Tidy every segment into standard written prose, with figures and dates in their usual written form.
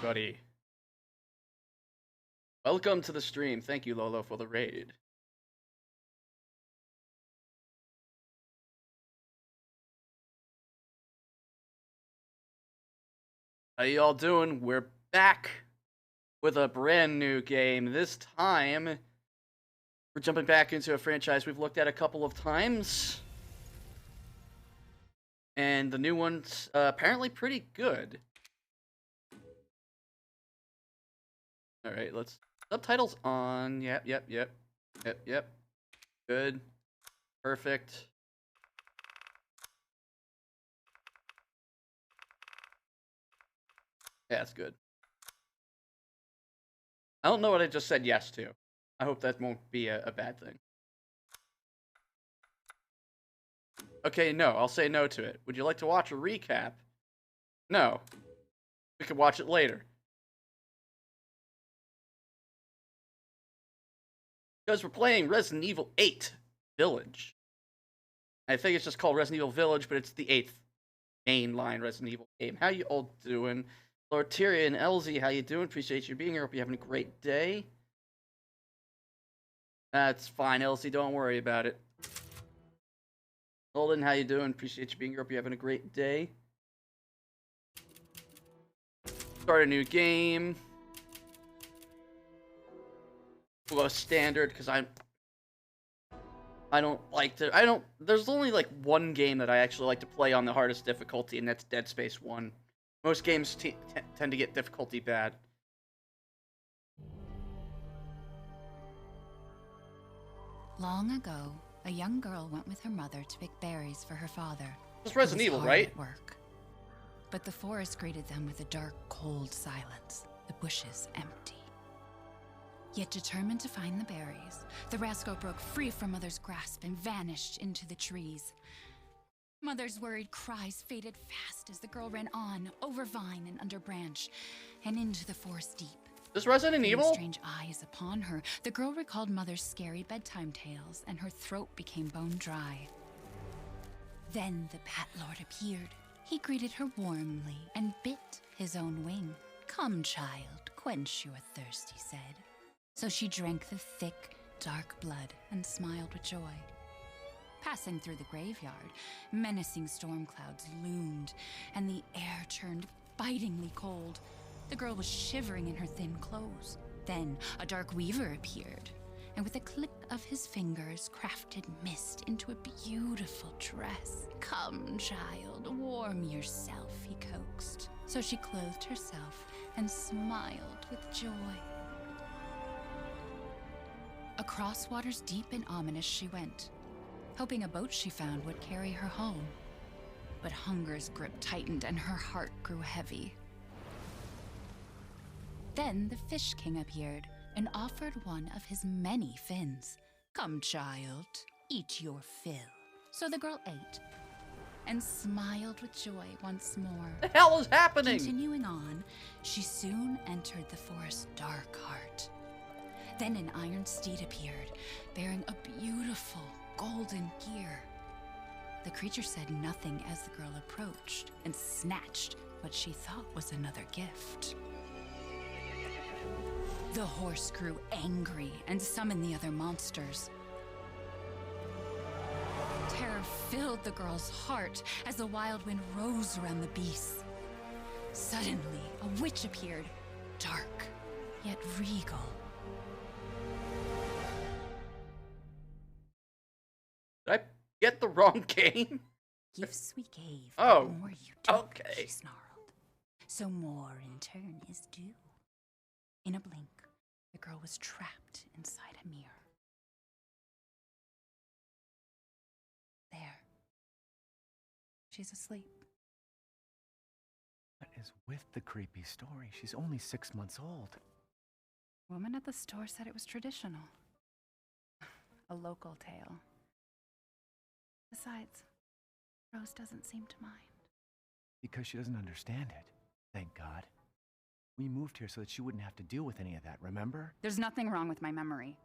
everybody. Welcome to the stream. Thank you, Lolo, for the raid. How y'all doing? We're back with a brand new game. This time, we're jumping back into a franchise we've looked at a couple of times. And the new one's apparently pretty good. Alright, let's... Subtitles on. Yep. Good. Perfect. Yeah, it's good. I don't know what I just said yes to. I hope that won't be a bad thing. Okay, no, I'll say no to it. Would you like to watch a recap? No. We could watch it later. Because we're playing Resident Evil 8 Village. I think it's just called Resident Evil Village, but it's the 8th mainline Resident Evil game. How you all doing? Lord Tyria and Elsie, how you doing? Appreciate you being here. Hope you're having a great day. That's fine, Elsie. Don't worry about it. Holden, how you doing? Appreciate you being here. Hope you're having a great day. Start a new game. We'll go standard because I don't like to. There's only like one game that I actually like to play on the hardest difficulty, and that's Dead Space 1. Most games tend to get difficulty bad. Long ago, a young girl went with her mother to pick berries for her father. It's Resident Evil, right? At work. But the forest greeted them with a dark, cold silence, the bushes empty. Yet determined to find the berries, the rascal broke free from Mother's grasp and vanished into the trees. Mother's worried cries faded fast as the girl ran on, over vine and under branch, and into the forest deep. Is Resident Evil? Strange eyes upon her, the girl recalled Mother's scary bedtime tales, and her throat became bone dry. Then the Bat Lord appeared. He greeted her warmly and bit his own wing. "Come, child, quench your thirst," he said. So she drank the thick, dark blood and smiled with joy. Passing through the graveyard, menacing storm clouds loomed, and the air turned bitingly cold. The girl was shivering in her thin clothes. Then a dark weaver appeared, and with a click of his fingers, crafted mist into a beautiful dress. "Come, child, warm yourself," he coaxed. So she clothed herself and smiled with joy. Across waters deep and ominous she went, hoping a boat she found would carry her home. But hunger's grip tightened and her heart grew heavy. Then the Fish King appeared and offered one of his many fins. "Come, child, eat your fill." So the girl ate and smiled with joy once more. What the hell is happening? Continuing on, she soon entered the forest's dark heart. Then an iron steed appeared, bearing a beautiful golden gear. The creature said nothing as the girl approached and snatched what she thought was another gift. The horse grew angry and summoned the other monsters. Terror filled the girl's heart as the wild wind rose around the beasts. Suddenly, a witch appeared, dark yet regal. Did I get the wrong game? "Gifts we gave, Oh, more you took," okay. she snarled. "So more in turn is due." In a blink, the girl was trapped inside a mirror. There. She's asleep. What is with the creepy story? She's only 6 months old. Woman at the store said it was traditional. A local tale. Besides, Rose doesn't seem to mind. Because she doesn't understand it. Thank God. We moved here so that she wouldn't have to deal with any of that, remember? There's nothing wrong with my memory.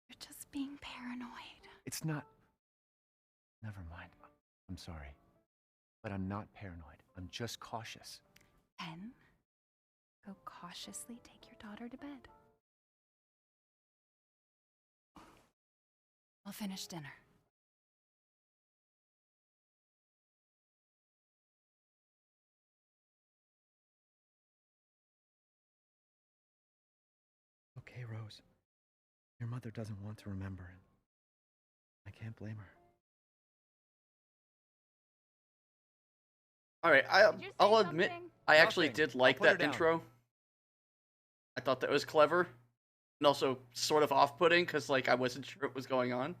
You're just being paranoid. It's not... Never mind. I'm sorry. But I'm not paranoid. I'm just cautious. Then, go cautiously take your daughter to bed. I'll finish dinner. Okay, Rose. Your mother doesn't want to remember it. I can't blame her. All right, I'll admit I actually Nothing. did like I'll put her that down. intro. I thought that was clever, and also sort of off-putting because like I wasn't sure what was going on.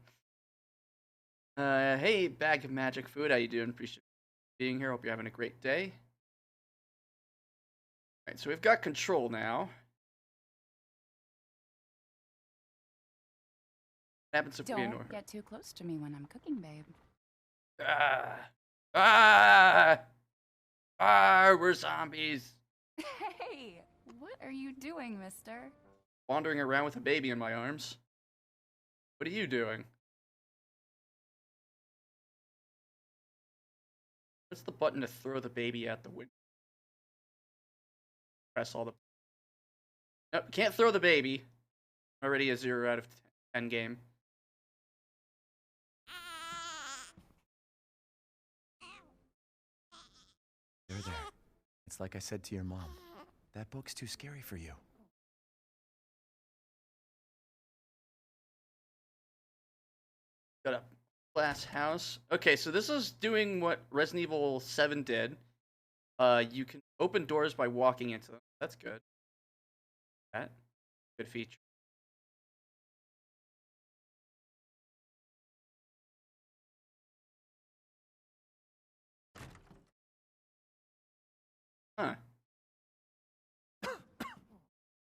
Hey, bag of magic food, how you doing? Appreciate you being here. Hope you're having a great day. All right, so we've got control now. What happens if we ignore Don't her? get too close to me when I'm cooking, babe. We're zombies. Hey, what are you doing, mister? Wandering around with a baby in my arms. What are you doing? What's the button to throw the baby at the window? Press all the... Nope, can't throw the baby. Already a 0 out of 10 game. There. It's like I said to your mom. That book's too scary for you. Got a glass house. Okay, so this is doing what Resident Evil 7 did. You can open doors by walking into them. That's good. That good feature. Huh.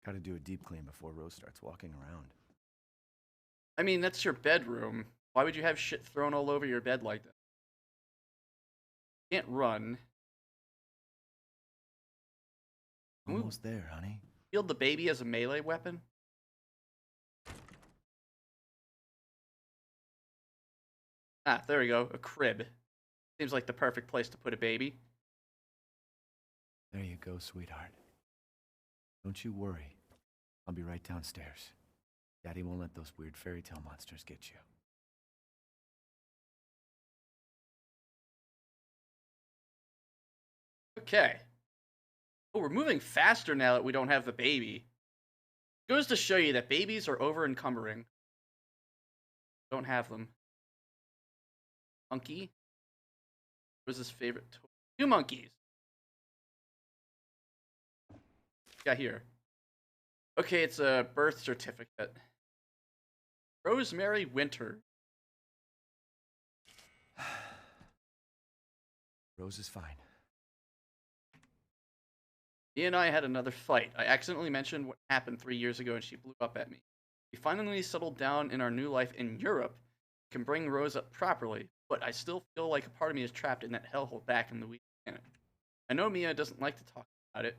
Gotta do a deep clean before Rose starts walking around. I mean, that's your bedroom. Why would you have shit thrown all over your bed like that? Can't run. Ooh. Almost there, honey. Field the baby as a melee weapon? Ah, there we go. A crib. Seems like the perfect place to put a baby. There you go, sweetheart. Don't you worry. I'll be right downstairs. Daddy won't let those weird fairy tale monsters get you. Okay. Oh, we're moving faster now that we don't have the baby. Goes to show you that babies are over encumbering. Don't have them. Monkey. What was his favorite toy? 2 monkeys. Got here. Okay, it's a birth certificate. Rosemary Winter. Rose is fine. Mia and I had another fight. I accidentally mentioned what happened 3 years ago and she blew up at me. We finally settled down in our new life in Europe. Can bring Rose up properly, but I still feel like a part of me is trapped in that hellhole back in the weak planet. I know Mia doesn't like to talk about it.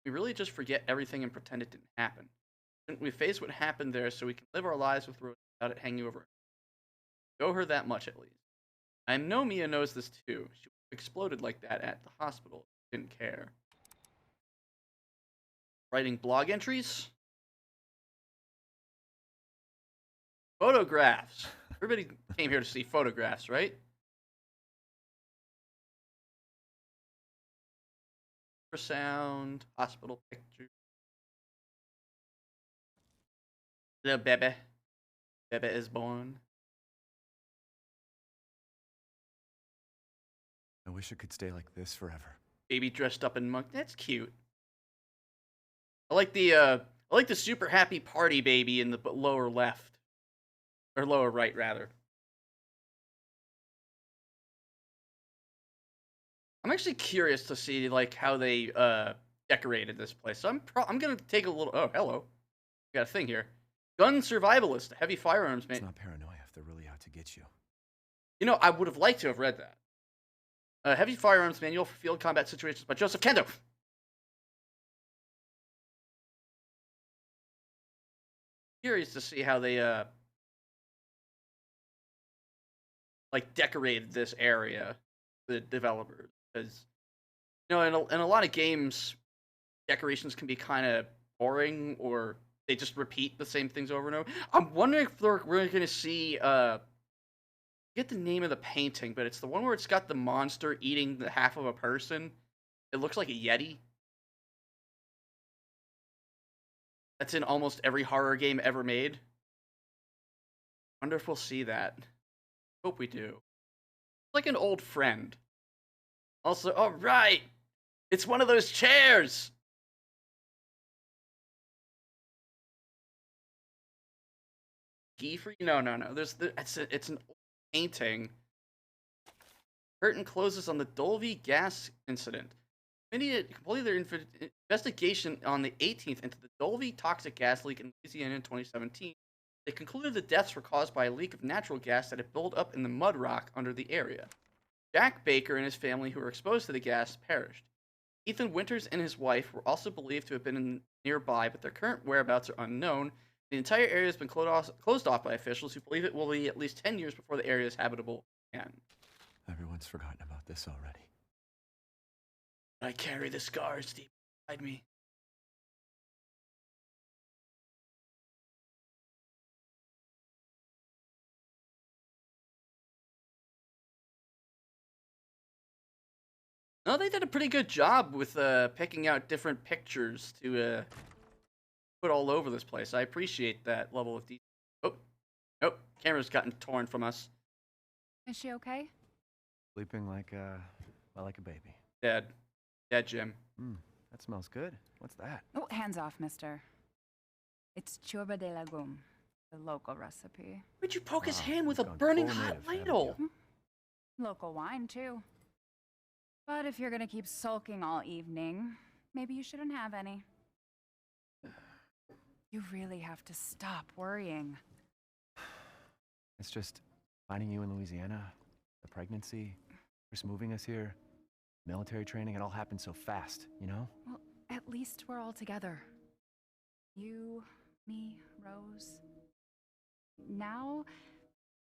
We really just forget everything and pretend it didn't happen. Shouldn't we face what happened there so we can live our lives with Rose without it hanging over? Show her that much at least. I know Mia knows this too. She exploded like that at the hospital. Didn't care. Writing blog entries? Photographs. Everybody came here to see photographs, right? Sound, hospital picture. Little baby. Baby is born. I wish it could stay like this forever. Baby dressed up in monk. That's cute. I like the super happy party baby in the lower left. Or lower right, rather. I'm actually curious to see like how they decorated this place. So I'm gonna take a little. Oh, hello. Got a thing here. Gun survivalist, heavy firearms man. It's not paranoia if they're really out to get you. You know, I would have liked to have read that. Heavy firearms manual for field combat situations by Joseph Kendo. Curious to see how they like decorated this area, the developers, because In a lot of games, decorations can be kind of boring, or they just repeat the same things over and over. I'm wondering if we're going to see get the name of the painting, but it's the one where it's got the monster eating the half of a person. It looks like a yeti. That's in almost every horror game ever made. Wonder if we'll see that. Hope we do. Like an old friend. Also, all right, it's one of those chairs. Key for you? No. It's an old painting. Curtain closes on the Dolby gas incident. Committee completed their investigation on the 18th into the Dolby toxic gas leak in Louisiana in 2017. They concluded the deaths were caused by a leak of natural gas that had built up in the mud rock under the area. Jack Baker and his family, who were exposed to the gas, perished. Ethan Winters and his wife were also believed to have been nearby, but their current whereabouts are unknown. The entire area has been closed off by officials who believe it will be at least 10 years before the area is habitable again. Everyone's forgotten about this already. I carry the scars deep inside me. No, they did a pretty good job with picking out different pictures to put all over this place. I appreciate that level of detail. Oh, nope, camera's gotten torn from us. Is she okay? Sleeping like a baby. Dead, Jim. That smells good. What's that? Oh, hands off, mister. It's churba de legume, the local recipe. Where'd you poke his Wow, hand with a you've gone burning full hot native, haven't ladle? you? Local wine, too. But if you're gonna keep sulking all evening, maybe you shouldn't have any. You really have to stop worrying. It's just finding you in Louisiana, the pregnancy, Chris moving us here, military training, it all happened so fast, you know? Well, at least we're all together. You, me, Rose. Now,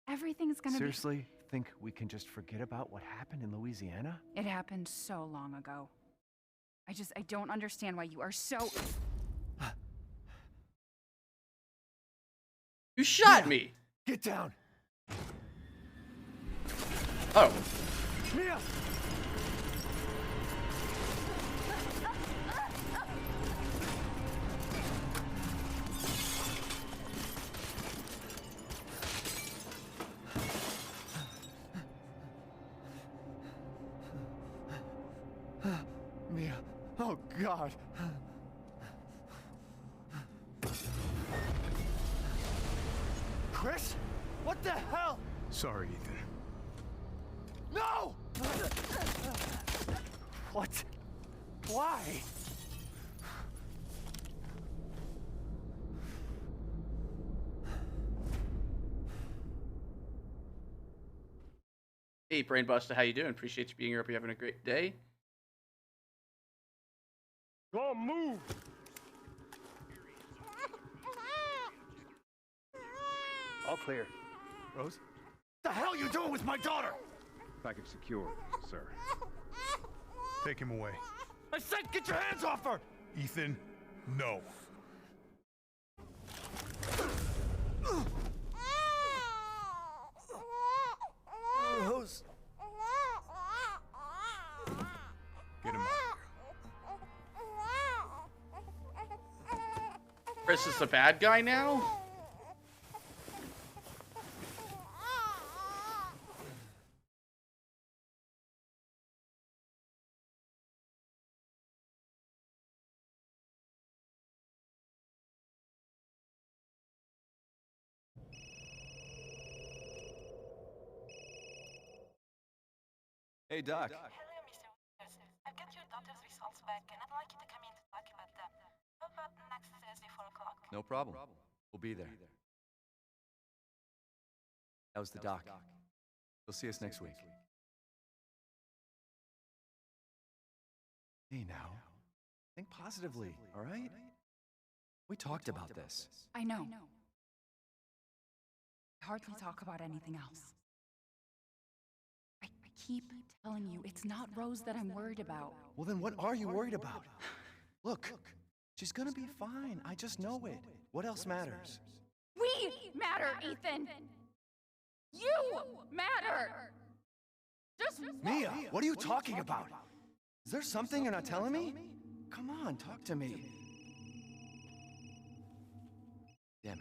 everything's gonna Seriously, think we can just forget about what happened in Louisiana? It happened so long ago. I don't understand why you are so... You shot me! Get down! Oh. Mia! Mia, oh God. Chris? What the hell? Sorry, Ethan. No! What? Why? Hey, Brainbuster, how you doing? Appreciate you being here. Hope you're having a great day. Don't move! All clear. Rose? What the hell are you doing with my daughter? Package secure, sir. Take him away. I said get your hands off her! Ethan, no. Rose. Get him out. Chris is the bad guy now? Hey, Doc. Hello, Mr. Wilson. I've got your daughter's results back, and I'd like you to come in to talk about them. How about next Thursday, 4 o'clock? No problem. We'll be there. That was the doc. You'll see us next week. Hey, now. Think positively, all right? We talked about this. I know. I hardly talk about anything else. I keep telling you, it's not Rose that I'm worried about. Well, then what are you worried about? Look, she's gonna be fine. I just know it. What else matters? We matter, Ethan! You matter! Just Mia, what are you talking about? Is there something you're not telling me? Come on, talk to me. Damn it.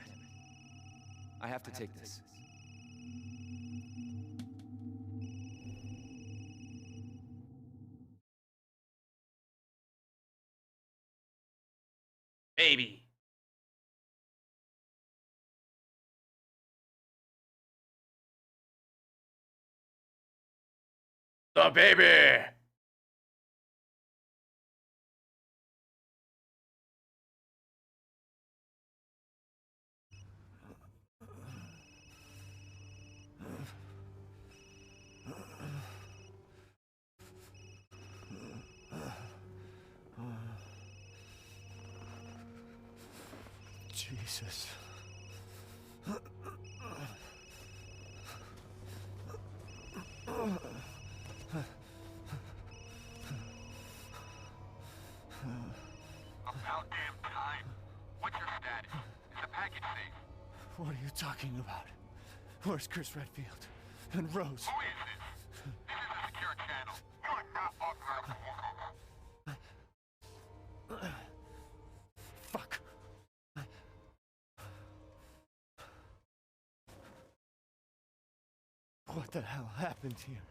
I have to take this. Baby. The baby. Jesus. About damn time. What's your status? Is the package safe? What are you talking about? Where's Chris Redfield? And Rose? Who is this? This is a secure channel. You are not authorized. Fuck. What the hell happened here?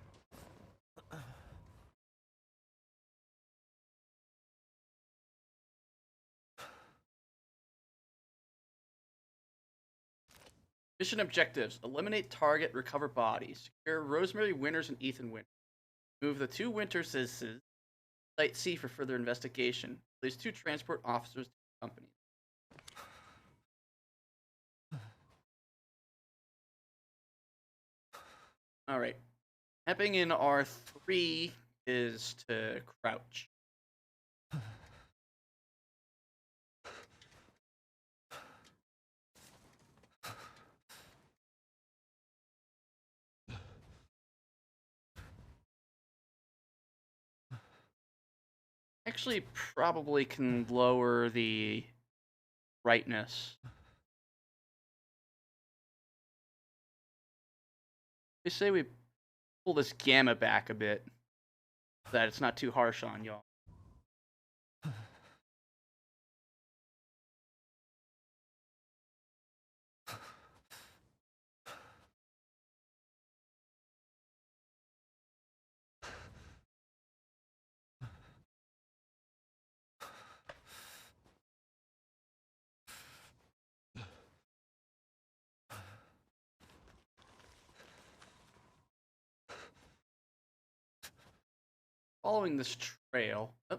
Mission objectives: eliminate target, recover bodies, secure Rosemary Winters and Ethan Winters. Move the 2 Winters to Site C for further investigation. Place 2 transport officers to the company. All right. Tapping in R3 is to crouch. Actually, probably can lower the brightness. They say we pull this gamma back a bit, so that it's not too harsh on y'all. Following this trail. Oh.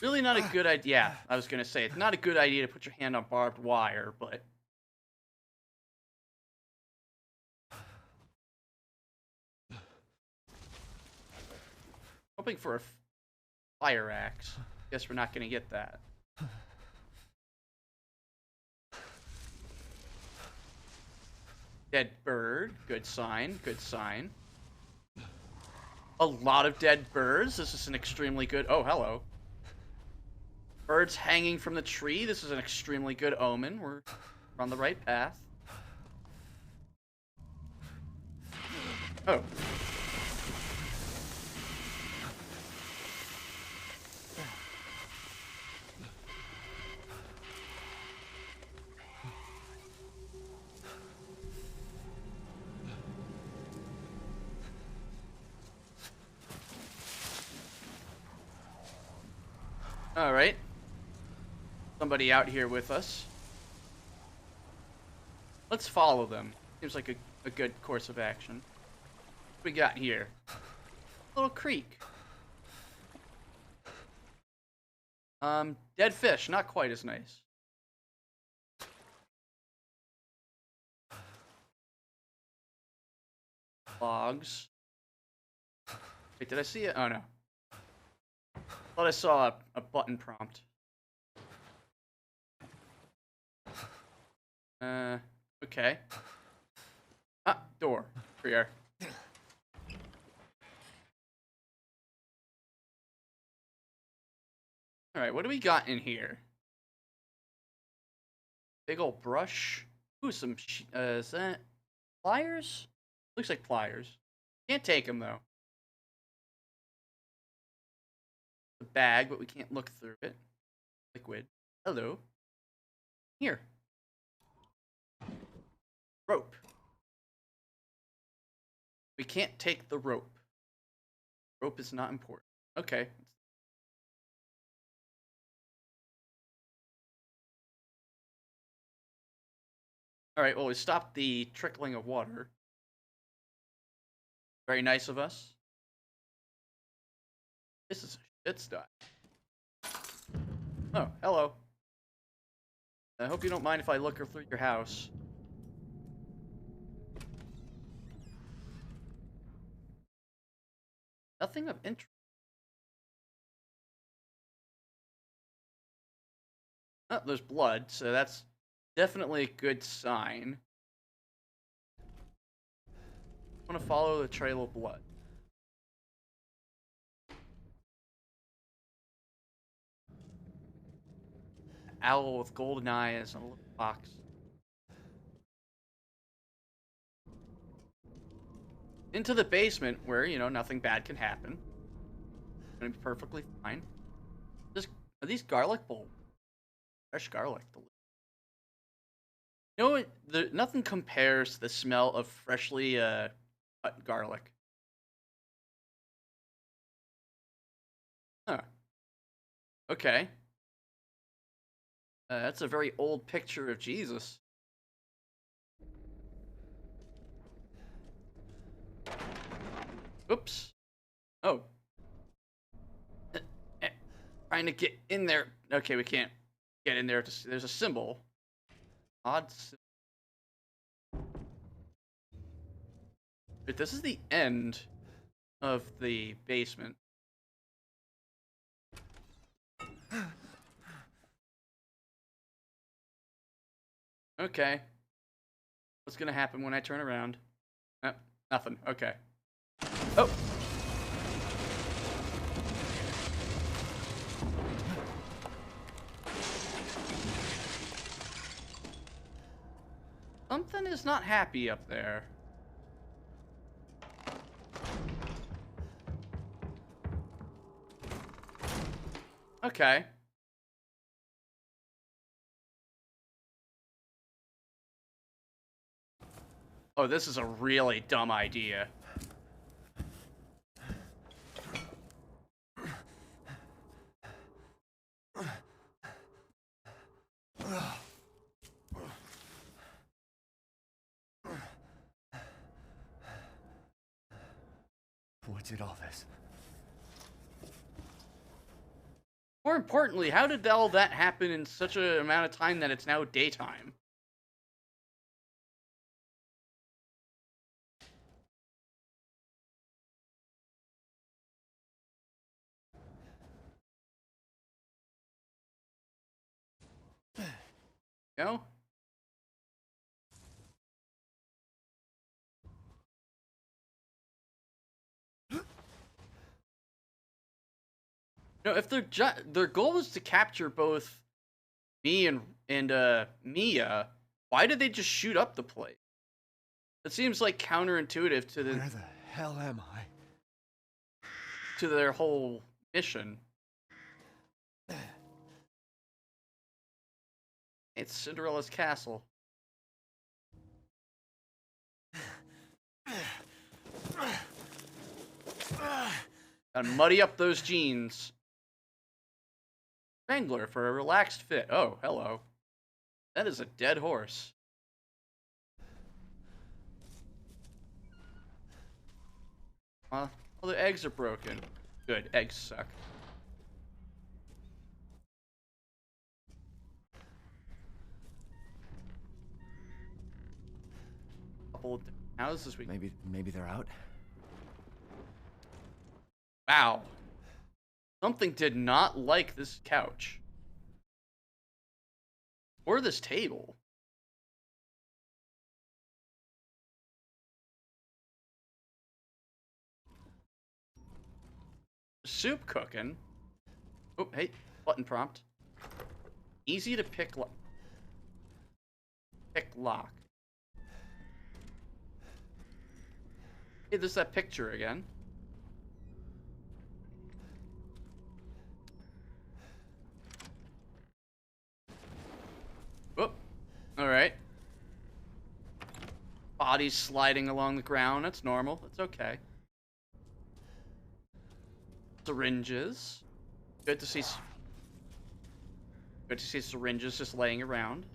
Really not a good idea. Yeah, I was gonna say it's not a good idea to put your hand on barbed wire, but hoping for a fire axe. Guess we're not gonna get that. Dead bird. Good sign. Good sign. A lot of dead birds. This is an extremely good... Oh, hello. Birds hanging from the tree. This is an extremely good omen. We're on the right path. Oh. All right. Somebody out here with us. Let's follow them. Seems like a good course of action. What we got here? A little creek. Dead fish, not quite as nice. Logs. Wait, did I see it? Oh no. Thought I saw a button prompt. Okay. Ah, door. Here. Alright, what do we got in here? Big old brush. Ooh, some, is that pliers? Looks like pliers. Can't take them, though. The bag, but we can't look through it. Liquid. Hello. Here. Rope. We can't take the rope. Rope is not important. Okay. Alright, well, we stopped the trickling of water. Very nice of us. This is a shit stuff. Oh, hello. I hope you don't mind if I look through your house. Nothing of interest. Oh, there's blood, so that's definitely a good sign. I want to follow the trail of blood. Owl with golden eyes and a little box. Into the basement where, you know, nothing bad can happen. Gonna be perfectly fine. Are these garlic bulbs? Fresh garlic. You know what? Nothing compares to the smell of freshly cut garlic. Huh. Okay. That's a very old picture of Jesus. Oops. Oh. Trying to get in there. Okay, we can't get in there. There's a symbol. Odd symbol. But this is the end of the basement. Okay. What's gonna happen when I turn around? Nothing. Okay. Oh! Something is not happy up there. Okay. Oh, this is a really dumb idea. What did all this? More importantly, how did all that happen in such an amount of time that it's now daytime? No? No, if their goal is to capture both me and Mia, why did they just shoot up the place? It seems like counterintuitive to Where the hell am I? to their whole mission. It's Cinderella's castle. Gotta muddy up those jeans. Wrangler for a relaxed fit. Oh, hello. That is a dead horse. Well, the eggs are broken. Good, eggs suck. Couple of houses we. Maybe they're out. Wow. Something did not like this couch. Or this table. soup cooking. Oh, hey, button prompt. Easy to pick lock. Hey, there's that picture again. Whoop. Alright. Bodies sliding along the ground. That's normal. That's okay. Syringes. Good to see syringes just laying around.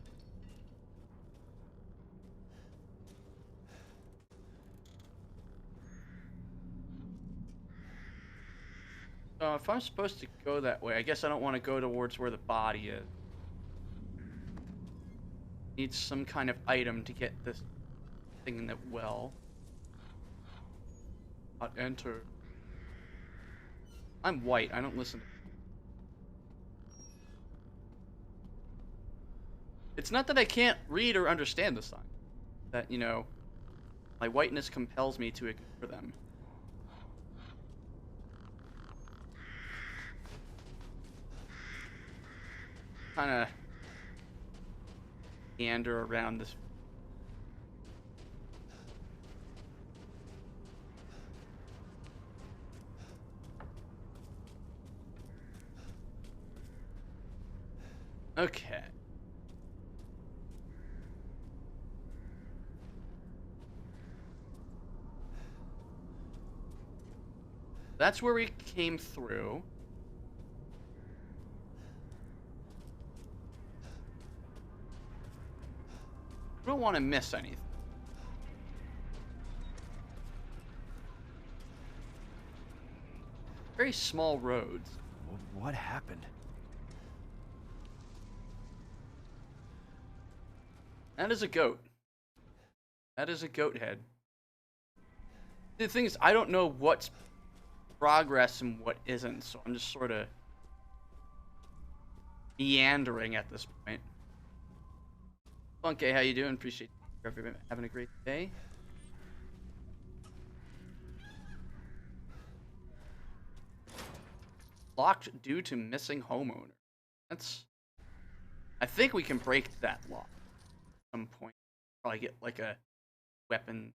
So if I'm supposed to go that way, I guess I don't want to go towards where the body is. Need some kind of item to get this thing in the well. Not enter. I'm white. I don't listen. It's not that I can't read or understand the sign. That, you know, my whiteness compels me to ignore them. Kind of meander around this. Okay. That's where we came through. I don't want to miss anything. Very small roads. What happened? That is a goat. That is a goat head. The thing is, I don't know what's progress and what isn't, so I'm just sort of meandering at this point. Funky, how you doing? Appreciate everyone having a great day. Locked due to missing homeowner. I think we can break that lock at some point. Probably get like a weapon.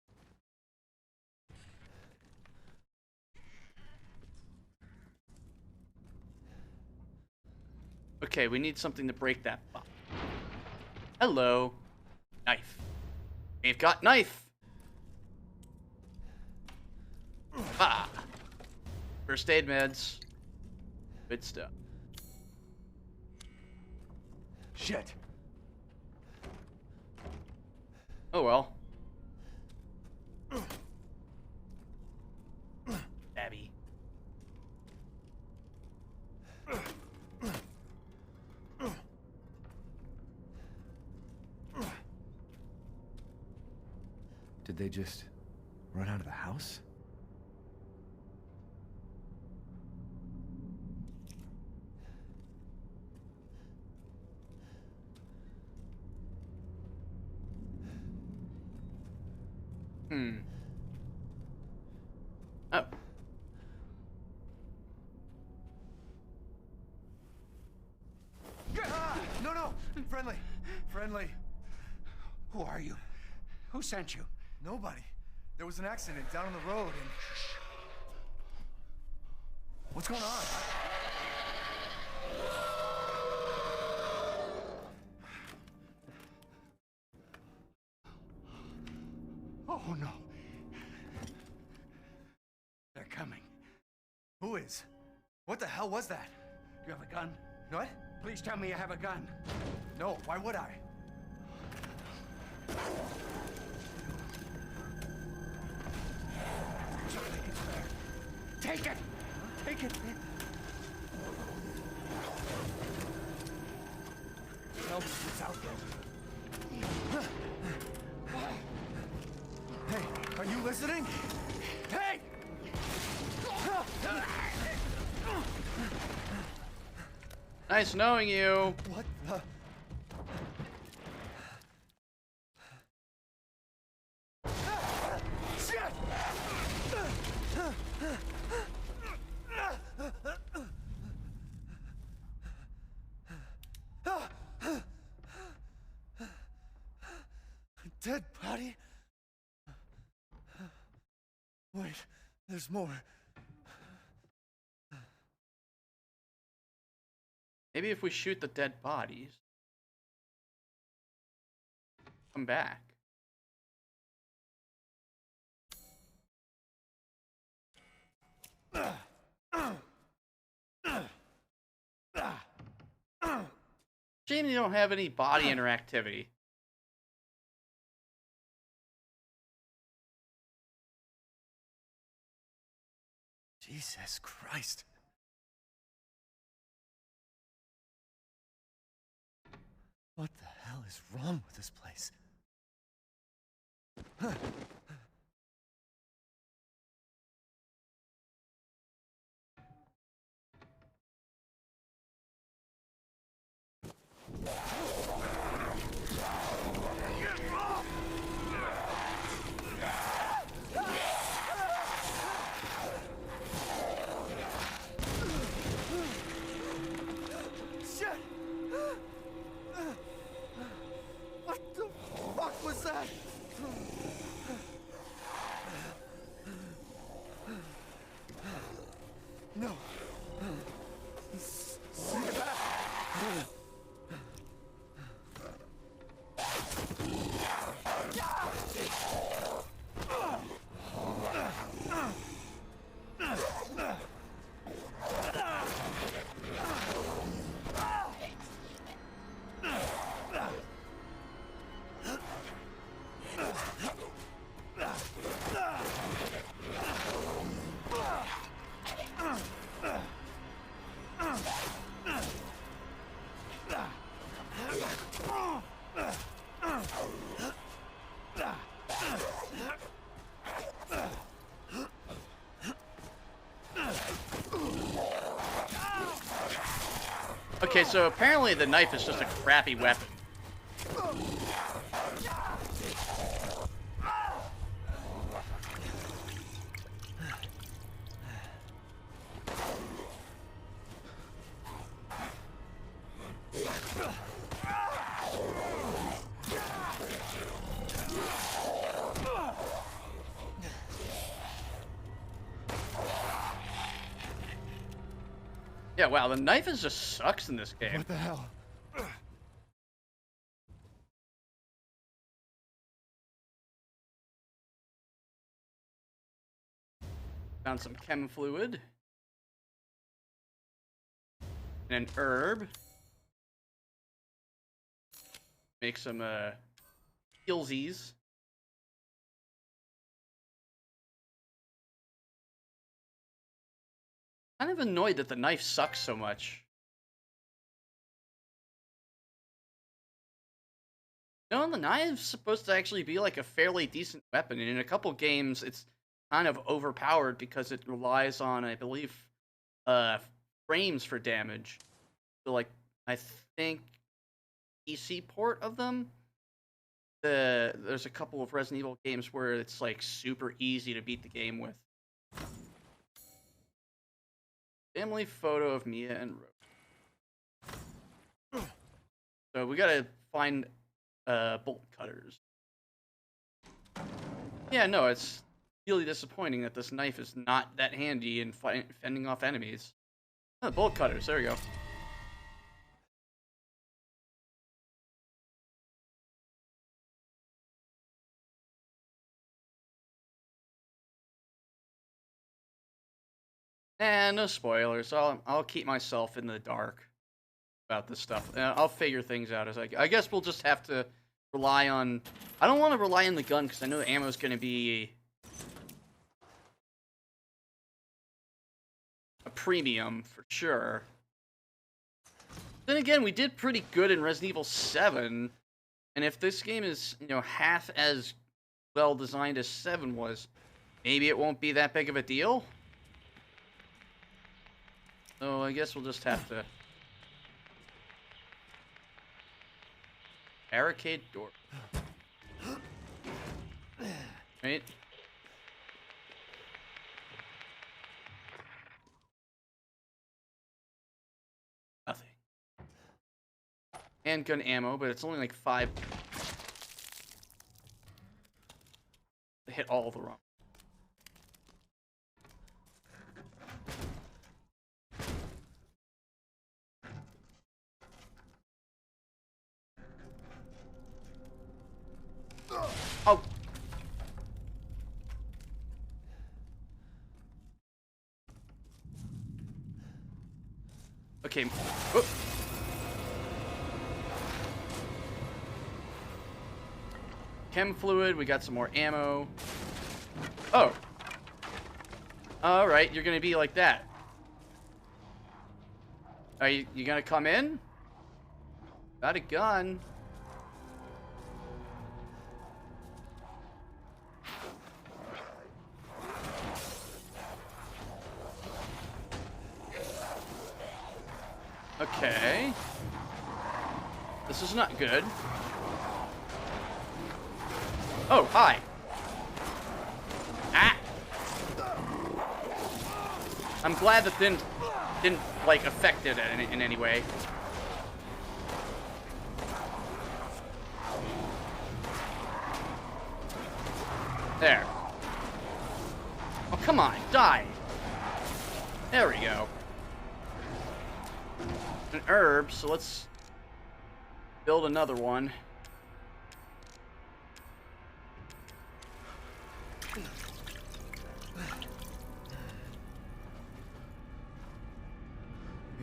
Okay, we need something to break that lock. Hello. Knife. We've got knife. Ah. First aid meds. Good stuff. Shit. Oh well. Abby. Did they just run out of the house? Oh. No! Friendly! Friendly! Who are you? Who sent you? Nobody. There was an accident down on the road and... What's going on? Oh, no. They're coming. Who is? What the hell was that? You have a gun? What? Please tell me you have a gun. No, why would I? Something is there. Take it! Take it! Tell me what's out there. Hey, are you listening? Hey! Nice knowing you. What the... Shit! dead body? Wait, there's more. Maybe if we shoot the dead bodies, come back. Shame you don't have any body interactivity. Jesus Christ. What the hell is wrong with this place? Shit! What the fuck was that? No. Send it back. Okay, so apparently the knife is just a crappy weapon. Yeah, wow, the knife just sucks in this game. What the hell? Found some chem fluid. And an herb. Make some, healsies. Kind of annoyed that the knife sucks so much. You know, the knife's supposed to actually be like a fairly decent weapon, and in a couple games it's kind of overpowered because it relies on, I believe, frames for damage. So, like, I think PC port of them, there's a couple of Resident Evil games where it's like super easy to beat the game with. Family photo of Mia and Rose. So we gotta find bolt cutters. Yeah, no, it's really disappointing that this knife is not that handy in fending off enemies. Oh, bolt cutters, there we go. And no spoilers. I'll keep myself in the dark about this stuff. I'll figure things out as I guess we'll just have to rely on. I don't want to rely on the gun because I know the ammo is going to be a premium for sure. Then again, we did pretty good in Resident Evil 7, and if this game is, you know, half as well designed as 7 was, maybe it won't be that big of a deal. So I guess we'll just have to barricade door. Right? Nothing. Handgun ammo, but it's only like 5. hit all the wrong. Oh. Okay. Whoop. Chem fluid, we got some more ammo. Oh. Alright, you're gonna be like that. Are you gonna come in? Got a gun. Okay. This is not good. Oh, hi. Ah. I'm glad that didn't like affect it in any way. There. Oh, come on, die. There we go. An herb, so let's build another one.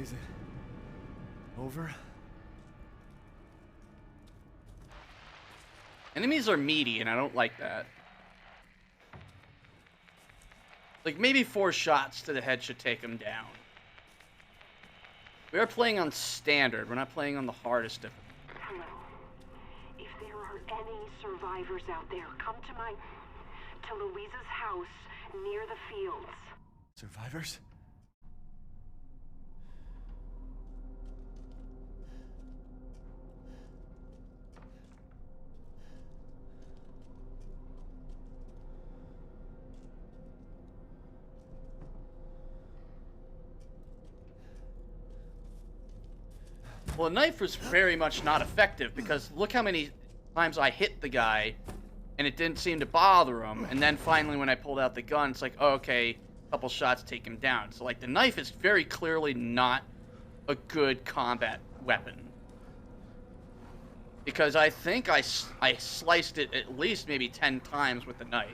Is it over? Enemies are meaty, and I don't like that. Like, maybe 4 shots to the head should take them down. We are playing on standard. We're not playing on the hardest difficulty. Hello. If there are any survivors out there, come to Louisa's house near the fields. Survivors? Well, the knife was very much not effective because look how many times I hit the guy and it didn't seem to bother him. And then finally when I pulled out the gun, it's like, oh, okay, a couple shots take him down. So like the knife is very clearly not a good combat weapon. Because I think I sliced it at least maybe 10 times with the knife.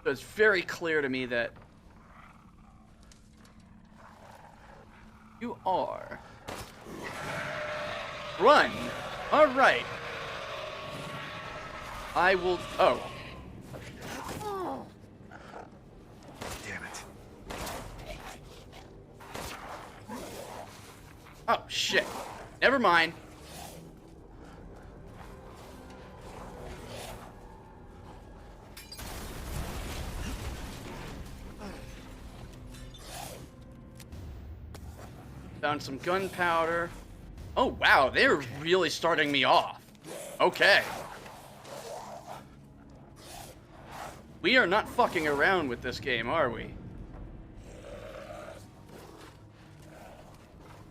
So it's very clear to me that you are. Run! Alright. I will. Oh. Damn it. Oh, shit. Never mind. Found some gunpowder. Oh, wow, they're really starting me off. Okay. We are not fucking around with this game, are we?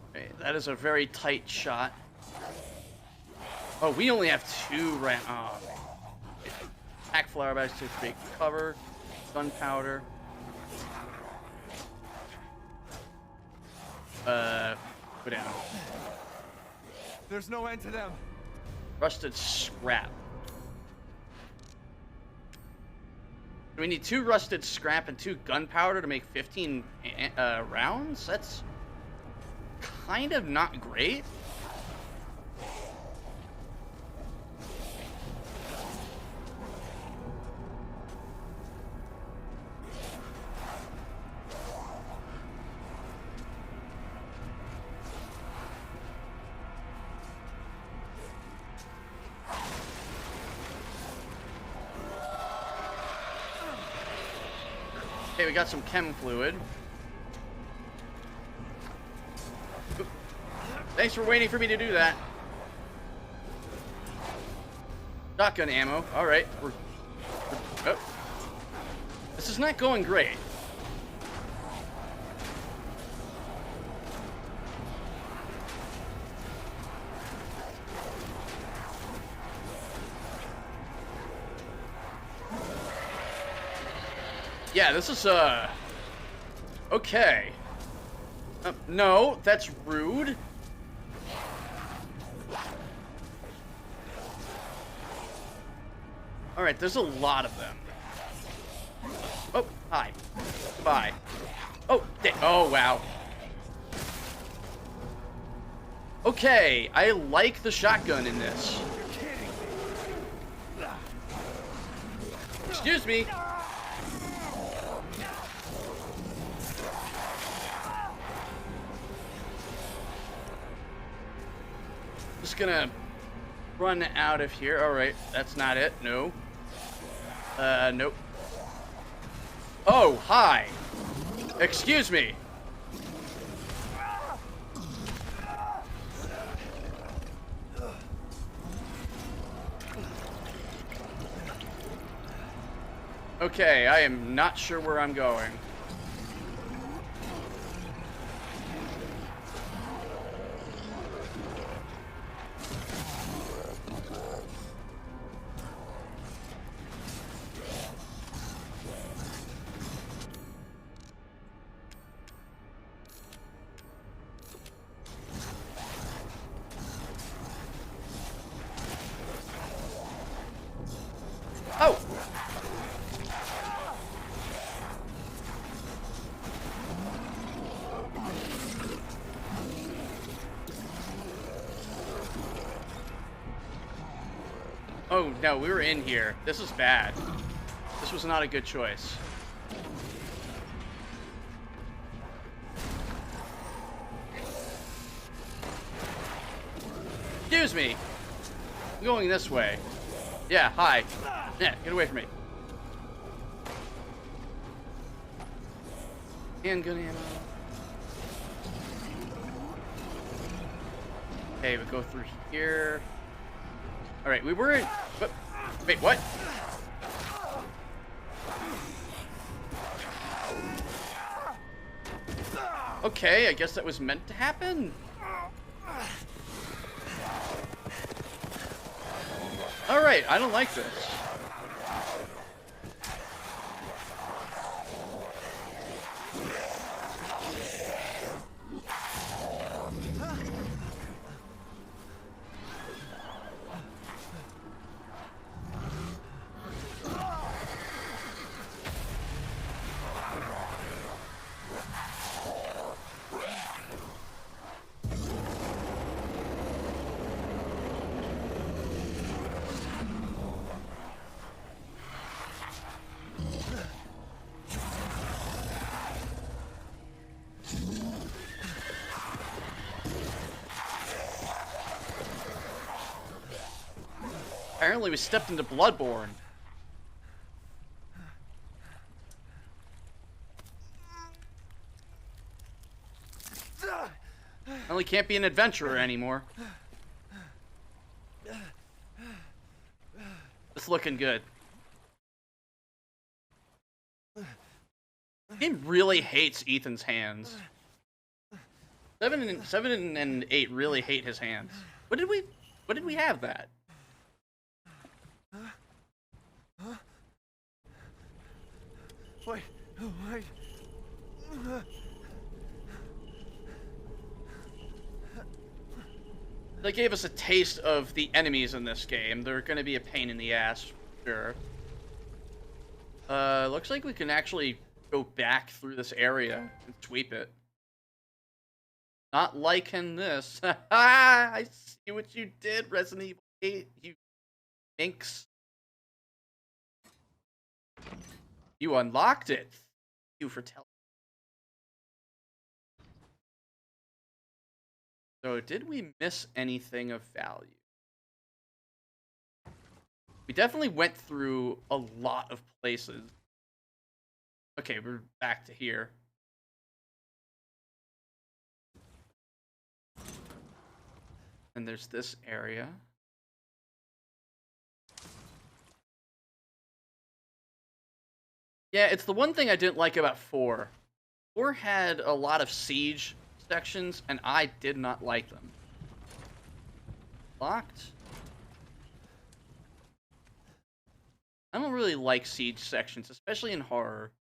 Okay, that is a very tight shot. Oh, we only have 2 rounds. Oh, okay. Pack flower bags to create cover. Gunpowder. Go down. There's no end to them. Rusted scrap. We need 2 rusted scrap and 2 gunpowder to make 15 rounds? That's kind of not great. Okay, we got some chem fluid. Oop. Thanks for waiting for me to do that. Shotgun ammo. Alright. Oh. This is not going great. Yeah, this is, okay. No, that's rude. Alright, there's a lot of them. Oh, hi. Bye. Oh, oh, wow. Okay, I like the shotgun in this. Excuse me. Just gonna run out of here. Alright, that's not it. No. Nope. Oh, hi. Excuse me. Okay, I am not sure where I'm going. Oh! Oh, no, we were in here. This is bad. This was not a good choice. Excuse me. I'm going this way. Yeah, hi. Yeah, get away from me. Handgun ammo. Okay, we go through here. Alright, we were in... Wait, what? Okay, I guess that was meant to happen. Alright, I don't like this. Apparently we stepped into Bloodborne. Only can't be an adventurer anymore. It's looking good. He really hates Ethan's hands. 7 and 8 really hate his hands. What did we have that? Wait, wait. They gave us a taste of the enemies in this game. They're going to be a pain in the ass, sure. Looks like we can actually go back through this area and sweep it. Not liking this. I see what you did, Resident Evil 8, you minx. You unlocked it. Thank you for telling. So, did we miss anything of value? We definitely went through a lot of places. Okay, we're back to here. And there's this area. Yeah, it's the one thing I didn't like about 4. 4 had a lot of siege sections, and I did not like them. Locked? I don't really like siege sections, especially in horror.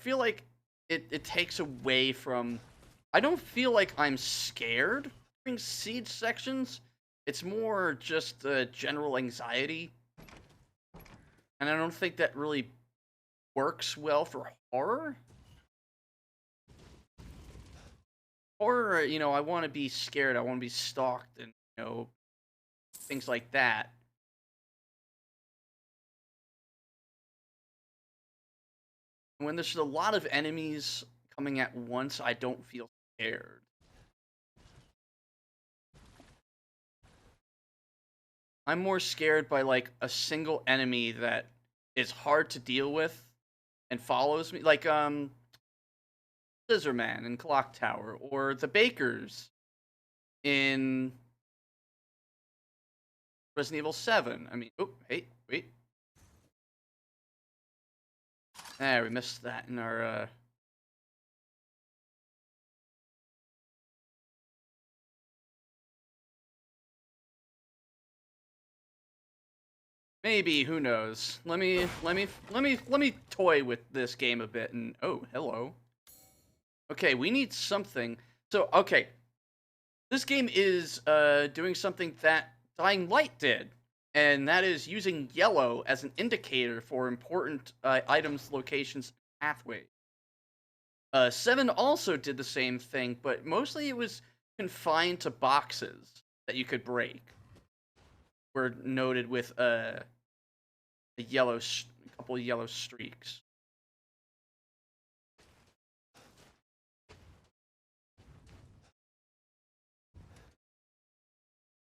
feel like it takes away from. I don't feel like I'm scared during siege sections. It's more just general anxiety, and I don't think that really works well for horror. Horror, you know, I want to be scared. I want to be stalked, and you know, things like that. When there's a lot of enemies coming at once, I don't feel scared. I'm more scared by like a single enemy that is hard to deal with and follows me, like Scissorman in Clock Tower, or the Bakers in Resident Evil 7. I mean, oh, hey, wait. We missed that in our maybe, who knows? Let me toy with this game a bit and oh, hello. Okay, we need something. So, okay. This game is doing something that Dying Light did, and that is using yellow as an indicator for important items, locations, pathways. 7 also did the same thing, but mostly it was confined to boxes that you could break. Were noted with a couple of yellow streaks.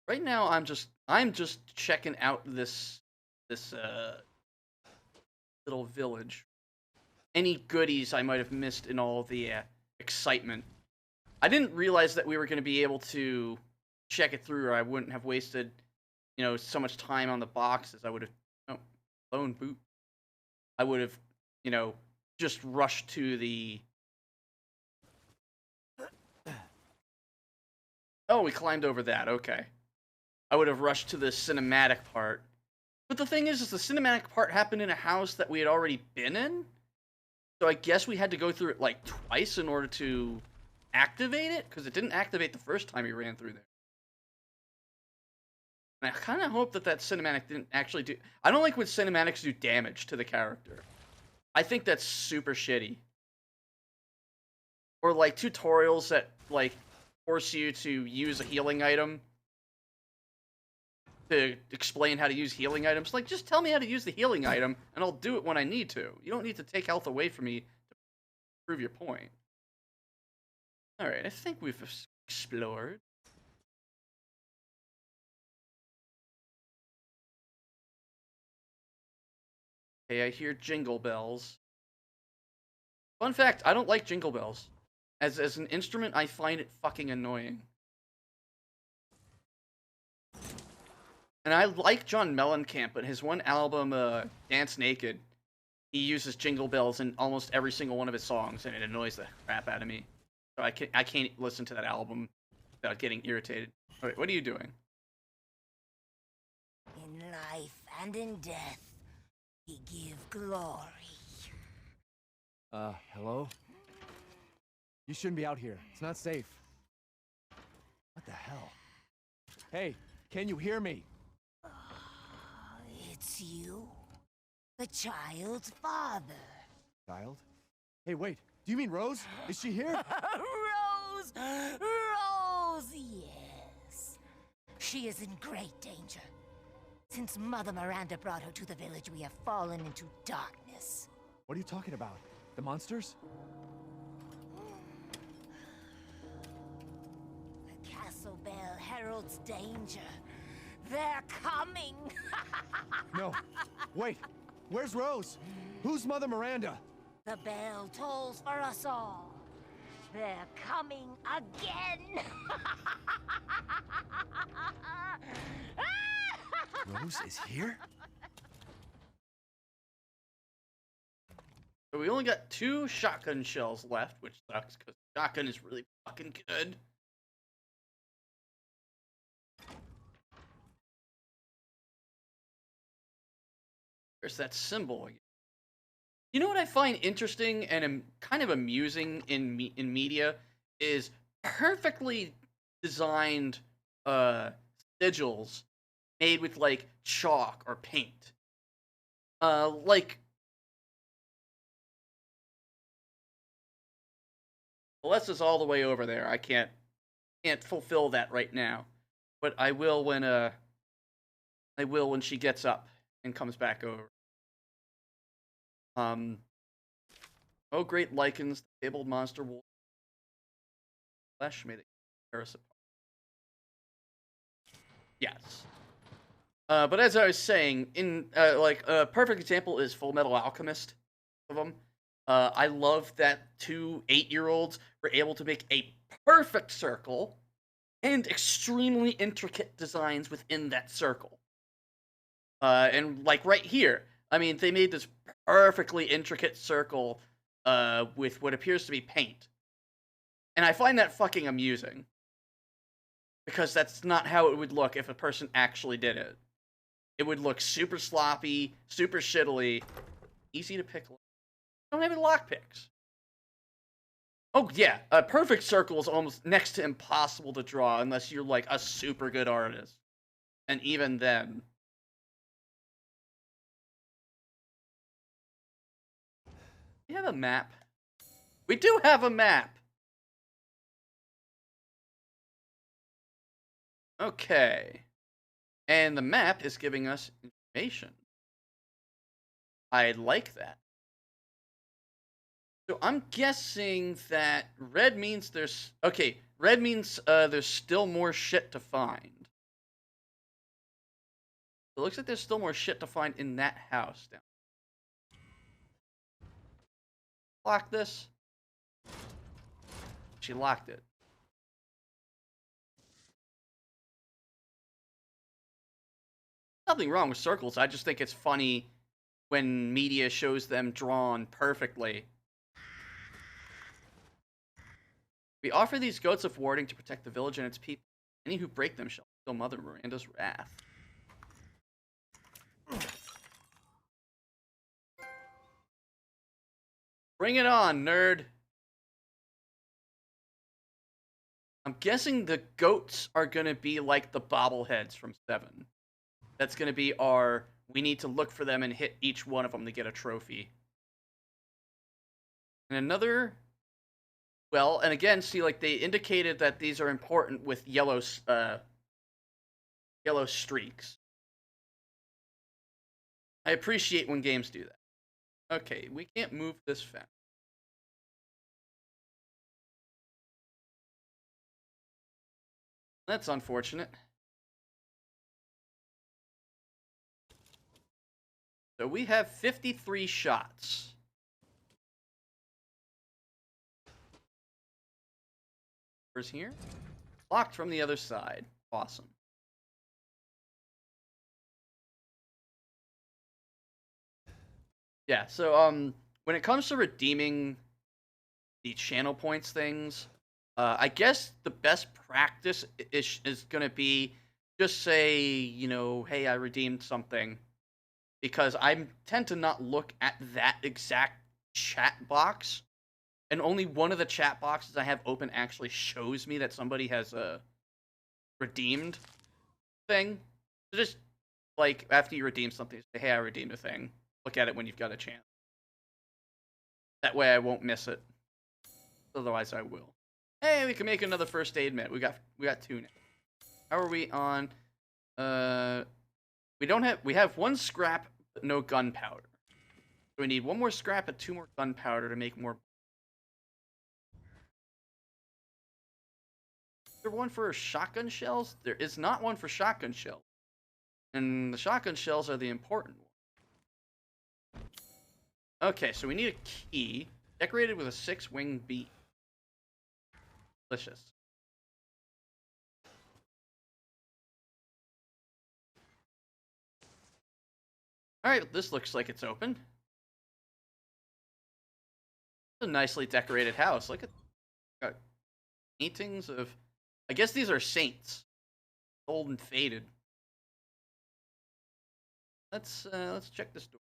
Right now, I'm just checking out this little village. Any goodies I might have missed in all the excitement. I didn't realize that we were going to be able to check it through, or I wouldn't have wasted, you know, so much time on the boxes. I would have, oh, lone boot. I would have, you know, just rushed to the. Oh, we climbed over that. Okay. I would have rushed to the cinematic part. But the thing is the cinematic part happened in a house that we had already been in. So I guess we had to go through it like twice in order to activate it, because it didn't activate the first time we ran through there. And I kind of hope that cinematic didn't actually do. I don't like when cinematics do damage to the character. I think that's super shitty. Or like tutorials that like force you to use a healing item to explain how to use healing items. Like, just tell me how to use the healing item, and I'll do it when I need to. You don't need to take health away from me to prove your point. Alright, I think we've explored. Okay, I hear jingle bells. Fun fact, I don't like jingle bells. As an instrument, I find it fucking annoying. And I like John Mellencamp, but his one album, Dance Naked, he uses jingle bells in almost every single one of his songs, and it annoys the crap out of me. So I can't listen to that album without getting irritated. Wait, what are you doing? In life and in death, we give glory. Hello? You shouldn't be out here. It's not safe. What the hell? Hey, can you hear me? It's you, the child's father. Child? Hey, wait. Do you mean Rose? Is she here? Rose! Rose, yes. She is in great danger. Since Mother Miranda brought her to the village, we have fallen into darkness. What are you talking about? The monsters? The castle bell heralds danger. They're coming! No. Wait. Where's Rose? Who's Mother Miranda? The bell tolls for us all. They're coming again! Rose is here? So we only got 2 shotgun shells left, which sucks, because shotgun is really fucking good. There's that symbol again. You know what I find interesting and kind of amusing in media is perfectly designed sigils made with like chalk or paint. Like Alessa's all the way over there. I can't fulfill that right now, but I will when she gets up and comes back over. Oh, great lichens, the fabled monster wolf. Flesh made it tear us apart. Yes. But as I was saying, in like a perfect example is Full Metal Alchemist of them. I love that 2 8-year-olds were able to make a perfect circle and extremely intricate designs within that circle. And like right here, I mean, they made this perfectly intricate circle with what appears to be paint. And I find that fucking amusing. Because that's not how it would look if a person actually did it. It would look super sloppy, super shittily, easy to pick. Don't have any lockpicks. Oh yeah, a perfect circle is almost next to impossible to draw unless you're like a super good artist. And even then. We have a map. We do have a map. Okay. And the map is giving us information. I like that. So I'm guessing that red means there's... Okay, red means there's still more shit to find. It looks like there's still more shit to find in that house down. Lock this. She locked it. Nothing wrong with circles. I just think it's funny when media shows them drawn perfectly. We offer these goats of warding to protect the village and its people. Any who break them shall feel Mother Miranda's wrath. Bring it on, nerd. I'm guessing the goats are gonna be like the bobbleheads from 7. That's gonna be our, we need to look for them and hit each one of them to get a trophy. And another, well, and again, see, like, they indicated that these are important with yellow streaks. I appreciate when games do that. Okay, we can't move this fence. That's unfortunate. So we have 53 shots. Where's here? Locked from the other side. Awesome. Yeah, so when it comes to redeeming the channel points things, I guess the best practice is going to be just say, you know, hey, I redeemed something. Because I tend to not look at that exact chat box. And only one of the chat boxes I have open actually shows me that somebody has a redeemed thing. So just, like, after you redeem something, say, hey, I redeemed a thing. Look at it when you've got a chance. That way I won't miss it. Otherwise I will. Hey, we can make another first aid mitt. We got 2 now. How are we on? We have 1 scrap, but no gunpowder. So we need 1 more scrap and 2 more gunpowder to make more. Is there one for shotgun shells? There is not one for shotgun shells. And the shotgun shells are the important one. Okay, so we need a key decorated with a 6-winged bee. Delicious. Alright, this looks like it's open. It's a nicely decorated house. Look at got paintings of, I guess these are saints. Old and faded. Let's check this door.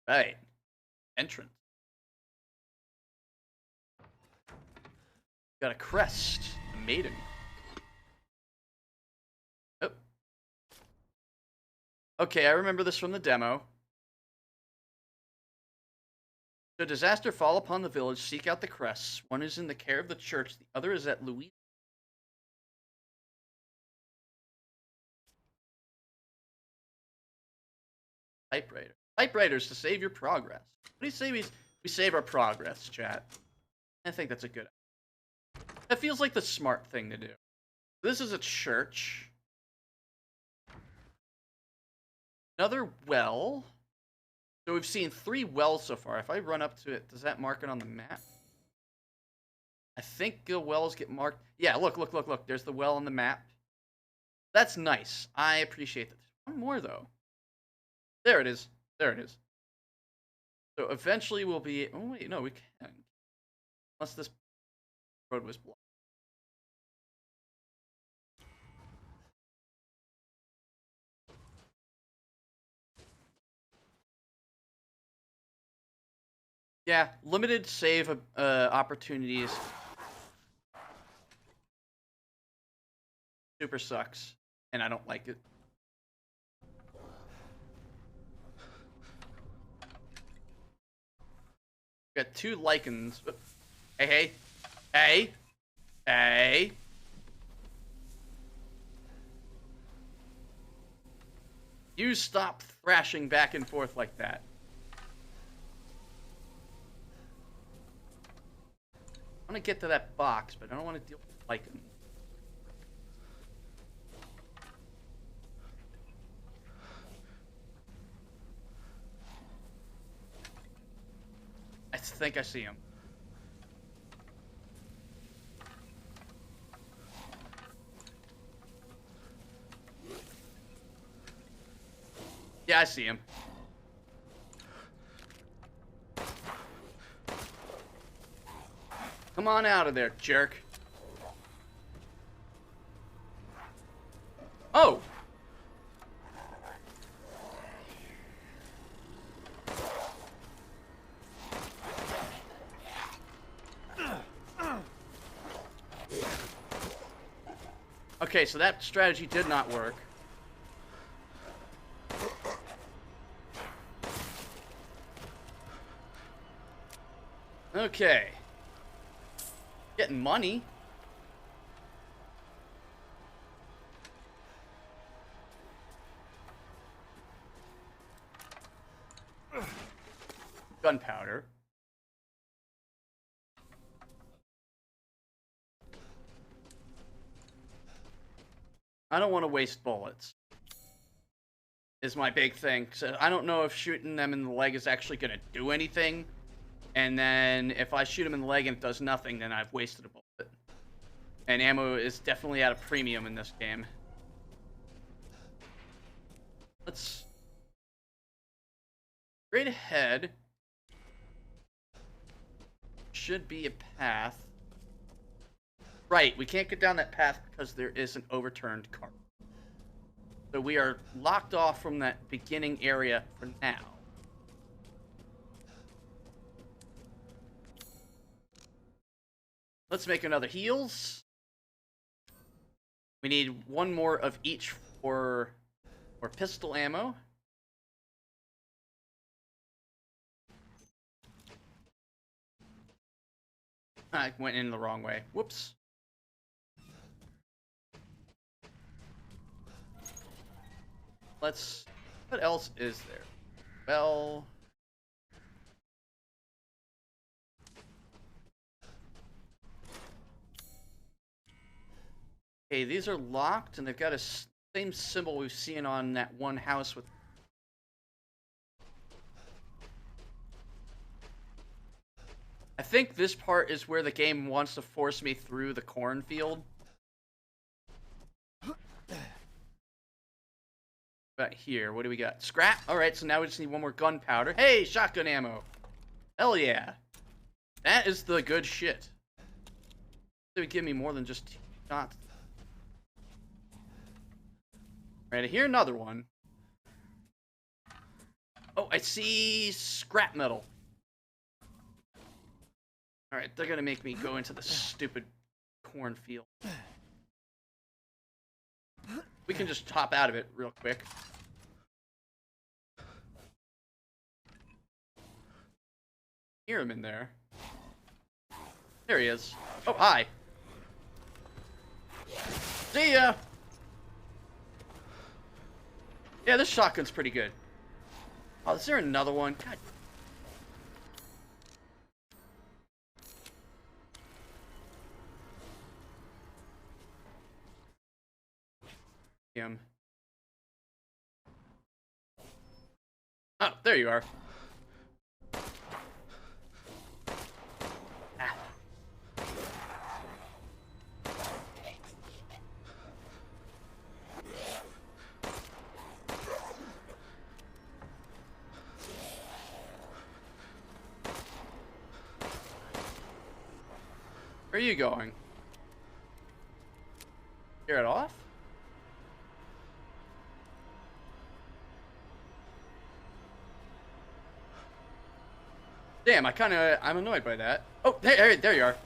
Right. Entrance. Got a crest. A maiden. Oh. Okay, I remember this from the demo. Should disaster fall upon the village, seek out the crests. One is in the care of the church, the other is at Louise. Typewriter. Typewriters to save your progress. What do you say we save our progress, chat? I think that's a good idea. That feels like the smart thing to do. This is a church. Another well. So we've seen 3 wells so far. If I run up to it, does that mark it on the map? I think the wells get marked. Yeah, look. There's the well on the map. That's nice. I appreciate that. One more, though. There it is. So eventually we'll be... Oh, wait, no, we can. Unless this road was blocked. Yeah, limited save opportunities. Super sucks, and I don't like it. Got 2 lichens. Hey. You stop thrashing back and forth like that. I want to get to that box, but I don't want to deal with lichen. I think I see him. Yeah, I see him. Come on out of there, jerk. Oh! Okay, so that strategy did not work. Okay. Getting money. Gunpowder. I don't want to waste bullets. Is my big thing. So I don't know if shooting them in the leg is actually going to do anything. And then if I shoot him in the leg and it does nothing, then I've wasted a bullet. And ammo is definitely at a premium in this game. Let's... Straight ahead should be a path. Right, we can't get down that path because there is an overturned cart. So we are locked off from that beginning area for now. Let's make another heals. We need 1 more of each for pistol ammo. I went in the wrong way. Whoops. Let's... What else is there? Well... Okay, these are locked, and they've got a same symbol we've seen on that one house with... I think this part is where the game wants to force me through the cornfield. But here, what do we got? Scrap? Alright, so now we just need 1 more gunpowder. Hey, shotgun ammo! Hell yeah! That is the good shit. They would give me more than just 2 shots. Right, here another one. Oh, Oh, I see scrap metal. Alright, they're gonna make me go into the stupid cornfield. We can just hop out of it real quick. Hear him in there. There he is. Oh, hi. See ya! Yeah, this shotgun's pretty good. Oh, is there another one? God. Him. Oh, there you are. Ah. Where are you going? Tear it off? Damn, I'm annoyed by that. Oh, hey, there you are.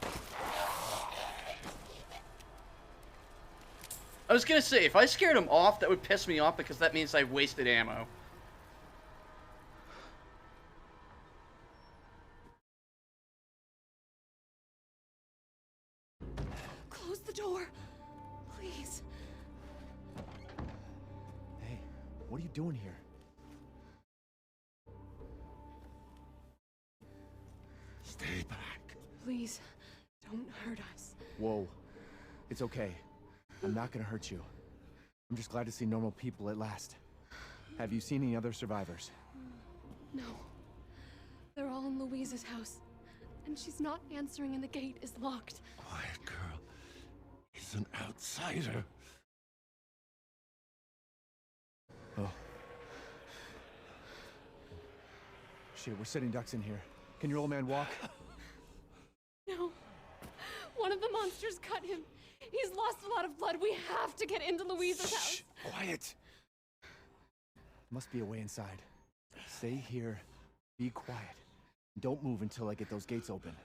I was gonna say, if I scared him off, that would piss me off because that means I've wasted ammo. Close the door, please. Hey, what are you doing here? Stay back. Please, don't hurt us. Whoa. It's okay. I'm not gonna hurt you. I'm just glad to see normal people at last. Have you seen any other survivors? No. They're all in Louise's house. And she's not answering and the gate is locked. Quiet girl. He's an outsider. Oh. Shit, we're sitting ducks in here. Can your old man walk? No. One of the monsters cut him. He's lost a lot of blood. We have to get into Louise's house. Shh, quiet. Must be a way inside. Stay here. Be quiet. Don't move until I get those gates open.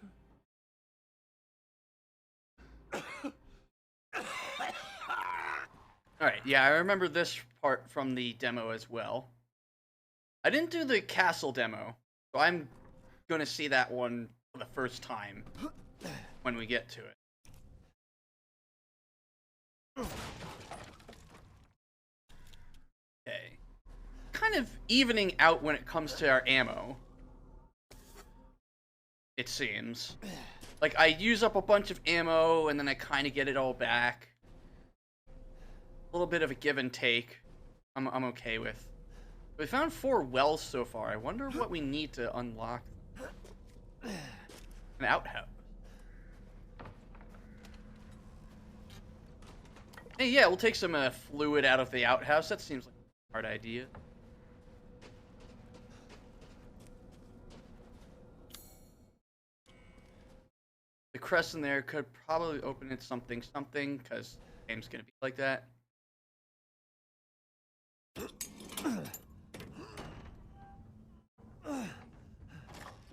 Alright, yeah, I remember this part from the demo as well. I didn't do the castle demo, so I'm gonna see that one for the first time when we get to it. Okay. Kind of evening out when it comes to our ammo. It seems. Like, I use up a bunch of ammo, and then I kind of get it all back. A little bit of a give and take. I'm okay with. We found 4 wells so far. I wonder what we need to unlock. An outhouse. Hey, yeah, we'll take some fluid out of the outhouse. That seems like a smart idea. The crest in there could probably open it something, because the game's gonna be like that.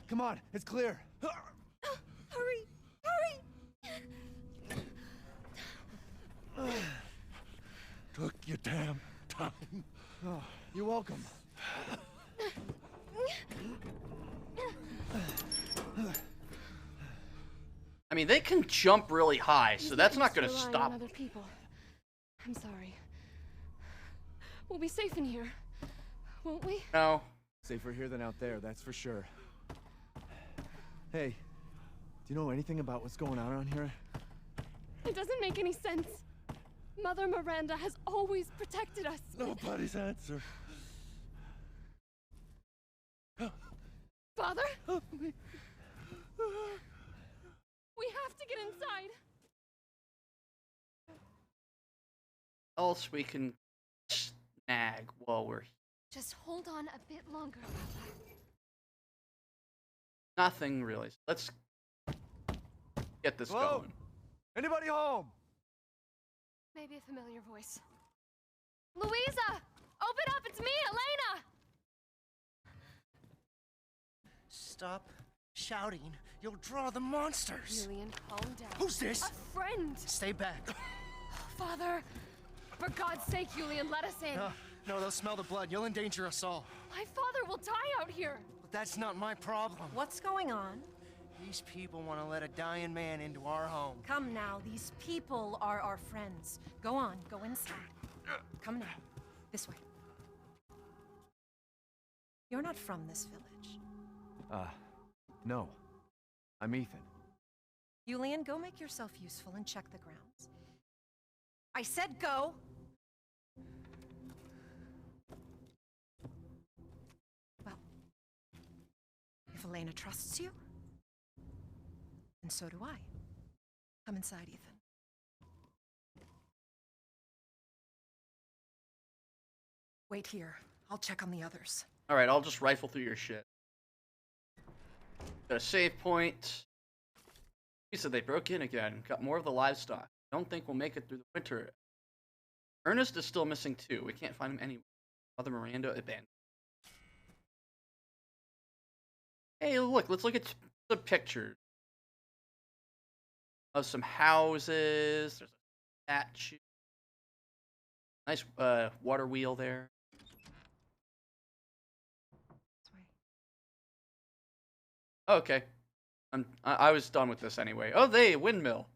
Come on, it's clear. Hurry! Hurry! Took your damn time. Oh, you're welcome. I mean, they can jump really high, so that's not gonna Rely on stop. other people. I'm sorry. We'll be safe in here, won't we? No. Safer here than out there, that's for sure. Hey, do you know anything about what's going on around here? It doesn't make any sense. Mother Miranda has always protected us. Nobody's answer. Father? We have to get inside. Else we can snag while we're here. Just hold on a bit longer, Papa. Nothing really. Let's get this Hello? going. Anybody home? Maybe a familiar voice. Louisa! Open up! It's me, Elena! stop shouting, you'll draw the monsters. Julian, calm down. Who's this? A friend! Stay back. Father! For God's sake, Julian, let us in. No, they'll smell the blood. You'll endanger us all. My father will die out here. But that's not my problem. What's going on? These people want to let a dying man into our home. Come now, these people are our friends. Go on, go inside. Come now, this way. You're not from this village. No. I'm Ethan. Julian, go make yourself useful and check the grounds. I said go! Well, if Elena trusts you, and so do I. Come inside, Ethan. Wait here. I'll check on the others. Alright, I'll just rifle through your shit. Got a save point. He said they broke in again. Got more of the livestock. Don't think we'll make it through the winter. Ernest is still missing too. We can't find him anywhere. Mother Miranda abandoned. Hey, look. Let's look at the pictures of some houses. There's a statue. Nice water wheel there. Okay. I was done with this anyway. Oh, windmill.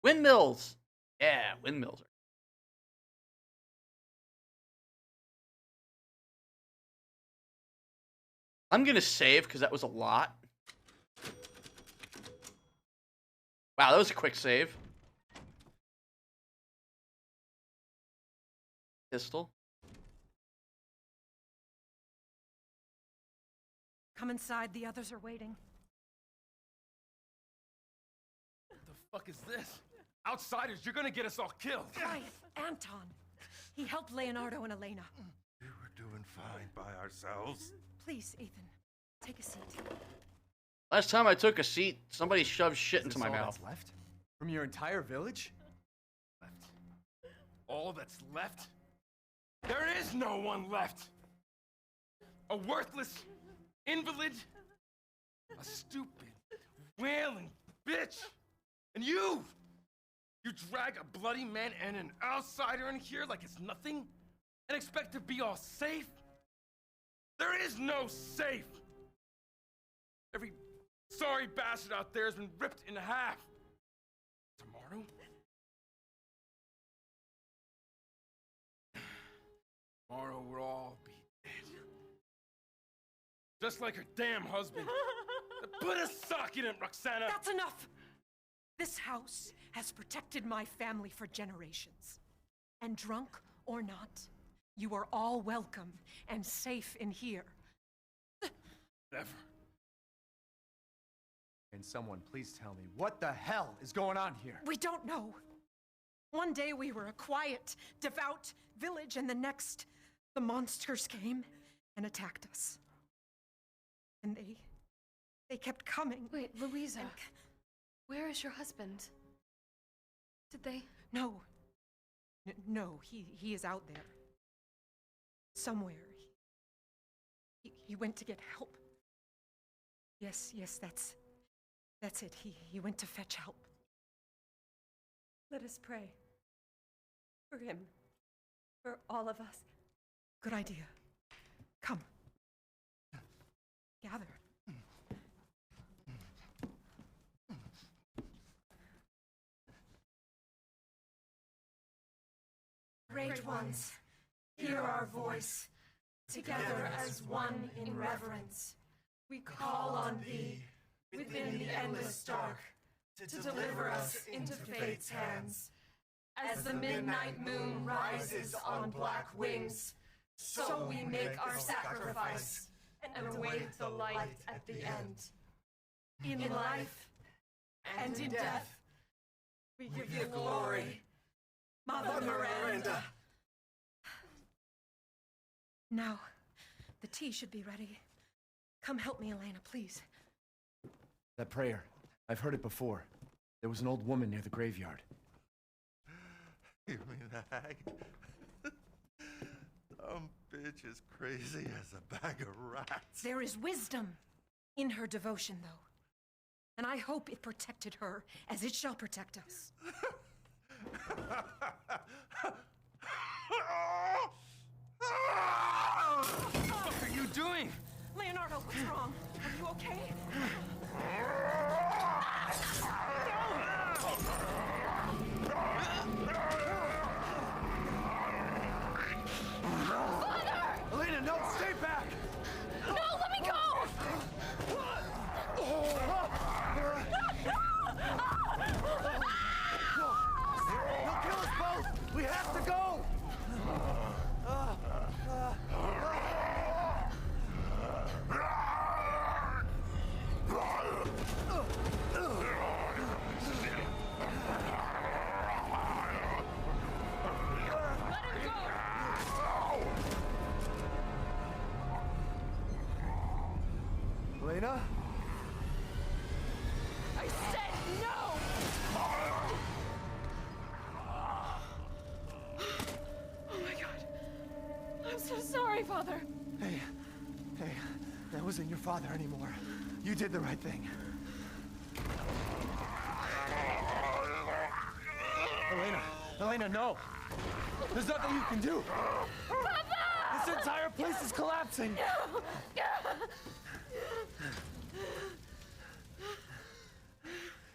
Windmills! Yeah, windmills. I'm gonna save, because that was a lot. Wow, that was a quick save. Pistol. Come inside, the others are waiting. What the fuck is this? Outsiders, you're gonna get us all killed. Quiet, Anton. He helped Leonardo and Elena. We were doing fine by ourselves. Please, Ethan, take a seat. Last time I took a seat, somebody shoved shit into my all mouth. that's left? From your entire village? Left. All that's left? There is no one left! A worthless invalid, a stupid, wailing bitch, and you drag a bloody man and an outsider in here like it's nothing, and expect to be all safe? There is no safe! Every sorry bastard out there has been ripped in half. Tomorrow? Tomorrow we'll all be dead. Just like her damn husband. Put a sock in it, Roxana! That's enough! This house has protected my family for generations. And drunk or not, you are all welcome and safe in here. Never. Can someone please tell me what the hell is going on here? We don't know. One day we were a quiet, devout village, and the next, the monsters came and attacked us. And they kept coming. Wait, Louisa. Where is your husband? Did they? No. No, he is out there. Somewhere. He went to get help. Yes, that's it. He went to fetch help. Let us pray. For him. For all of us. Good idea. Come. Gather. Great ones, hear our voice, together as one in reverence. We call on thee, within the endless dark, to deliver us into fate's hands. As the midnight moon rises on black wings, so we make our sacrifice and await the light at the end. In life and in death, we give you glory, Mother Miranda. Now, the tea should be ready. Come help me, Elena, please. That prayer. I've heard it before. There was an old woman near the graveyard. You mean the hag? Dumb bitch is crazy as a bag of rats. There is wisdom in her devotion, though. And I hope it protected her as it shall protect us. What are you doing? Leonardo, what's wrong? Are you okay? Elena, no, stay back! No, let me go! He'll kill us both! We have to go! Elena? I said no! Oh my god. I'm so sorry, Father. Hey, that wasn't your father anymore. You did the right thing. Elena, no! There's nothing you can do! Papa! This entire place is collapsing! No!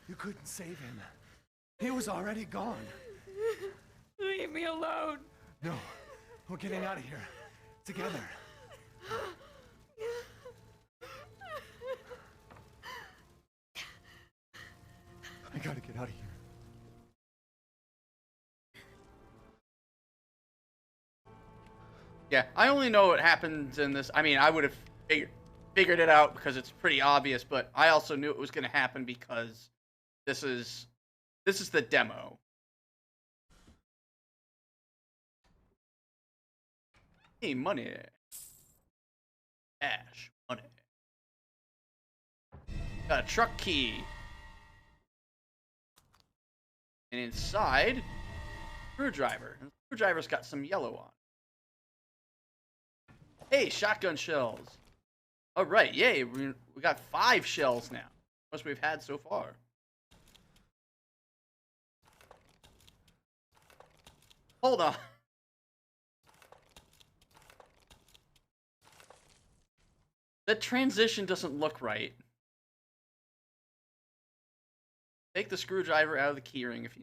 You couldn't save him. He was already gone. Leave me alone. No, we're getting out of here. Together. I gotta get out of here. Yeah, I only know what happens in this. I mean, I would have figured it out because it's pretty obvious, but I also knew it was going to happen because this is the demo. Hey, money. Cash. Money. Got a truck key. And inside, screwdriver. And the screwdriver's got some yellow on. Hey, shotgun shells. All right, yay. We got 5 shells now. Most we've had so far. Hold on. The transition doesn't look right. Take the screwdriver out of the keyring if you...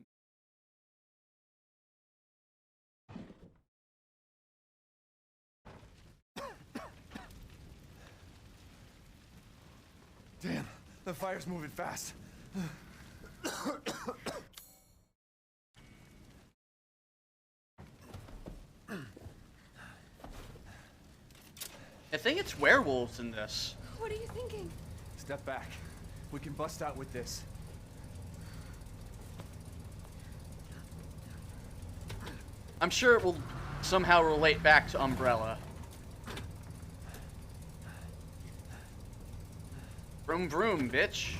Damn, the fire's moving fast. I think it's werewolves in this. What are you thinking? Step back. We can bust out with this. I'm sure it will somehow relate back to Umbrella. Vroom vroom, bitch.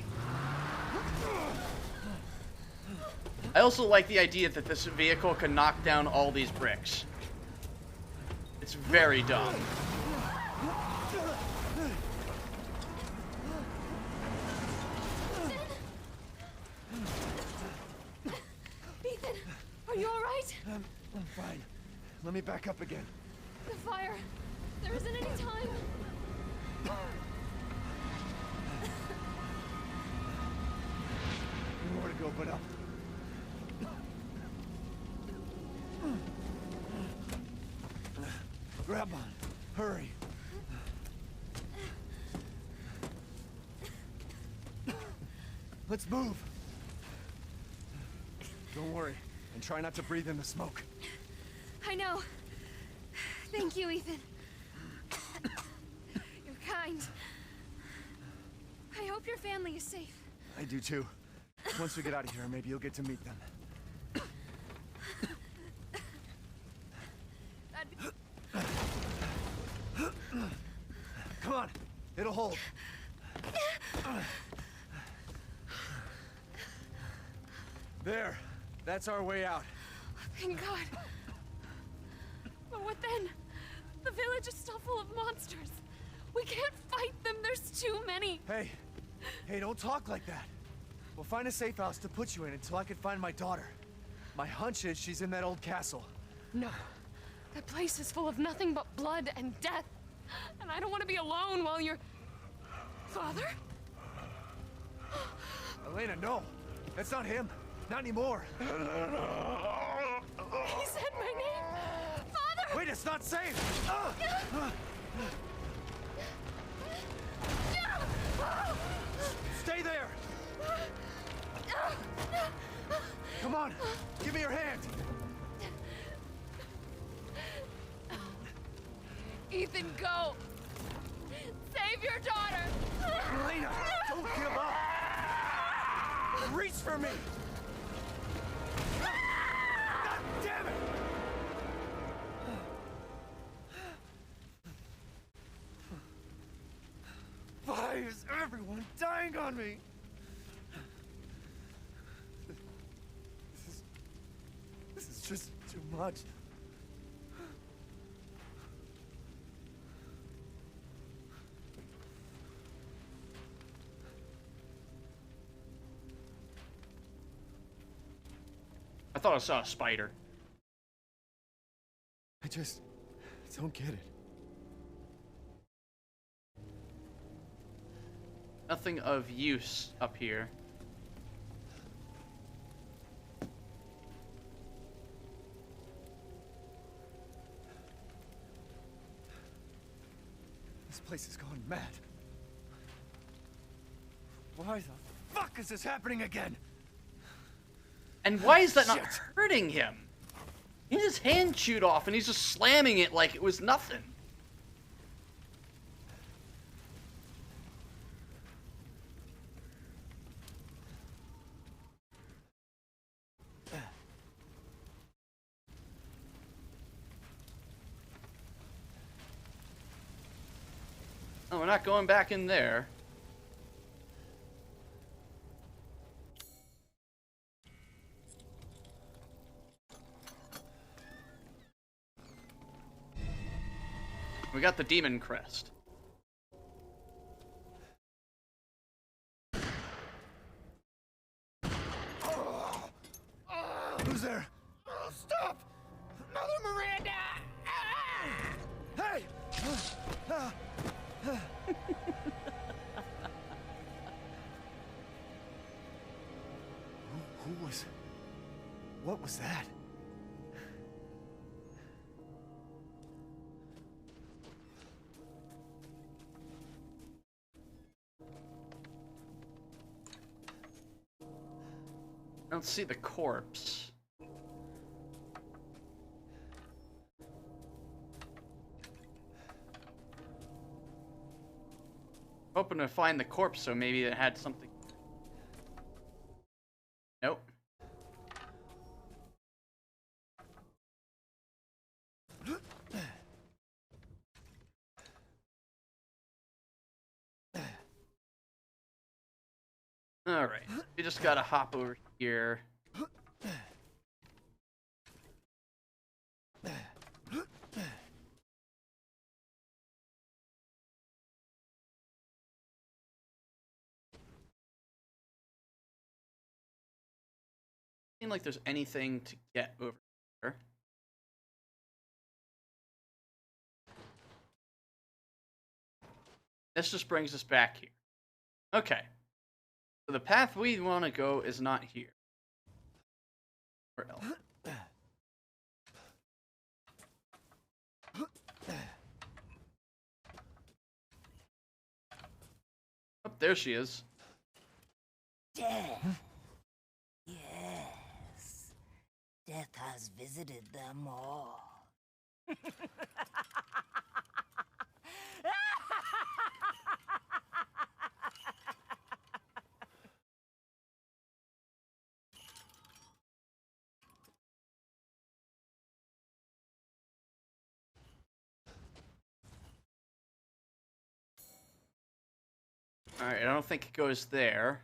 I also like the idea that this vehicle can knock down all these bricks. It's very dumb. Ethan, are you all right? I'm fine. Let me back up again. The fire. There isn't any time. More to go but up. Grab on. Hurry. Let's move. Don't worry, and try not to breathe in the smoke. I know. Thank you, Ethan. You're kind. I hope your family is safe. I do too. Once we get out of here, maybe you'll get to meet them. Come on, it'll hold. There, that's our way out. Thank God. But what then? The village is still full of monsters. We can't fight them. There's too many. Hey, don't talk like that. We'll find a safe house to put you in until I can find my daughter. My hunch is she's in that old castle. No. That place is full of nothing but blood and death. And I don't want to be alone while you're... Father? Elena, no. That's not him. Not anymore. He said my name. Father! Wait, it's not safe! Stay there! Come on, give me your hand! Ethan, go! Save your daughter! Elena, don't give up! Reach for me! God damn it! Why is everyone dying on me? This is just too much. I thought I saw a spider. I just don't get it. Nothing of use up here. This place has gone mad. Why the fuck is this happening again? And why is that not Shit. hurting him? He had his hand chewed off and he's just slamming it like it was nothing. Oh, we're not going back in there. We got the demon crest. Who's there? Stop! Mother Miranda! Hey! Who was... What was that? I don't see the corpse. Hoping to find the corpse, so maybe it had something. Nope. Alright, we just gotta hop over here. Seem like there's anything to get over here. This just brings us back here. Okay. So the path we want to go is not here. Where else? Oh, there she is. Death. Yes. Death has visited them all. Alright, I don't think it goes there.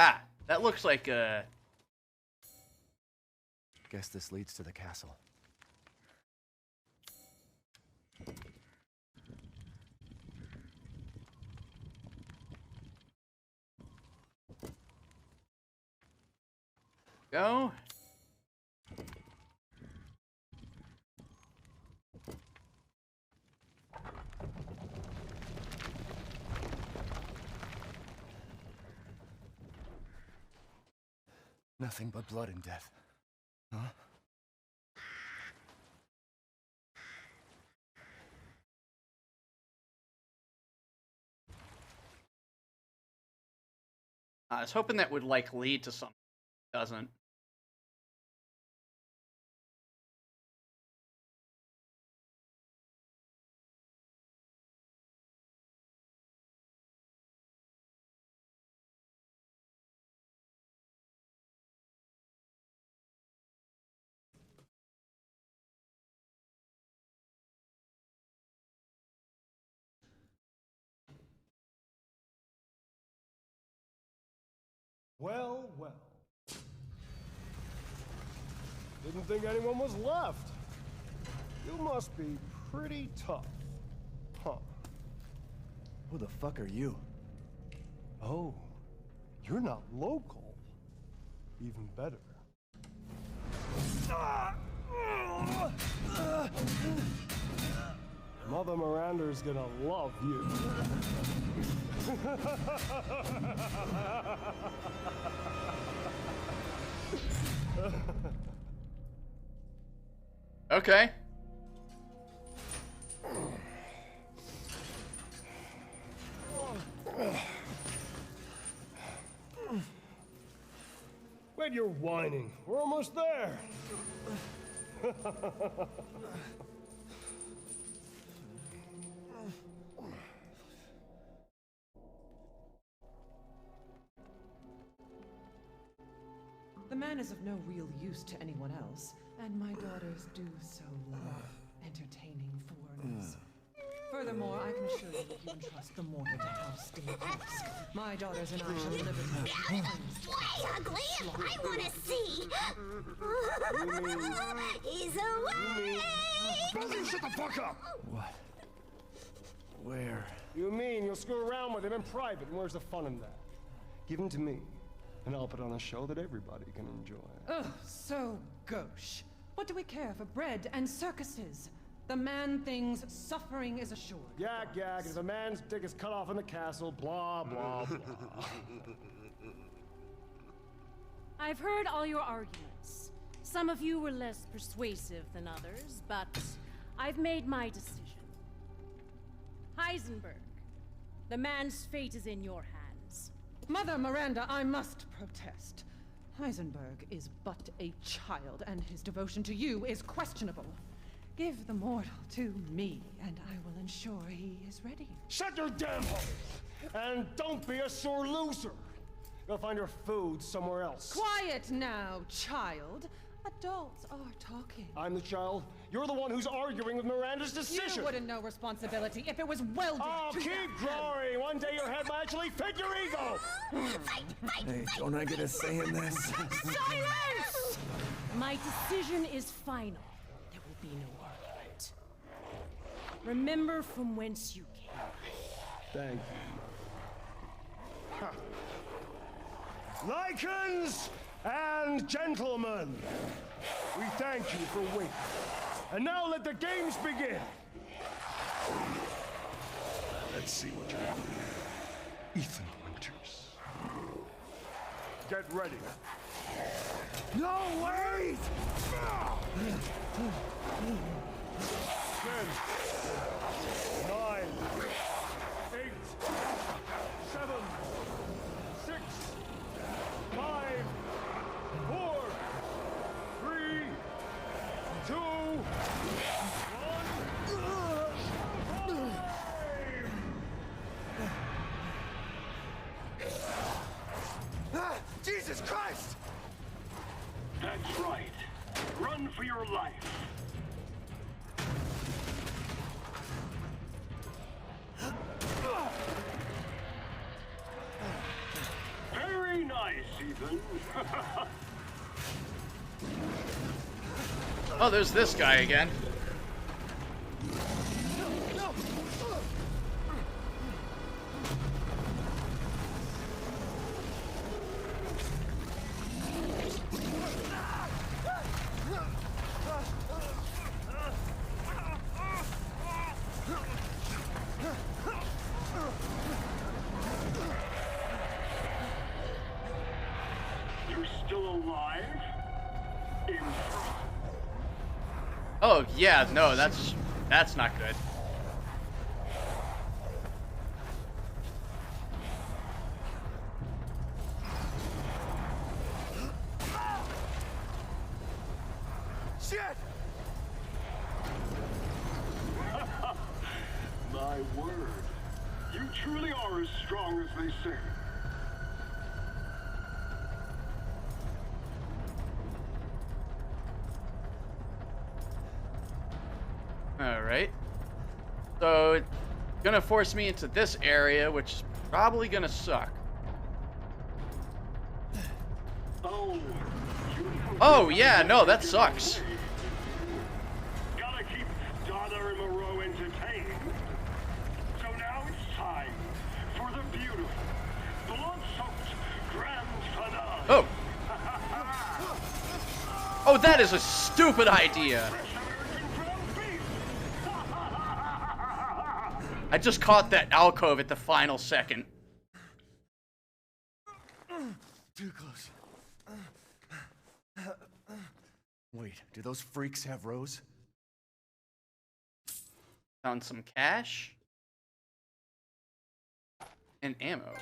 Ah, that looks like Guess this leads to the castle. go. Nothing but blood and death. Huh? I was hoping that would like lead to something. It doesn't. Well, well. Didn't think anyone was left. You must be pretty tough. Huh. Who the fuck are you? Oh, you're not local. Even better. Mother Miranda's gonna love you. Okay. Wait, you're whining. We're almost there. The man is of no real use to anyone else, and my daughters do so love entertaining foreigners. Furthermore, I can assure you you can trust the mortar to House Dayquesk. My daughters and I shall deliver them to Way ugly! I want to see! He's away! Rosie, shut the fuck up! What? Where? You mean you'll screw around with him in private, and where's the fun in that? Give him to me, and I'll put on a show that everybody can enjoy. Ugh, so gauche. What do we care for bread and circuses? The man thinks suffering is assured. Yak, yak, if a man's dick is cut off in the castle, blah, blah, blah. I've heard all your arguments. Some of you were less persuasive than others, but I've made my decision. Heisenberg, the man's fate is in your hands. Mother Miranda, I must protest. Heisenberg is but a child, and his devotion to you is questionable. Give the mortal to me, and I will ensure he is ready. Shut your damn hole! And don't be a sore loser! Go find your food somewhere else. Quiet now, child. Adults are talking. I'm the child. You're the one who's arguing with Miranda's decision. You wouldn't know responsibility if it was welded Oh, to keep growing! One day your head might actually fit your ego! Hey, don't I get a say in this? Silence! My decision is final. There will be no argument. Remember from whence you came. Thank you. Lycans and gentlemen, we thank you for waiting. And now let the games begin. Let's see what you're doing. Ethan Winters. Get ready. No, wait! 10, 9, 8, 7, 6, 5, 4, 3, 2, 1. Jesus Christ! That's right. Run for your life. Very nice. Oh, there's this guy again. You're still alive? Oh, yeah, no, that's not good. Shit! My word. You truly are as strong as they say. Alright. So, it's gonna force me into this area, which is probably gonna suck. Oh, yeah, no, that sucks. Gotta keep Donna and Moreau entertained. So now it's time for the beautiful, blood-soaked grand finale. Oh. Oh, that is a stupid idea. I just caught that alcove at the final second. Too close. Wait, do those freaks have Rose? Found some cash. And ammo.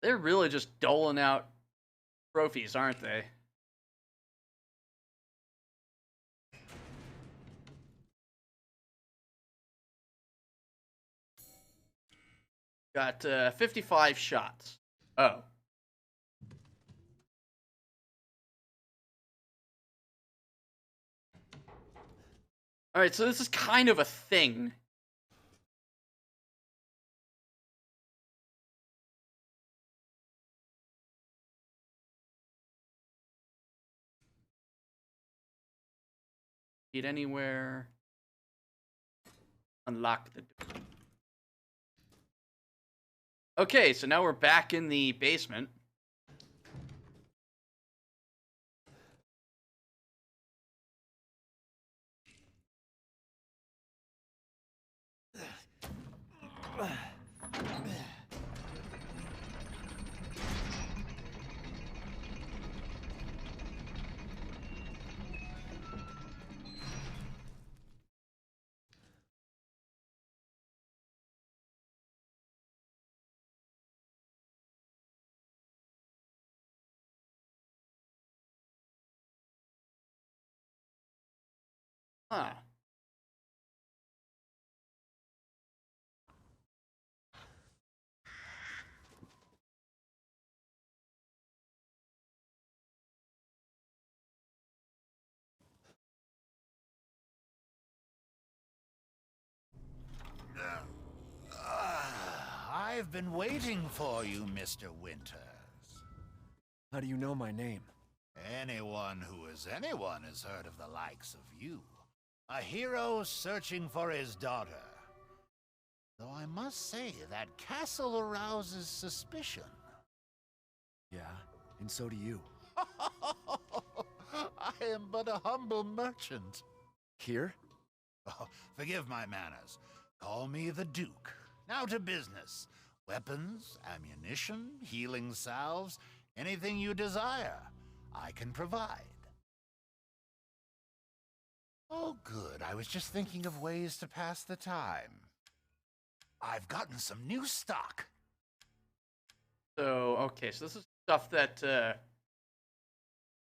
They're really just doling out trophies, aren't they? Got 55 shots. Oh. Alright, so this is kind of a thing. Get anywhere. Unlock the door. Okay, so now we're back in the basement. Huh. I've been waiting for you, Mr. Winters. How do you know my name? Anyone who is anyone has heard of the likes of you. A hero searching for his daughter. Though I must say, that castle arouses suspicion. Yeah, and so do you. I am but a humble merchant. Here? Oh, forgive my manners. Call me the Duke. Now to business. Weapons, ammunition, healing salves, anything you desire, I can provide. Oh, good. I was just thinking of ways to pass the time. I've gotten some new stock. So, okay, so this is stuff that,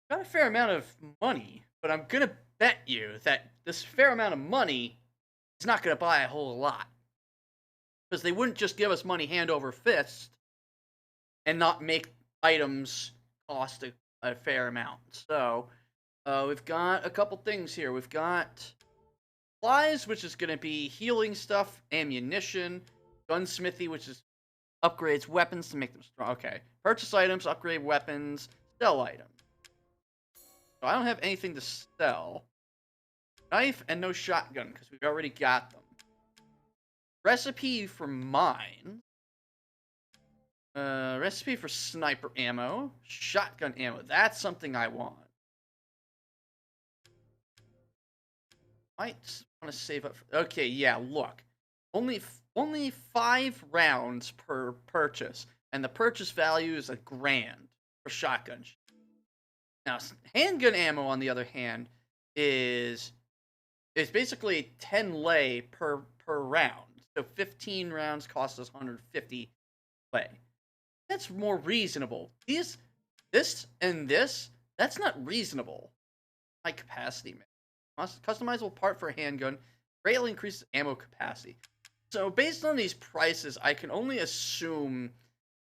got a fair amount of money, but I'm gonna bet you that this fair amount of money is not gonna buy a whole lot. Because they wouldn't just give us money hand over fist and not make items cost a fair amount. So, we've got a couple things here. We've got supplies, which is going to be healing stuff, ammunition, gunsmithy, which is Upgrades weapons to make them strong. Okay. Purchase items, upgrade weapons, sell items. So I don't have anything to sell. Knife and no shotgun, because we've already got them. Recipe for mine. Recipe for sniper ammo. Shotgun ammo. That's something I want. Might want to save up. Okay, yeah, look. Only 5 rounds per purchase. And the purchase value is $1,000 for shotgun. Now, handgun ammo, on the other hand, is basically 10 lei per round. So 15 rounds cost us 150 lei. That's more reasonable. This and this, that's not reasonable. High capacity, man. Customizable part for a handgun greatly increases ammo capacity. So based on these prices, I can only assume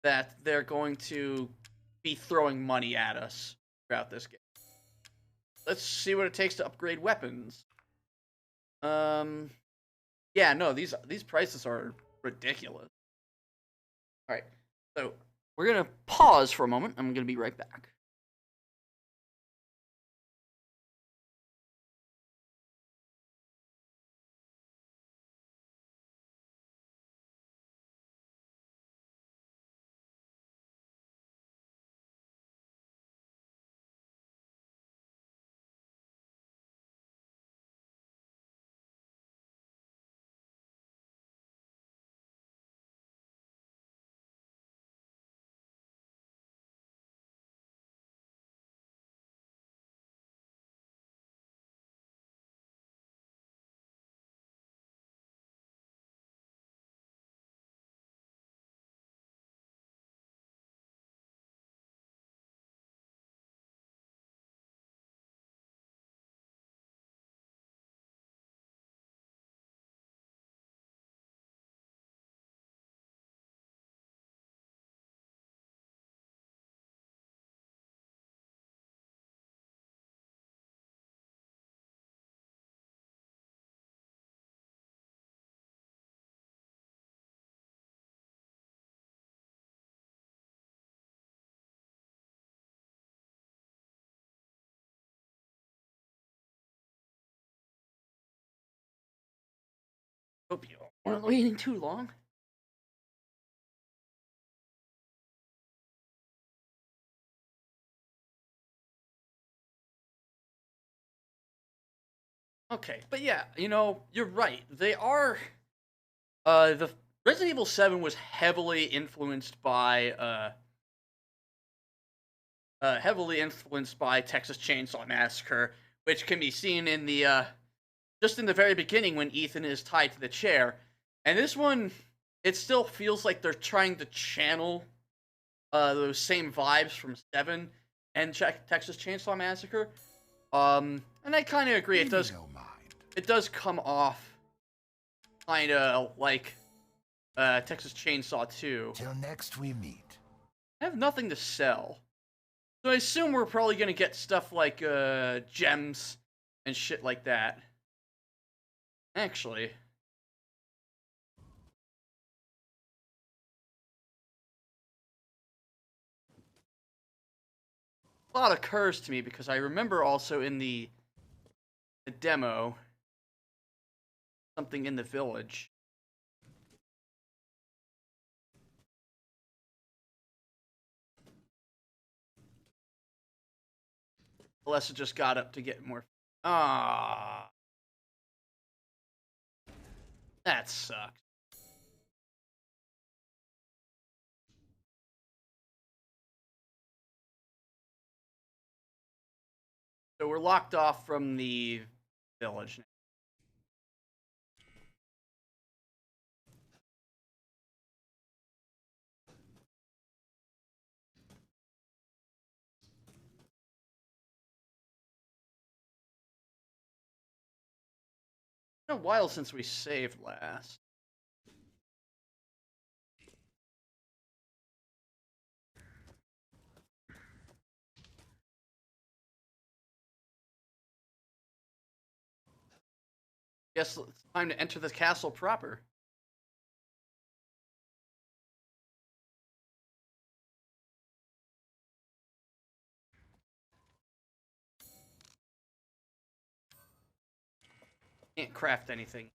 that they're going to be throwing money at us throughout this game. Let's see what it takes to upgrade weapons. Yeah, no, these prices are ridiculous. All right, so we're gonna pause for a moment. I'm gonna be right back. Hope you aren't waiting too long. Okay, but yeah, you know, you're right. They are. The Resident Evil 7 was heavily influenced by Texas Chainsaw Massacre, which can be seen in the just in the very beginning when Ethan is tied to the chair. And this one, it still feels like they're trying to channel those same vibes from 7 and Texas Chainsaw Massacre. And I kind of agree. It does come off kind of like Texas Chainsaw 2. Till next we meet. I have nothing to sell. So I assume we're probably going to get stuff like gems and shit like that. Actually, a thought occurs to me because I remember also in the demo something in the village. Alessa just got up to get more. Ah, that sucks. So we're locked off from the village now. It's been a while since we saved last. Guess it's time to enter the castle proper. Can't craft anything.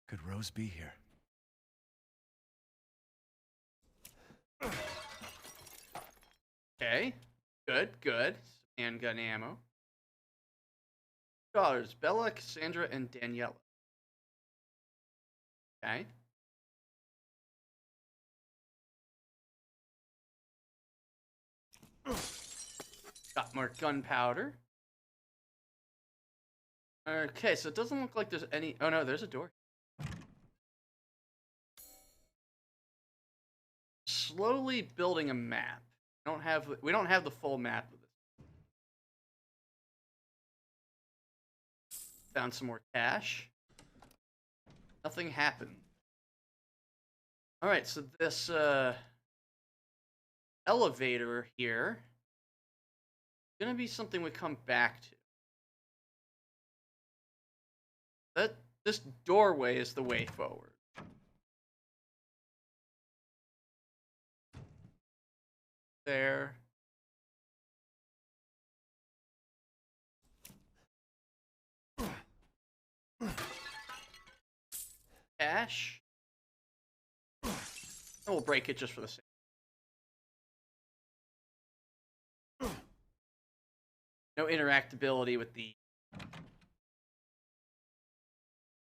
Could Rose be here? Okay. Good, good. Handgun ammo. Daughters, Bella, Cassandra, and Daniela. Okay. Got more gunpowder. Okay, so it doesn't look like there's any... Oh no, there's a door. Slowly building a map. We don't have the full map of this. Found some more cash. Nothing happened. All right, so this elevator here is gonna be something we come back to. This doorway is the way forward. There. Cash. And we'll break it just for the sake. No interactability with the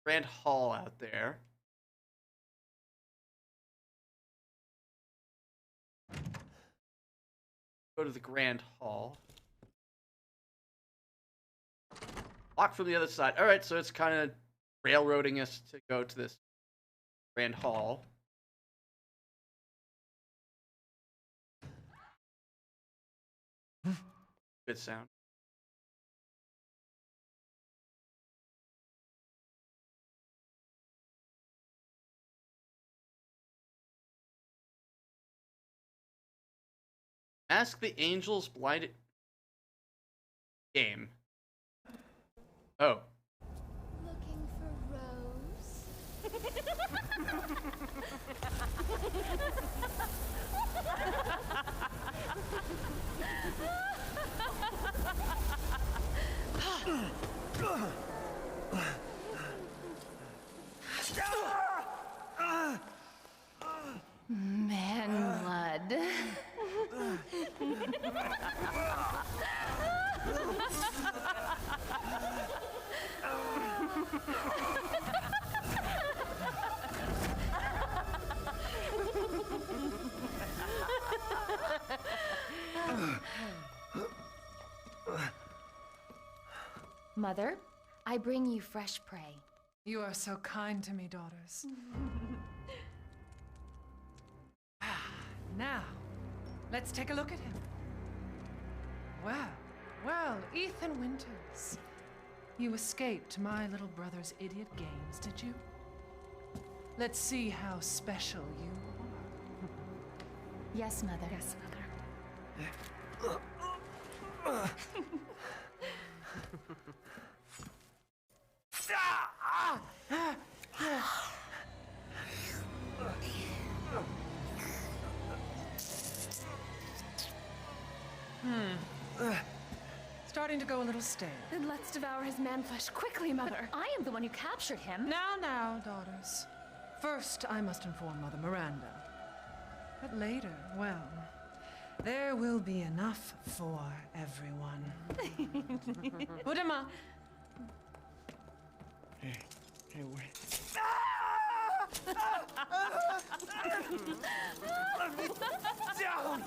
Grand Hall out there. Go to the Grand Hall. Locked from the other side. Alright, so it's kind of railroading us to go to this Grand Hall. Good sound. Ask the Angels blinded game. Oh. Looking for Rose? Man blood. Mother, I bring you fresh prey. You are so kind to me, daughters. Now, let's take a look at him. Well, Ethan Winters. You escaped my little brother's idiot games, did you? Let's see how special you are. Yes, Mother. Yes, Mother. Starting to go a little stale. Then let's devour his man-flesh quickly, Mother. I am the one who captured him. Now, daughters. First, I must inform Mother Miranda. But later, well, there will be enough for everyone. Udama! Hey, wait. Let me down!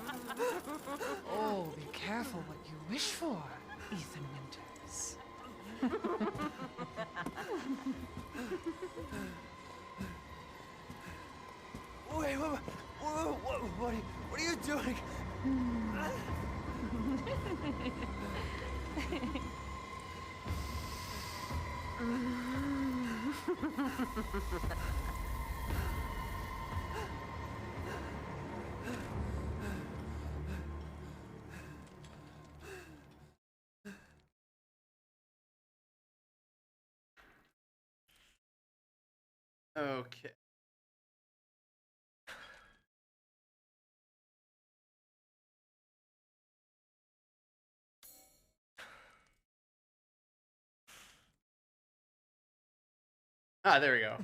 Oh, be careful what you wish for, Ethan Winters. Wait, what are you doing? Okay. Ah, there we go.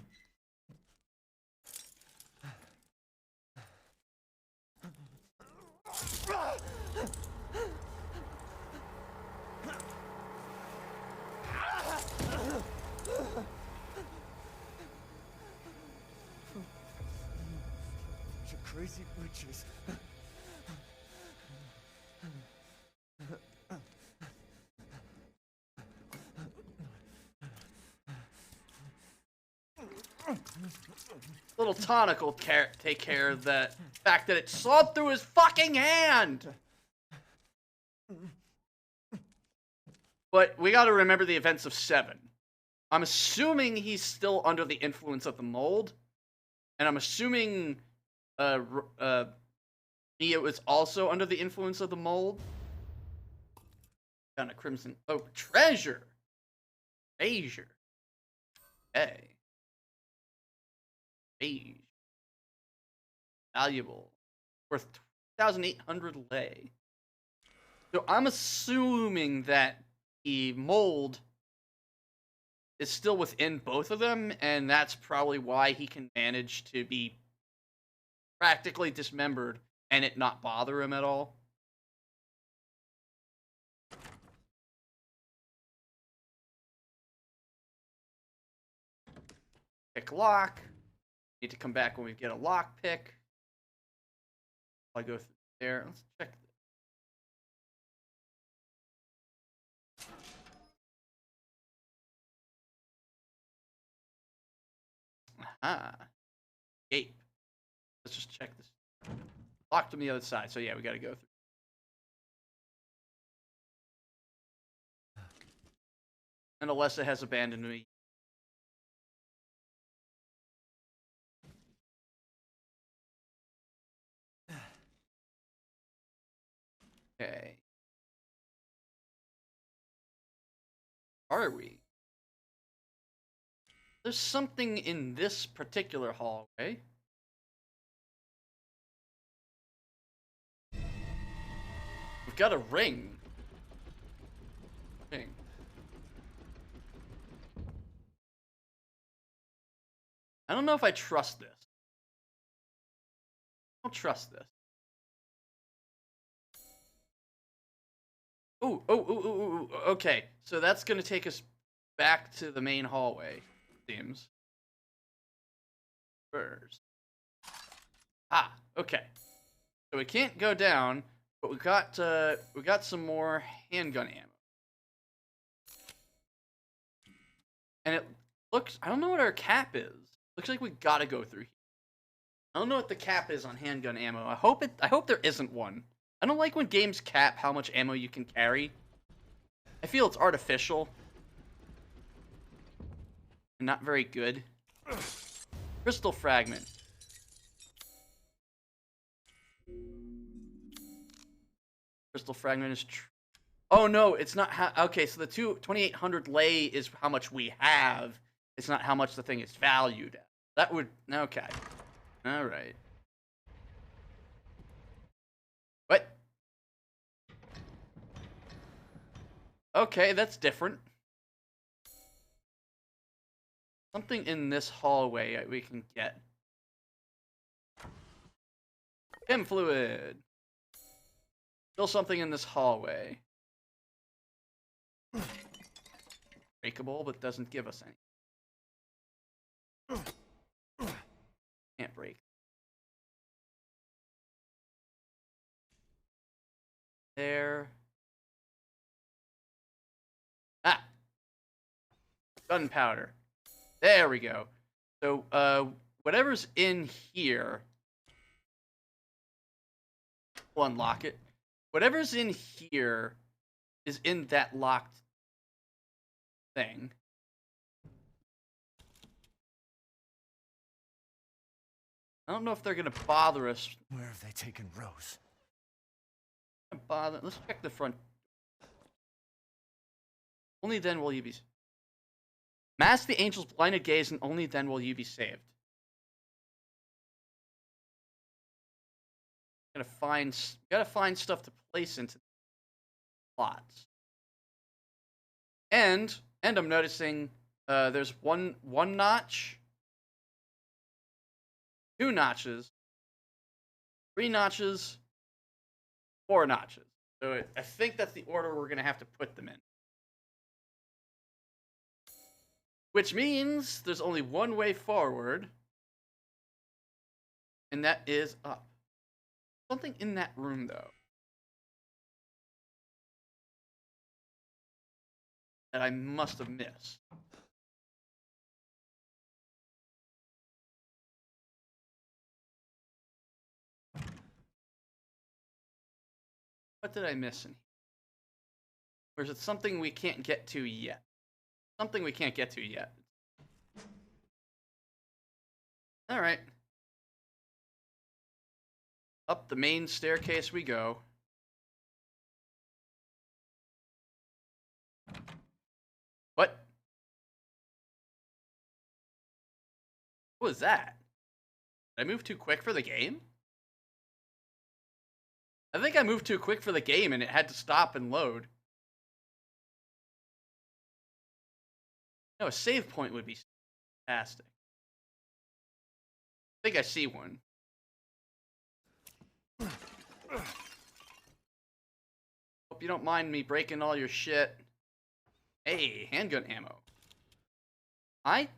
You crazy witches. Little tonic will take care of the fact that it sawed through his fucking hand. But we gotta remember the events of 7. I'm assuming he's still under the influence of the mold. And I'm assuming Neo is also under the influence of the mold. Found a crimson. Oh, treasure! Treasure. Hey. Beige. Valuable. Worth 2,800 lei. So I'm assuming that the mold is still within both of them, and that's probably why he can manage to be practically dismembered and it not bother him at all. Pick lock. Need to come back when we get a lock pick. I'll go through there. Let's check this. Aha. Gate. Let's just check this. Locked on the other side. So yeah, we got to go through. And Alessa has abandoned me. Okay. Are we? There's something in this particular hallway. We've got a ring. Ring. I don't know if I trust this. I don't trust this. Ooh, okay. So that's gonna take us back to the main hallway, seems. First. Ah, okay. So we can't go down, but we got some more handgun ammo. And it looks, I don't know what our cap is. Looks like we gotta go through here. I don't know what the cap is on handgun ammo. I hope there isn't one. I don't like when games cap how much ammo you can carry. I feel it's artificial. And not very good. Crystal fragment. Crystal fragment is oh no, it's not okay, so the 2,800 lei is how much we have. It's not how much the thing is valued at. That would okay. Alright. What? Okay, that's different. Something in this hallway we can get. Chem fluid. Still something in this hallway. Breakable, but doesn't give us any. Can't break. There. Ah! Gunpowder. There we go. So, whatever's in here... We'll unlock it. Whatever's in here is in that locked thing. I don't know if they're gonna bother us. Where have they taken Rose? Let's check the front. Only then will you be... Mask the angel's blinded gaze, and only then will you be saved. Gotta find stuff to place into plots. And I'm noticing there's one notch, 2 notches, 3 notches, 4 notches. So I think that's the order we're gonna have to put them in. Which means there's only one way forward, and that is up. Something in that room, though, that I must have missed. What did I miss in here? Or is it something we can't get to yet? Something we can't get to yet. Alright. Up the main staircase we go. What? What was that? Did I move too quick for the game? I think I moved too quick for the game and it had to stop and load. No, a save point would be fantastic. I think I see one. Hope you don't mind me breaking all your shit. Hey, handgun ammo. I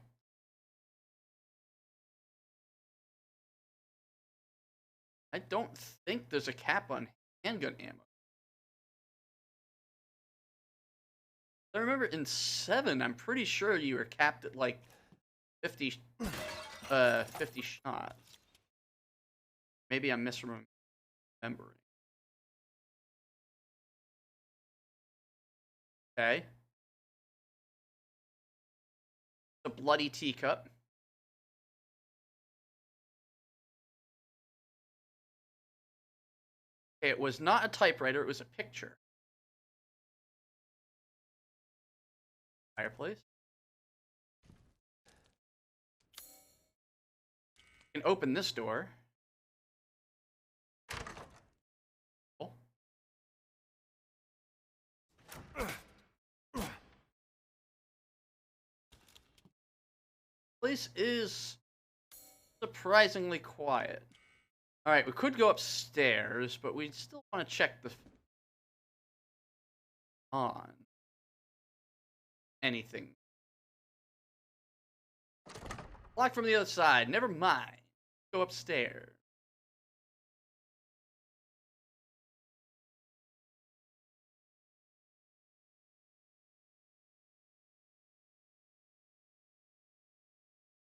don't think there's a cap on handgun ammo. I remember in 7, I'm pretty sure you were capped at like 50 shots. Maybe I'm misremembering. Okay. The bloody teacup. Okay, it was not a typewriter, it was a picture. Fireplace. You can open this door. Oh. Place is surprisingly quiet. Alright, we could go upstairs, but we still want to check the on anything. Locked from the other side. Never mind. Go upstairs.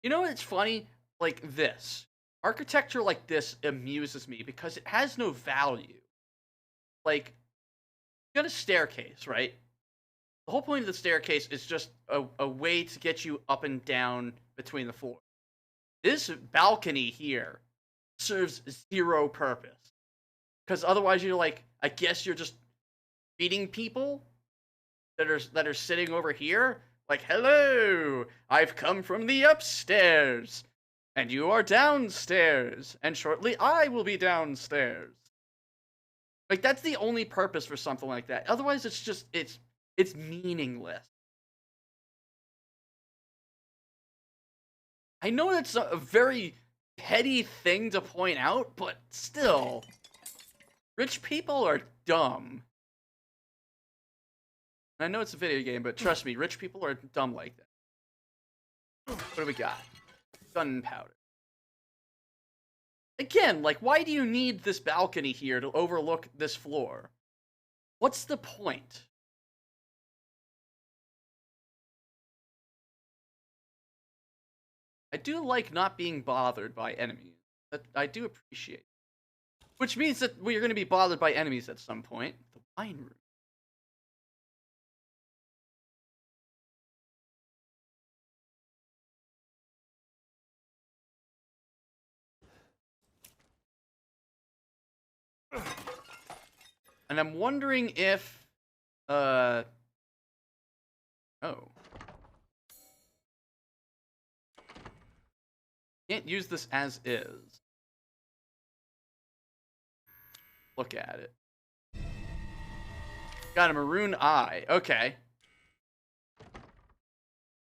You know what's funny? Like this. Architecture like this amuses me because it has no value. Like, you got a staircase, right? The whole point of the staircase is just a way to get you up and down between the floors. This balcony here serves 0 purpose. Because otherwise you're like, I guess you're just feeding people that are sitting over here. Like, hello, I've come from the upstairs. And you are downstairs. And shortly I will be downstairs. Like, that's the only purpose for something like that. Otherwise it's just, it's meaningless. I know that's a very petty thing to point out, but still, rich people are dumb. I know it's a video game, but trust me, rich people are dumb like that. What do we got? Gunpowder. Again, like, why do you need this balcony here to overlook this floor? What's the point? I do like not being bothered by enemies. I do appreciate. Which means that we're going to be bothered by enemies at some point. The wine room. And I'm wondering if, oh. Can't use this as is. Look at it. Got a maroon eye. Okay.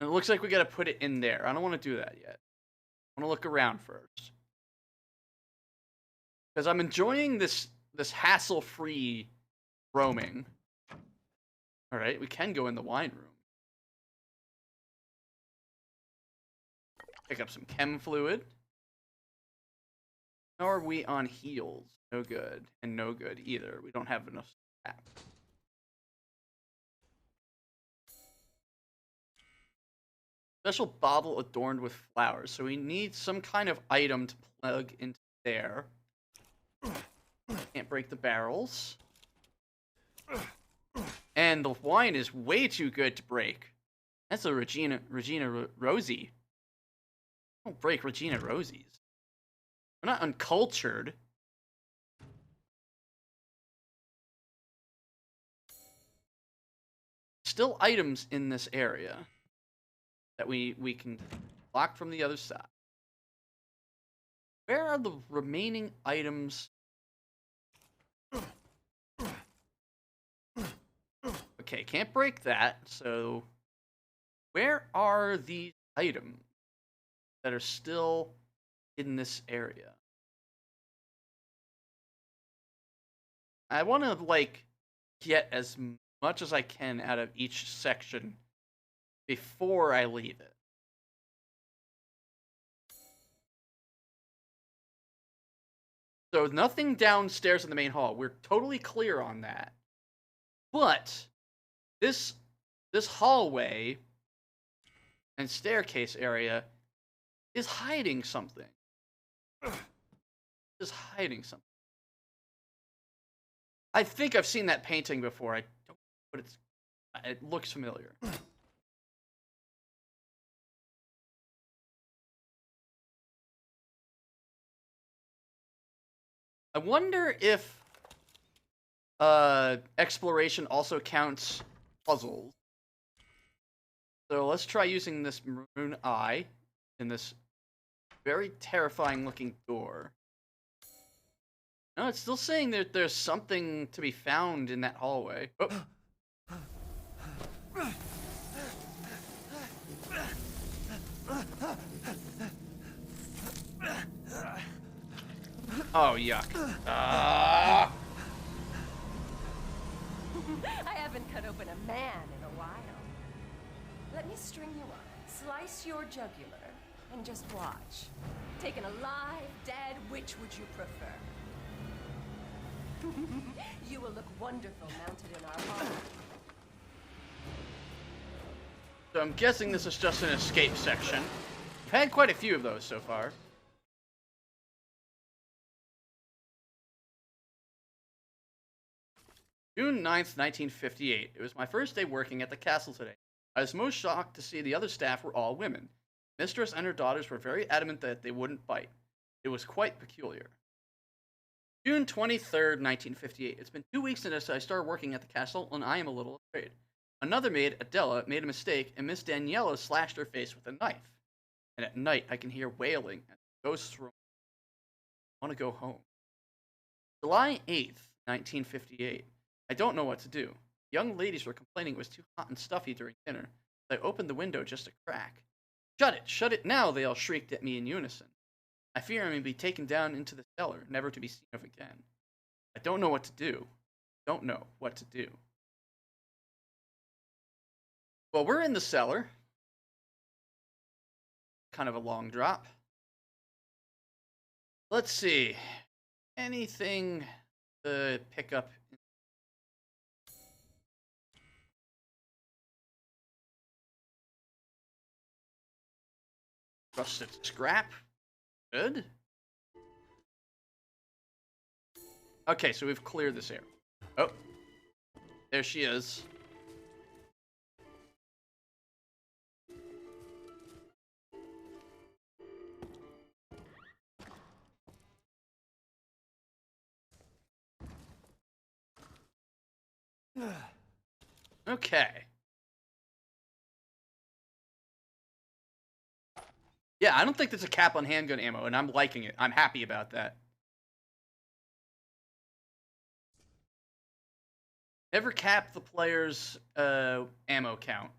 And it looks like we gotta put it in there. I don't want to do that yet. I want to look around first. Because I'm enjoying this hassle-free roaming. Alright, we can go in the wine room. Pick up some chem fluid. How are we on heals? No good. And no good either. We don't have enough scrap. Special bottle adorned with flowers. So we need some kind of item to plug into there. Can't break the barrels. And the wine is way too good to break. That's a Regina Rosie. Don't break Regina Rosies. We're not uncultured. Still items in this area that we can lock from the other side. Where are the remaining items? Okay, can't break that, so where are these items that are still in this area? I want to, like, get as much as I can out of each section before I leave it. So nothing downstairs in the main hall. We're totally clear on that. But this hallway and staircase area is hiding something. Is hiding something. I think I've seen that painting before. I don't, but it looks familiar. I wonder if exploration also counts puzzles. So let's try using this maroon eye in this very terrifying looking door. No, it's still saying that there's something to be found in that hallway. Oh. Oh, yuck. I haven't cut open a man in a while. Let me string you up, slice your jugular, and just watch. Taken alive, dead, which would you prefer? You will look wonderful mounted in our hall. So I'm guessing this is just an escape section. We've had quite a few of those so far. June 9th, 1958. It was my first day working at the castle today. I was most shocked to see the other staff were all women. Mistress and her daughters were very adamant that they wouldn't bite. It was quite peculiar. June 23rd, 1958. It's been 2 weeks since I started working at the castle, and I am a little afraid. Another maid, Adela, made a mistake, and Miss Daniela slashed her face with a knife. And at night, I can hear wailing and ghosts roam. I want to go home. July 8th, 1958. I don't know what to do. Young ladies were complaining it was too hot and stuffy during dinner. I opened the window just a crack. Shut it now, they all shrieked at me in unison. I fear I may be taken down into the cellar, never to be seen of again. I don't know what to do. Don't know what to do. Well, we're in the cellar. Kind of a long drop. Let's see. Anything to pick up? Rusted scrap. Good. Okay, so we've cleared this area. Oh. There she is. Okay. Yeah, I don't think there's a cap on handgun ammo, and I'm liking it. I'm happy about that. Never cap the player's ammo count.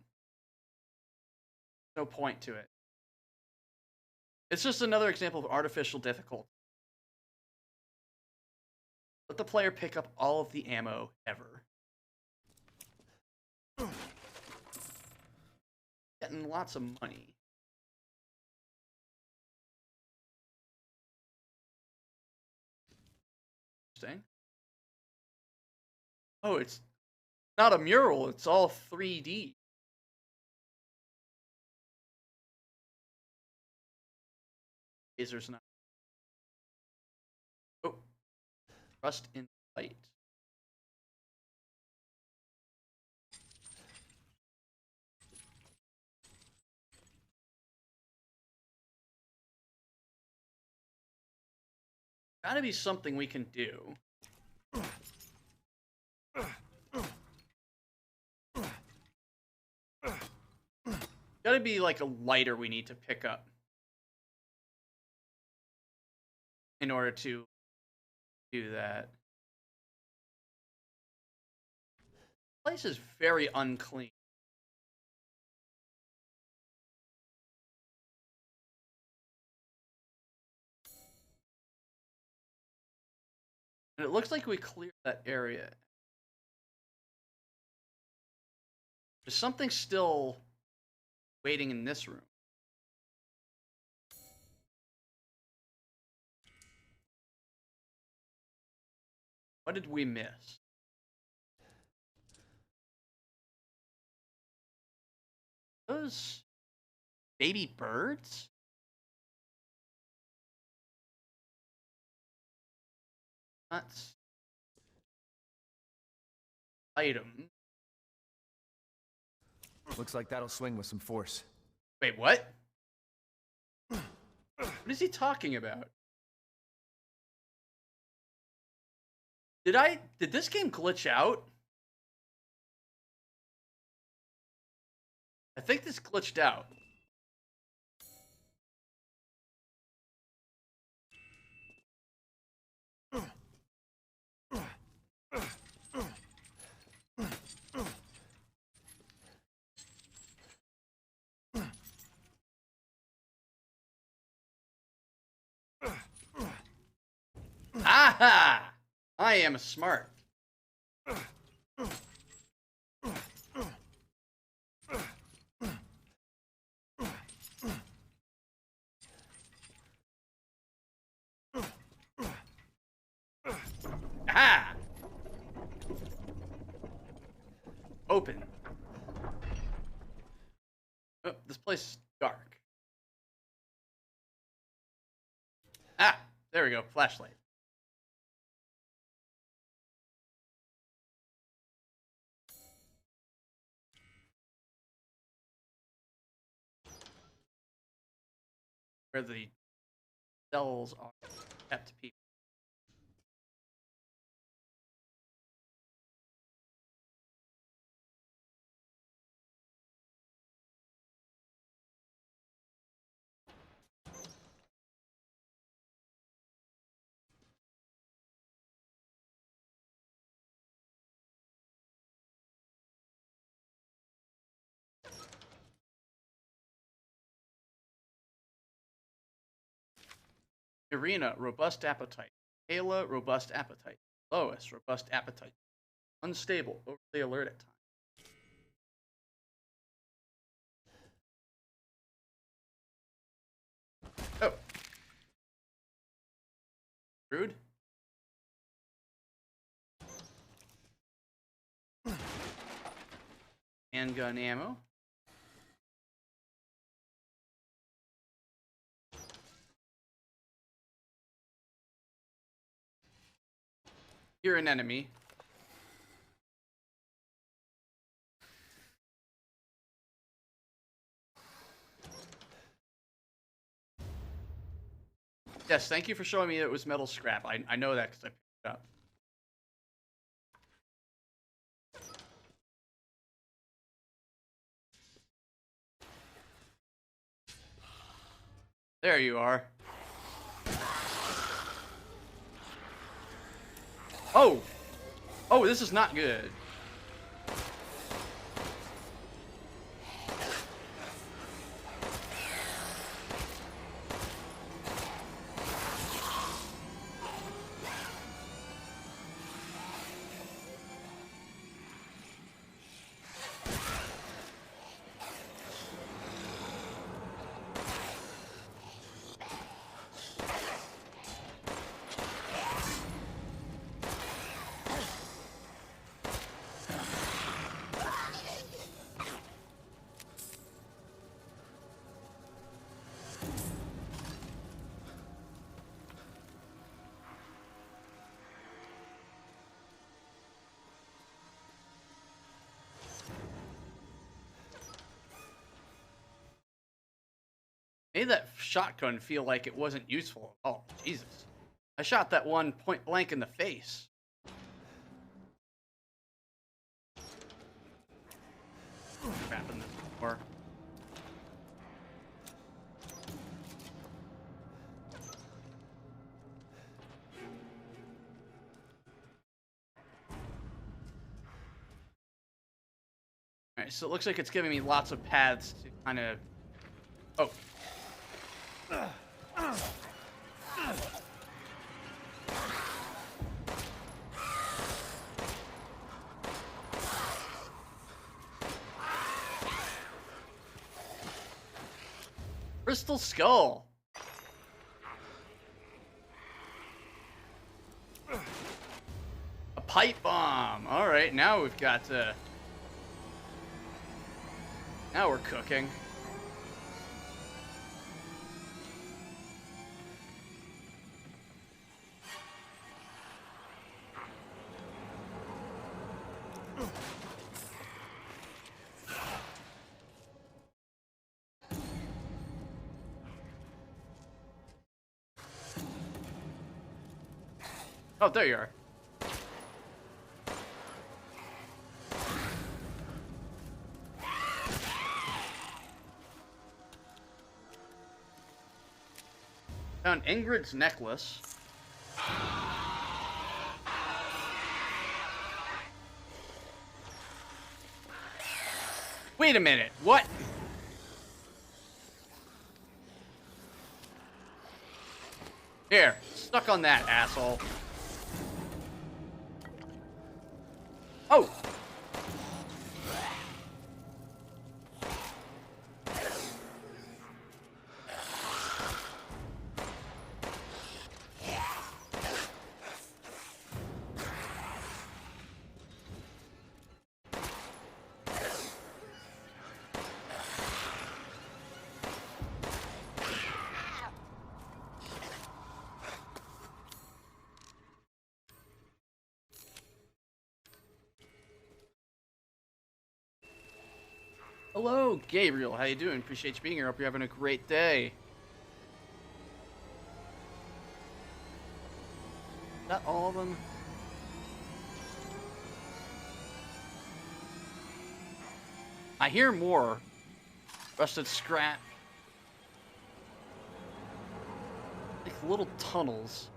No point to it. It's just another example of artificial difficulty. Let the player pick up all of the ammo ever. Getting lots of money. Interesting. Oh, it's not a mural, it's all 3D. Lasers not. Oh. Trust in light. Gotta be something we can do. Gotta be like a lighter we need to pick up in order to do that. The place is very unclean. And it looks like we cleared that area. There's something still waiting in this room. What did we miss? Those baby birds? That's item. Looks like that'll swing with some force. Wait, what? What is he talking about? Did this game glitch out? I think this glitched out. Aha! I am smart. Aha! Open. Oh, this place is dark. Ah, there we go. Flashlight. Where the cells are kept people. Irina, robust appetite. Kayla, robust appetite. Lois, robust appetite. Unstable, overly alert at times. Oh. Rude. Handgun ammo. You're an enemy. Yes, thank you for showing me it was metal scrap. I know that because I picked it up. There you are. Oh! Oh, this is not good. Made that shotgun feel like it wasn't useful. Oh, Jesus. I shot that one point blank in the face. Crap in this door. Alright, so it looks like it's giving me lots of paths to kind of... Oh. Crystal Skull. A pipe bomb. All right, now we've got now we're cooking. Oh, there you are. Found Ingrid's necklace. Wait a minute, what? Here, stuck on that, asshole. Oh! Hello, Gabriel. How you doing? Appreciate you being here. Hope you're having a great day. Is that all of them? I hear more. Rusted scrap. Like little tunnels.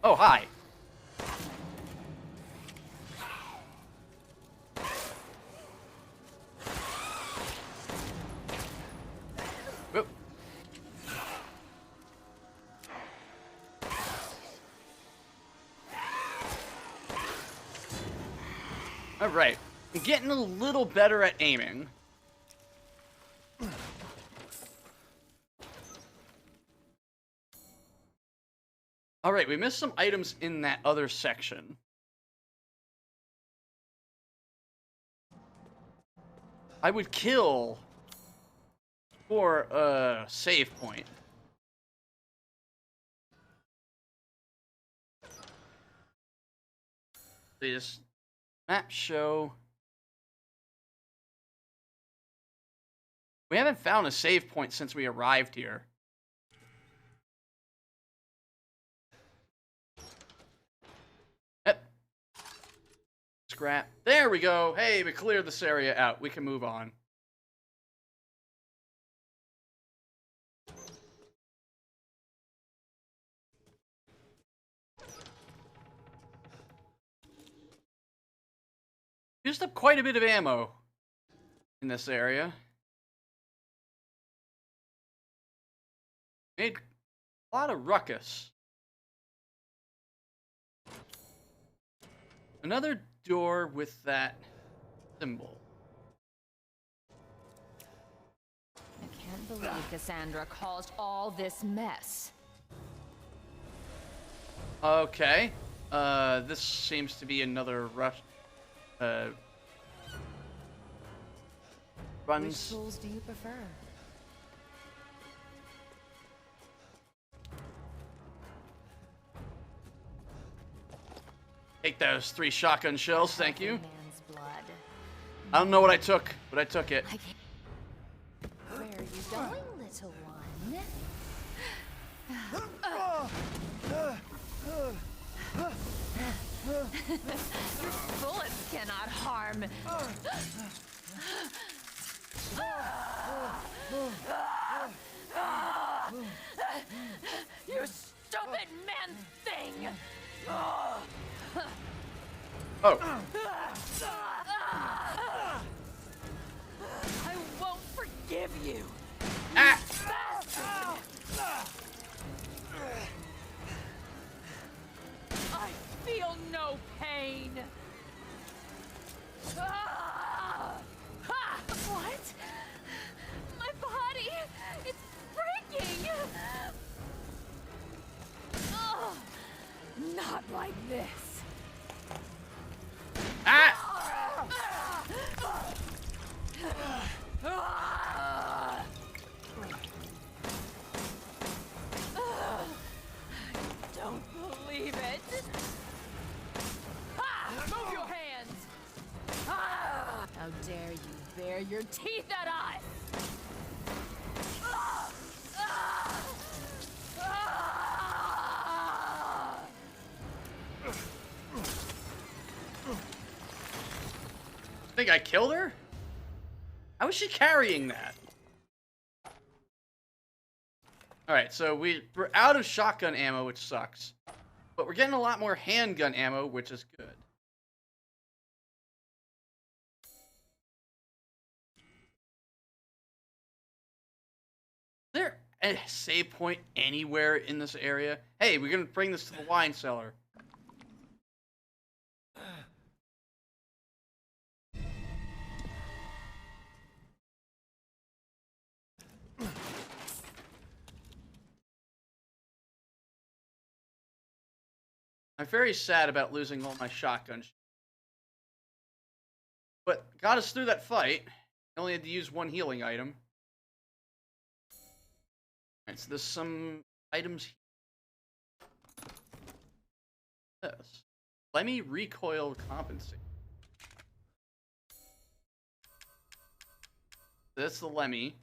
Oh, hi. Whoop. All right, I'm getting a little better at aiming. All right, we missed some items in that other section. I would kill for a save point. This map show. We haven't found a save point since we arrived here. scrap. There we go. Hey, we cleared this area out. We can move on. Used up quite a bit of ammo in this area. Made a lot of ruckus. Another door with that symbol. I can't believe Cassandra caused all this mess. Okay. This seems to be another rush. Which Runs. tools do you prefer? Take those 3 shotgun shells, thank you. Man's blood. I don't know what I took, but I took it. Where are you going, little one? Bullets cannot harm. You stupid man thing! Oh. I won't forgive you. Ah. I feel no pain. What? My body, it's breaking. Not like this. Don't believe it. Move your hands. How dare you bare your teeth at us? Think I killed her? How is she carrying that? Alright, so we're out of shotgun ammo, which sucks. But we're getting a lot more handgun ammo, which is good. Is there a save point anywhere in this area? Hey, we're gonna bring this to the wine cellar. I'm very sad about losing all my shotguns. But got us through that fight. I only had to use 1 healing item. Alright, so there's some items here. This. Let me recoil compensate. This is the Lemmy.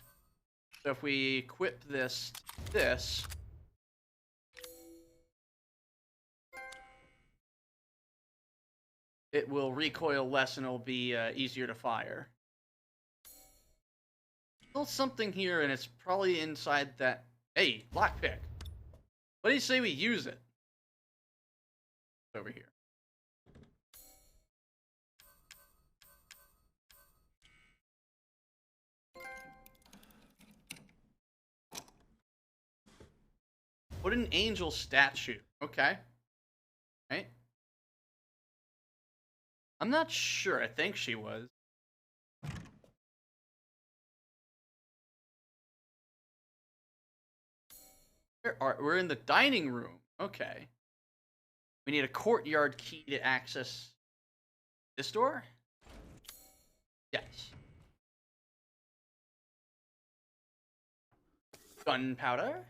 So if we equip this, it will recoil less and it'll be easier to fire. Still something here, and it's probably inside that. Hey, lockpick. What do you say we use it? Over here. What an angel statue. Okay. Right. I'm not sure. I think she was. We're in the dining room. Okay. We need a courtyard key to access this door? Yes. Gunpowder?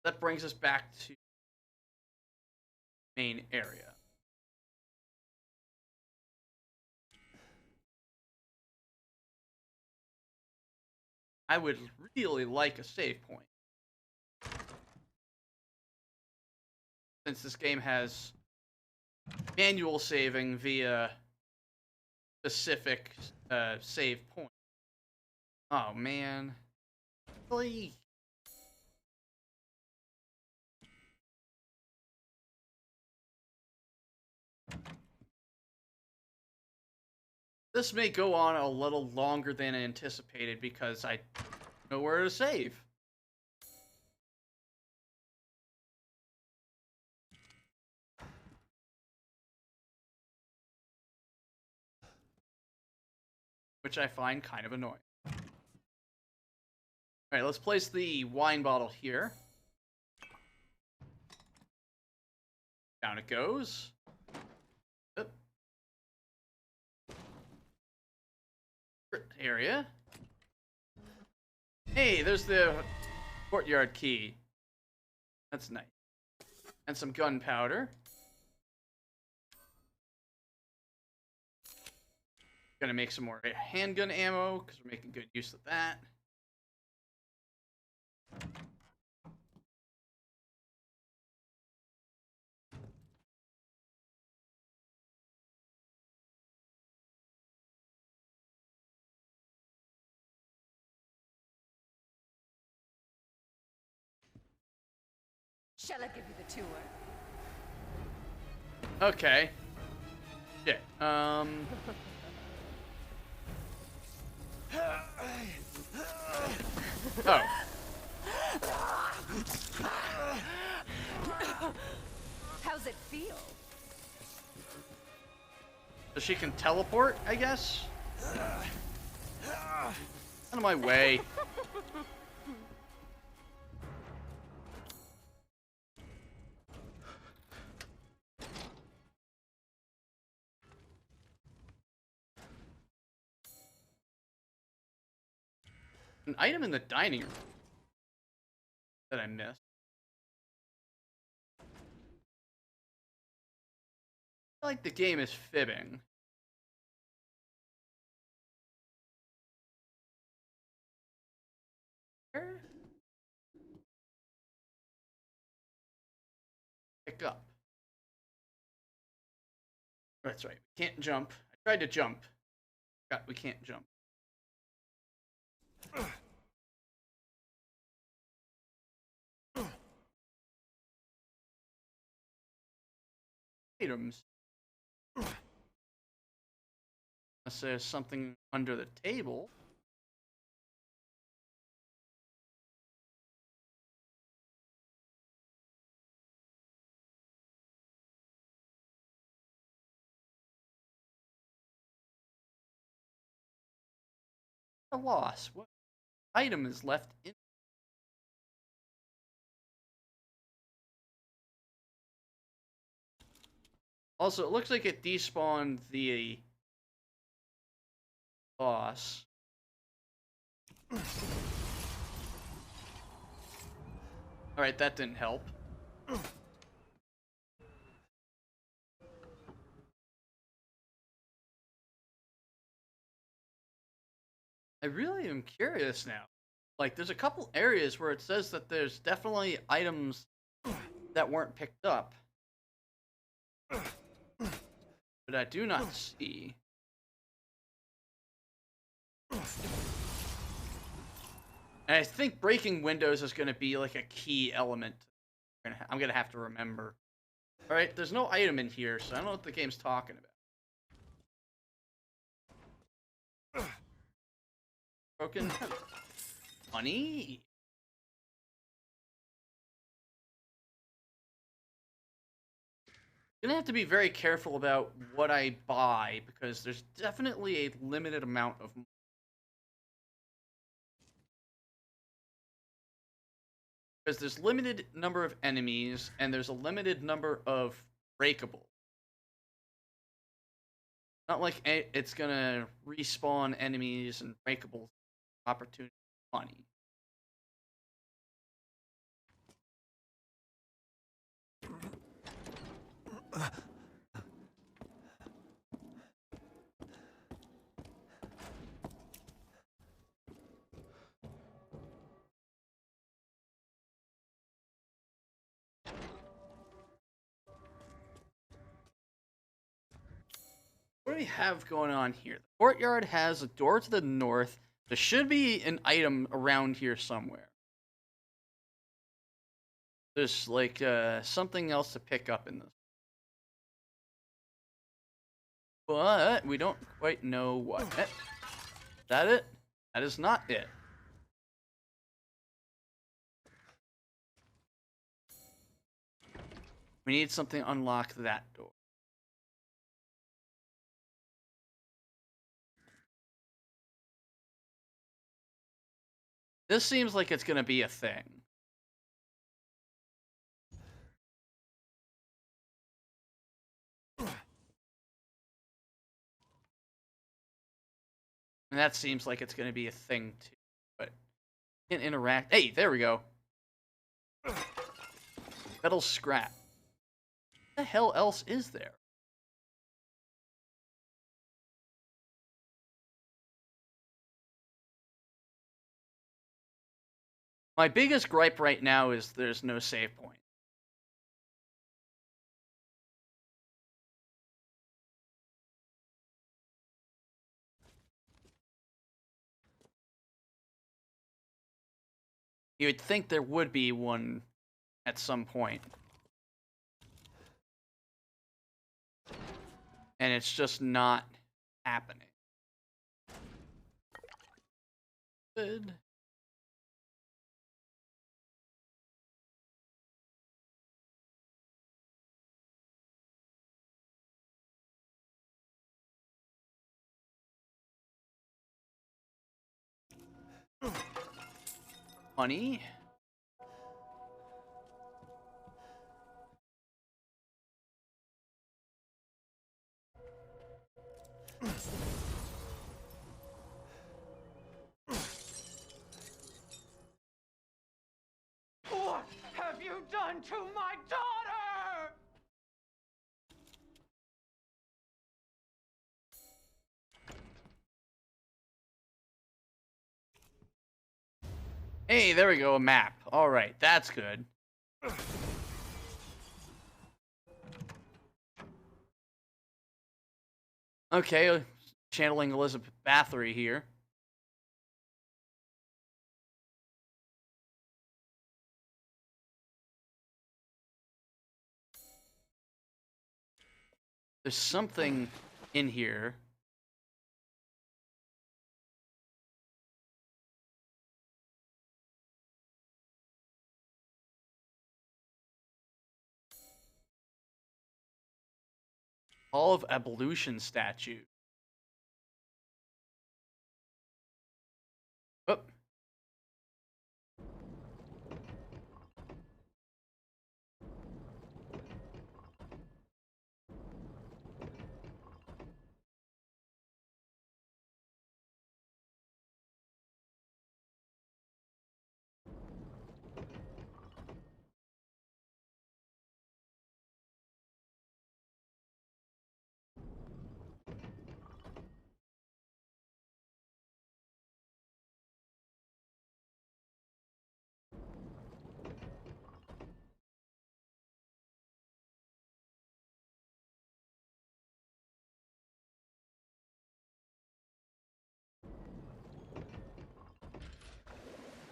That brings us back to main area. I would really like a save point. Since this game has manual saving via specific save point. Oh man. Really? This may go on a little longer than anticipated because I know where to save. Which I find kind of annoying. Alright, let's place the wine bottle here. Down it goes. Yep. Area. Hey, there's the courtyard key. That's nice. And some gunpowder. Gonna make some more handgun ammo because we're making good use of that. Shall I give you the tour? Okay. Yeah. Oh. How's it feel? So she can teleport, I guess? Out of my way. An item in the dining room that I missed. I feel like the game is fibbing. Where? Pick up. That's right. We can't jump. I tried to jump. We can't jump. Items. Unless there's something under the table. A loss. What item is left in? Also, it looks like it despawned the boss. Alright, that didn't help. I really am curious now. Like, there's a couple areas where it says that there's definitely items that weren't picked up. But I do not see. And I think breaking windows is going to be like a key element. I'm going to have to remember. Alright, there's no item in here, so I don't know what the game's talking about. Broken money? I'm gonna have to be very careful about what I buy because there's definitely a limited amount of money. Because there's limited number of enemies and there's a limited number of breakable. Not like it's gonna respawn enemies and breakable opportunity money. What do we have going on here? The courtyard has a door to the north. There should be an item around here somewhere. There's like something else to pick up in this. But we don't quite know what. Is that it? That is not it. We need something to unlock that door. This seems like it's going to be a thing. And that seems like it's going to be a thing too. But can't interact. Hey, there we go. Metal scrap. What the hell else is there? My biggest gripe right now is there's no save point. You would think there would be one at some point. And it's just not happening. Good. Money. What have you done to my daughter? Hey, there we go, a map. All right, that's good. Okay, channeling Elizabeth Bathory here. There's something in here. Hall of Evolution statue. Oh.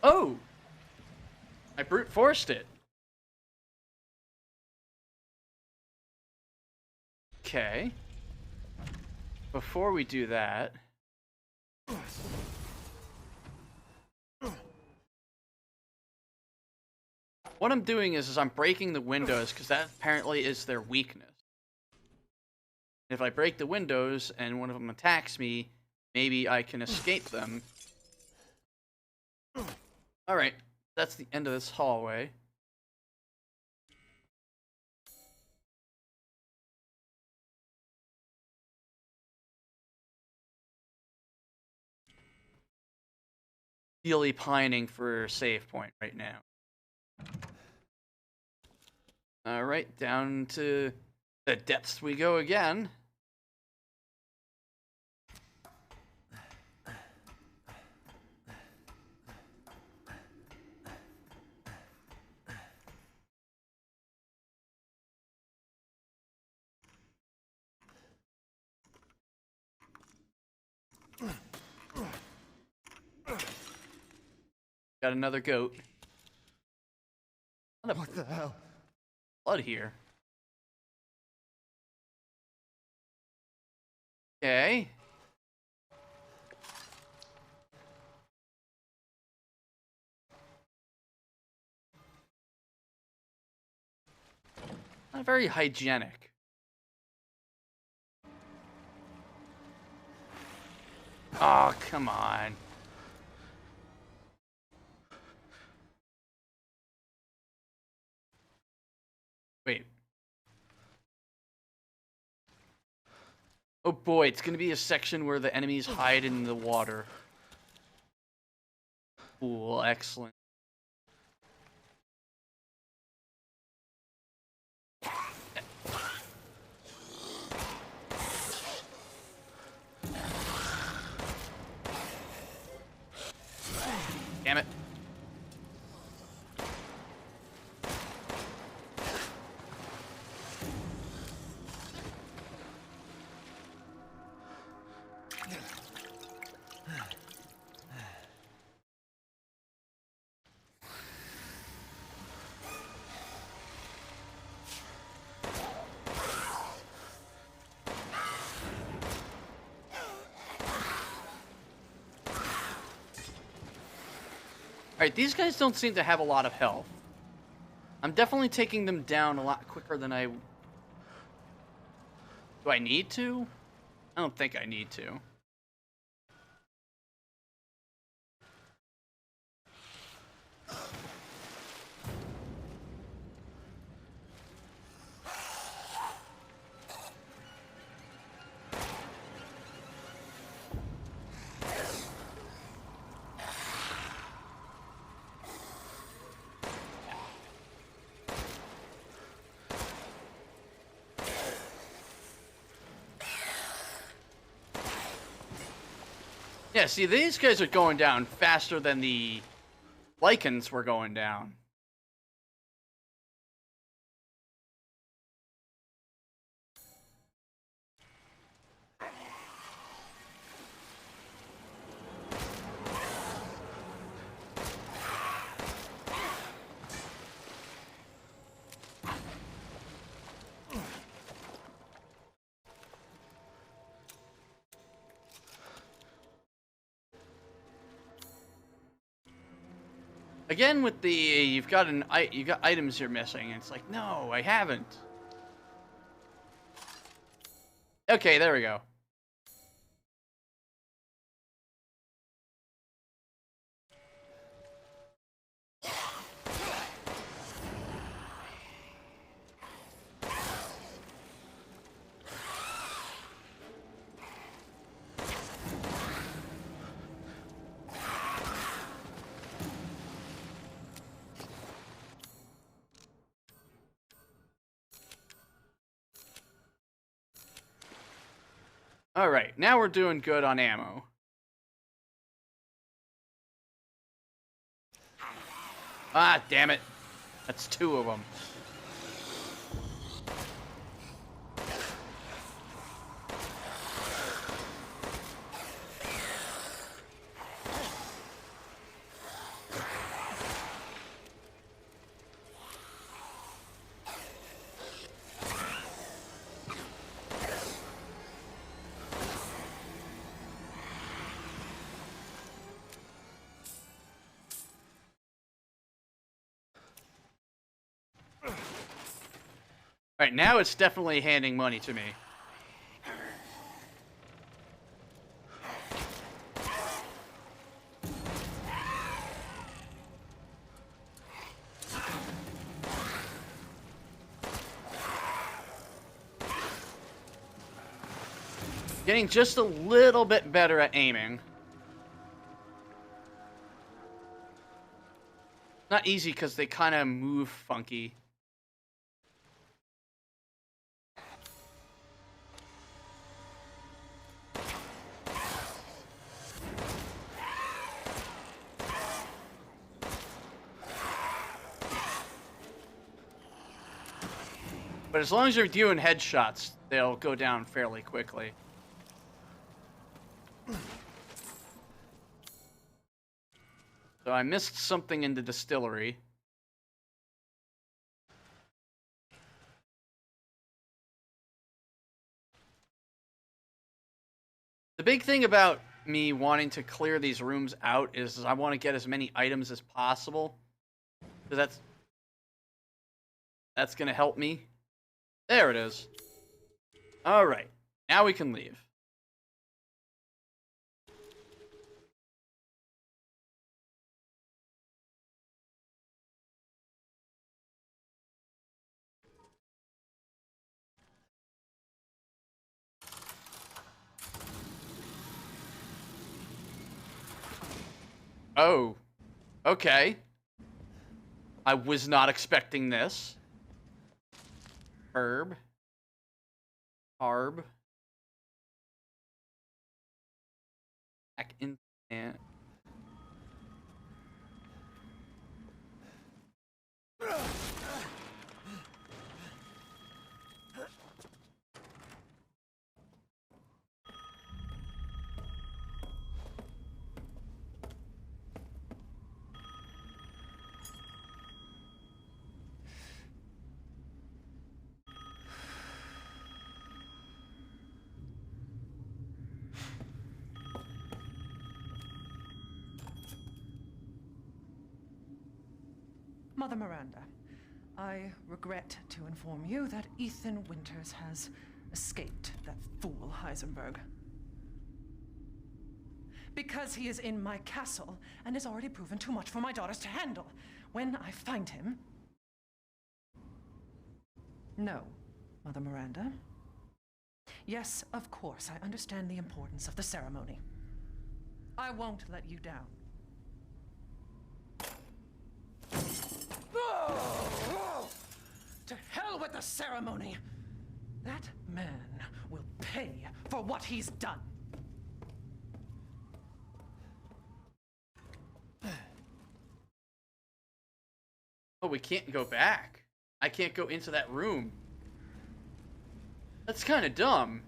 Oh! I brute forced it. Okay. Before we do that... What I'm doing is I'm breaking the windows, because that apparently is their weakness. If I break the windows and one of them attacks me, maybe I can escape them. Alright, that's the end of this hallway. Really pining for a save point right now. Alright, down to the depths we go again. Got another goat. What the hell? Blood here. Okay. Not very hygienic. Oh, come on. Wait. Oh boy, it's gonna be a section where the enemies hide in the water. Cool, excellent. Damn it. Alright, these guys don't seem to have a lot of health. I'm definitely taking them down a lot quicker than I... Do I need to? I don't think I need to. Yeah, see, these guys are going down faster than the Lycans were going down. Again, with the you've got items you're missing. It's like, no, I haven't. Okay, there we go. Alright, now we're doing good on ammo. Ah, damn it. That's two of them. Alright, now it's definitely handing money to me. Getting just a little bit better at aiming. Not easy because they kind of move funky. But as long as you're doing headshots, they'll go down fairly quickly. So I missed something in the distillery. The big thing about me wanting to clear these rooms out is I want to get as many items as possible. Because that's going to help me. There it is. Alright. Now we can leave. Oh. Okay. I was not expecting this. Herb. Harb. Back in. Mother Miranda, I regret to inform you that Ethan Winters has escaped that fool Heisenberg. Because he is in my castle and has already proven too much for my daughters to handle. When I find him... No, Mother Miranda. Yes, of course, I understand the importance of the ceremony. I won't let you down. To hell with the ceremony! That man will pay for what he's done. Oh, we can't go back. I can't go into that room. That's kind of dumb.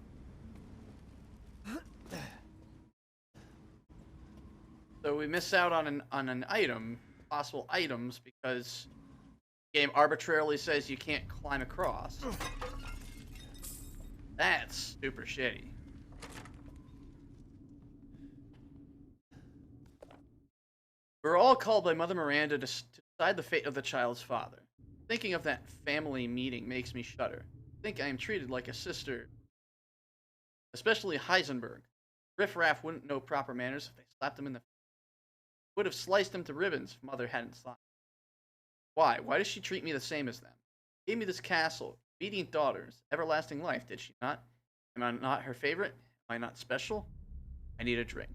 So we miss out on an item, possible items, because the game arbitrarily says you can't climb across. That's super shitty. We're all called by Mother Miranda to decide the fate of the child's father. Thinking of that family meeting makes me shudder. I think I am treated like a sister. Especially Heisenberg. Riff Raff wouldn't know proper manners if they slapped him in the face. Would have sliced him to ribbons if Mother hadn't slapped. Why? Why does she treat me the same as them? Gave me this castle, obedient daughters, everlasting life, did she not? Am I not her favorite? Am I not special? I need a drink.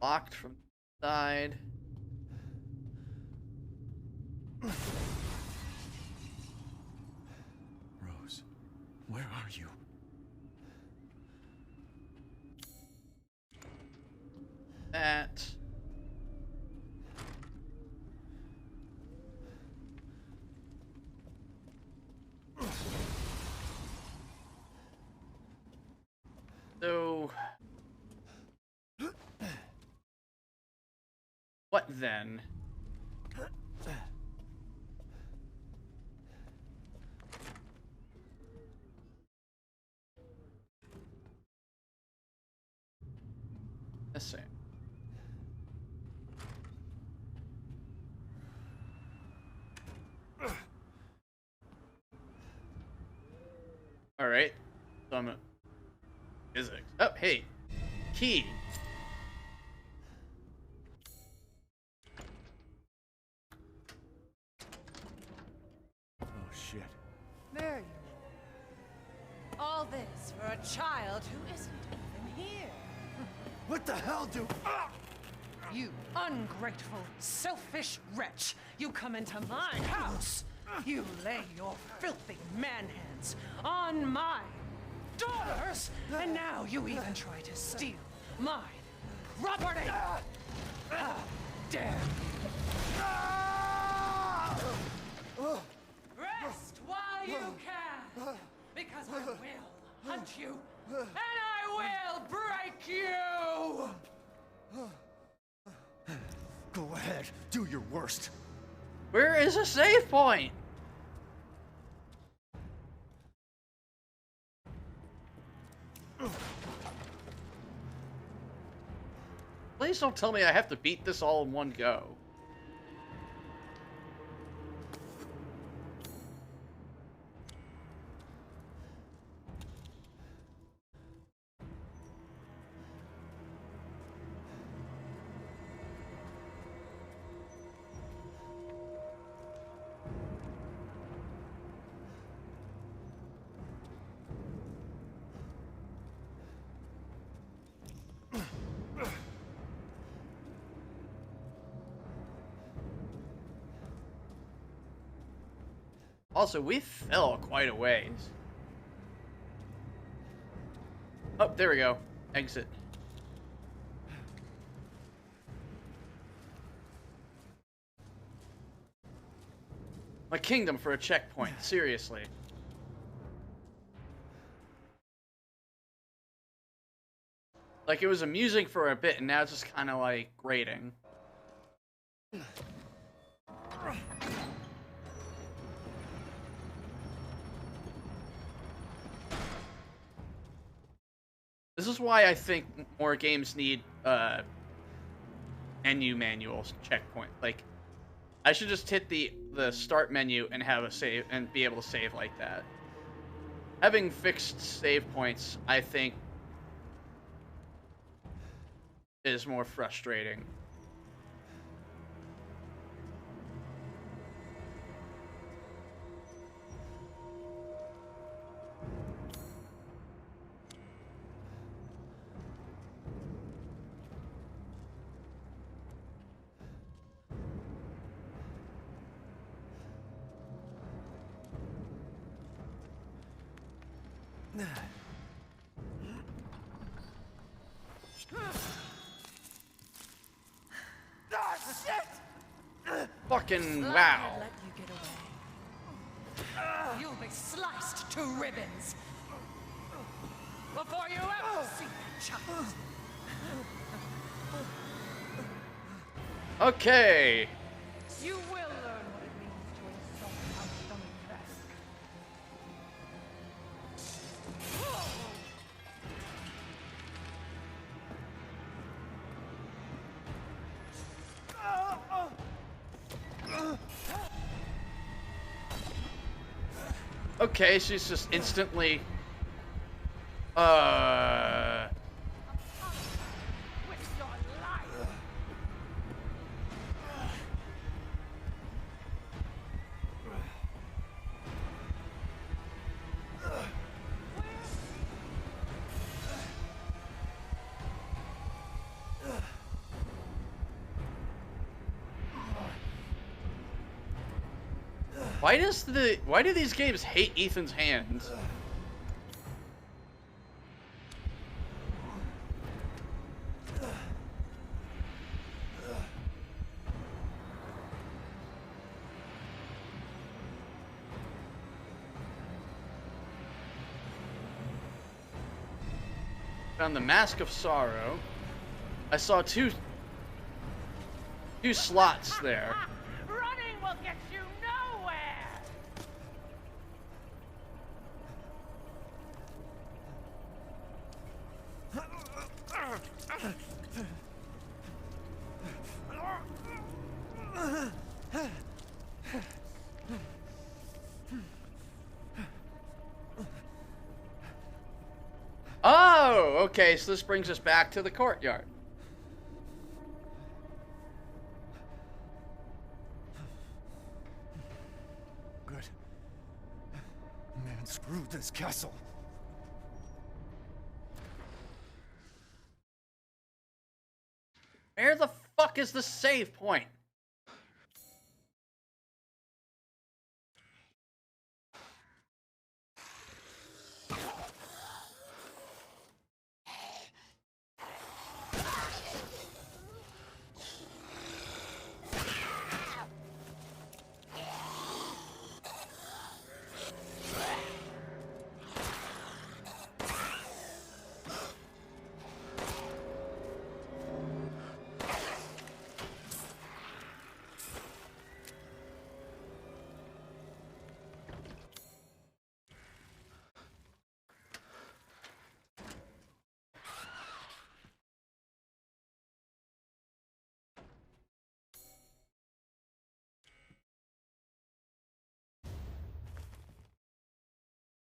Locked from the side. Rose, where are you? That. So. What then? Let's see. All right. So I'm a physics. Oh, hey, key. Oh shit. There you are. All this for a child who isn't even here. What the hell do... You ungrateful, selfish wretch! You come into my house! You lay your filthy man-hands on my daughters! And now you even try to steal my property! How dare you! Rest while you can! Because I will hunt you, and I will break you! Go ahead, do your worst. Where is a save point? Please don't tell me I have to beat this all in one go. Also, we fell quite a ways. Oh, there we go. Exit. My kingdom for a checkpoint, seriously. Like, it was amusing for a bit, and now it's just kind of like grating. This is why I think more games need menu manuals checkpoint. Like, I should just hit the start menu and have a save and be able to save like that. Having fixed save points, I think, is more frustrating. Fucking wow. Let you get away. You'll be sliced to ribbons before you ever see that child. Okay. You will learn what it means to insult our stomach crest. Okay, she's just instantly why do these games hate Ethan's hands? Found the Mask of Sorrow. I saw two slots there. Running will get you nowhere. Oh, okay, so this brings us back to the courtyard. Good. Man, screw this castle. Where the fuck is the save point?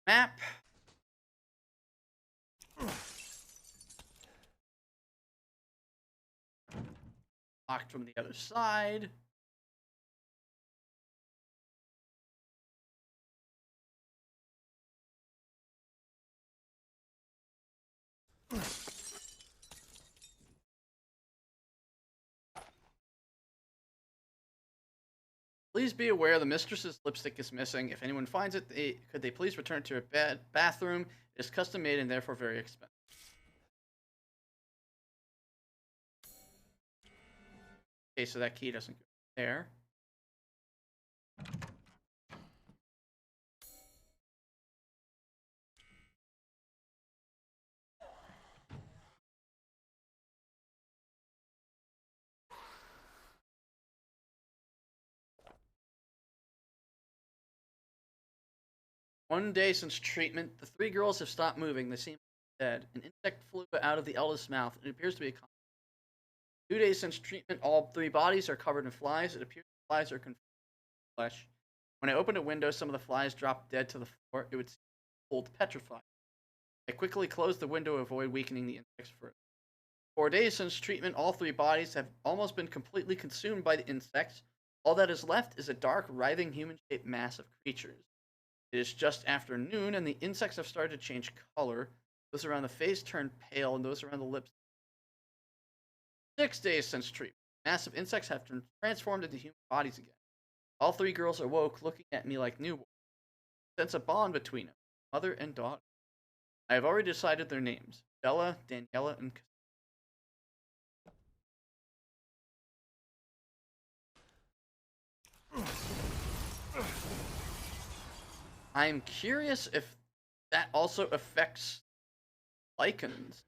Map. Locked from the other side. Please be aware the mistress's lipstick is missing. If anyone finds it, could they please return it to her bathroom? It is custom made and therefore very expensive. Okay, so that key doesn't go there. One day since treatment, the three girls have stopped moving. They seem dead. An insect flew out of the eldest's mouth. It appears to be a 2 days since treatment, all three bodies are covered in flies. It appears the flies are confined to flesh. When I opened a window, some of the flies dropped dead to the floor. It would seem cold, petrified. I quickly closed the window to avoid weakening the insects further. 4 days since treatment, all three bodies have almost been completely consumed by the insects. All that is left is a dark, writhing, human-shaped mass of creatures. It is just after noon, and the insects have started to change color. Those around the face turn pale, and those around the lips. 6 days since treatment, massive insects have transformed into human bodies again. All three girls awoke, looking at me like newborns. I sense a bond between them, mother and daughter. I have already decided their names: Bella, Daniela, and I'm curious if that also affects lichens.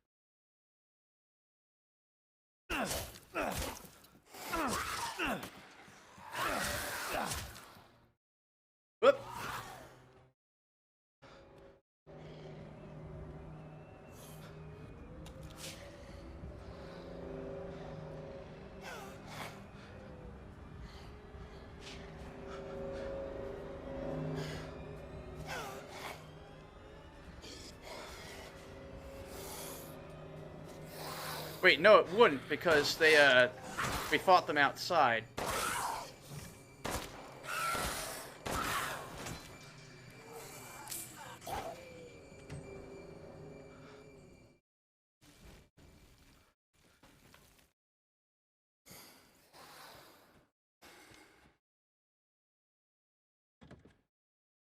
Whoop. Wait, no, it wouldn't, because we fought them outside.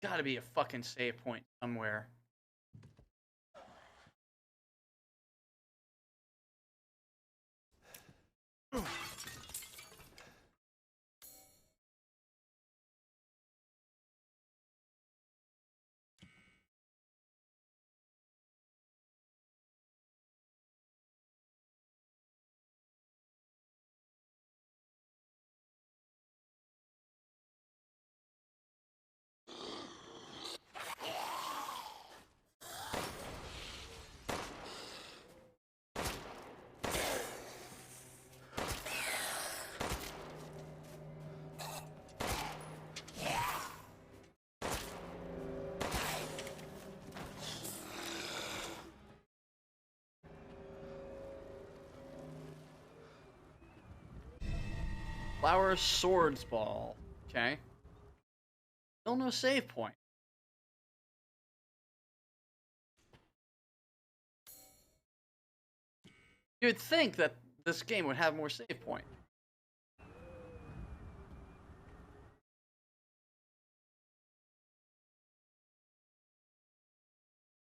Gotta be a fucking save point somewhere. Flower Swords Ball. Okay. Still no save point. You'd think that this game would have more save point.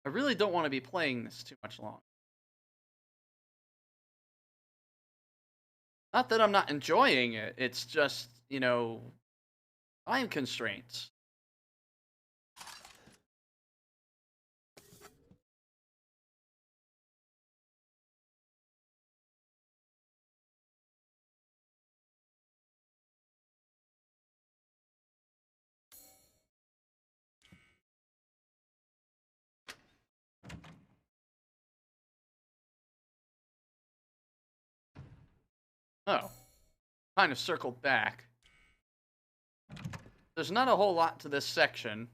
I really don't want to be playing this too much longer. Not that I'm not enjoying it, it's just, you know, time constraints. Oh, kind of circled back. There's not a whole lot to this section.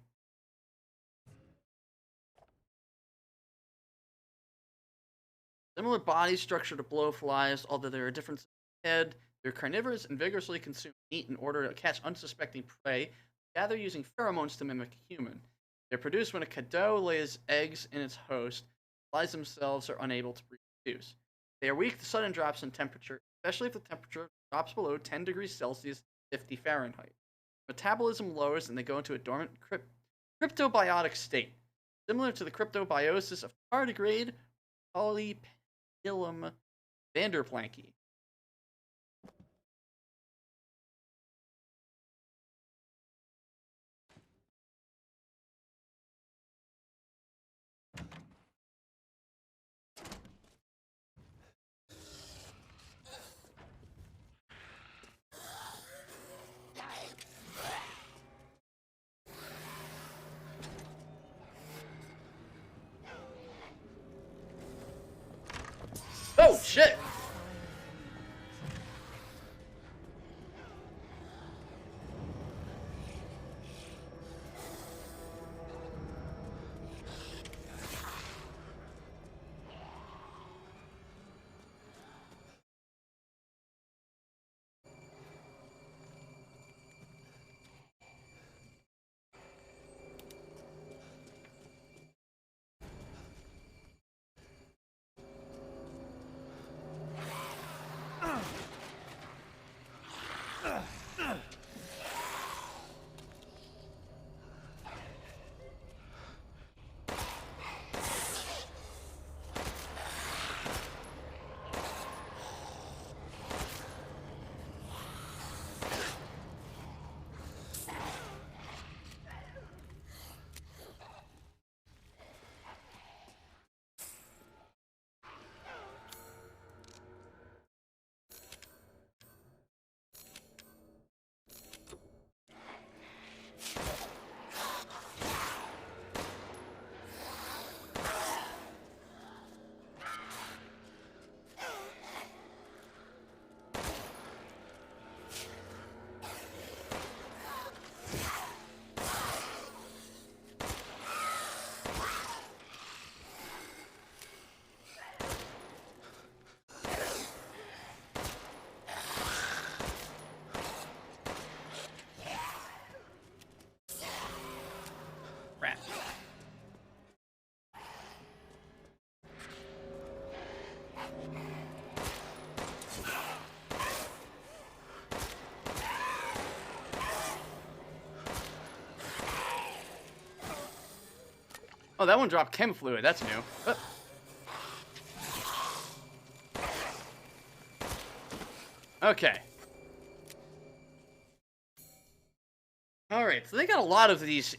Similar body structure to blowflies, although there are differences in the head. They're carnivorous and vigorously consume meat in order to catch unsuspecting prey, gather using pheromones to mimic a human. They're produced when a cadou lays eggs in its host. Flies themselves are unable to reproduce. They are weak to sudden drops in temperature, especially if the temperature drops below 10 degrees Celsius, 50 Fahrenheit. Metabolism lowers and they go into a dormant cryptobiotic state, similar to the cryptobiosis of tardigrade Polypilum vanderplanki. Oh, shit! Oh, that one dropped chem fluid. That's new. Okay. Alright, so they got a lot of these,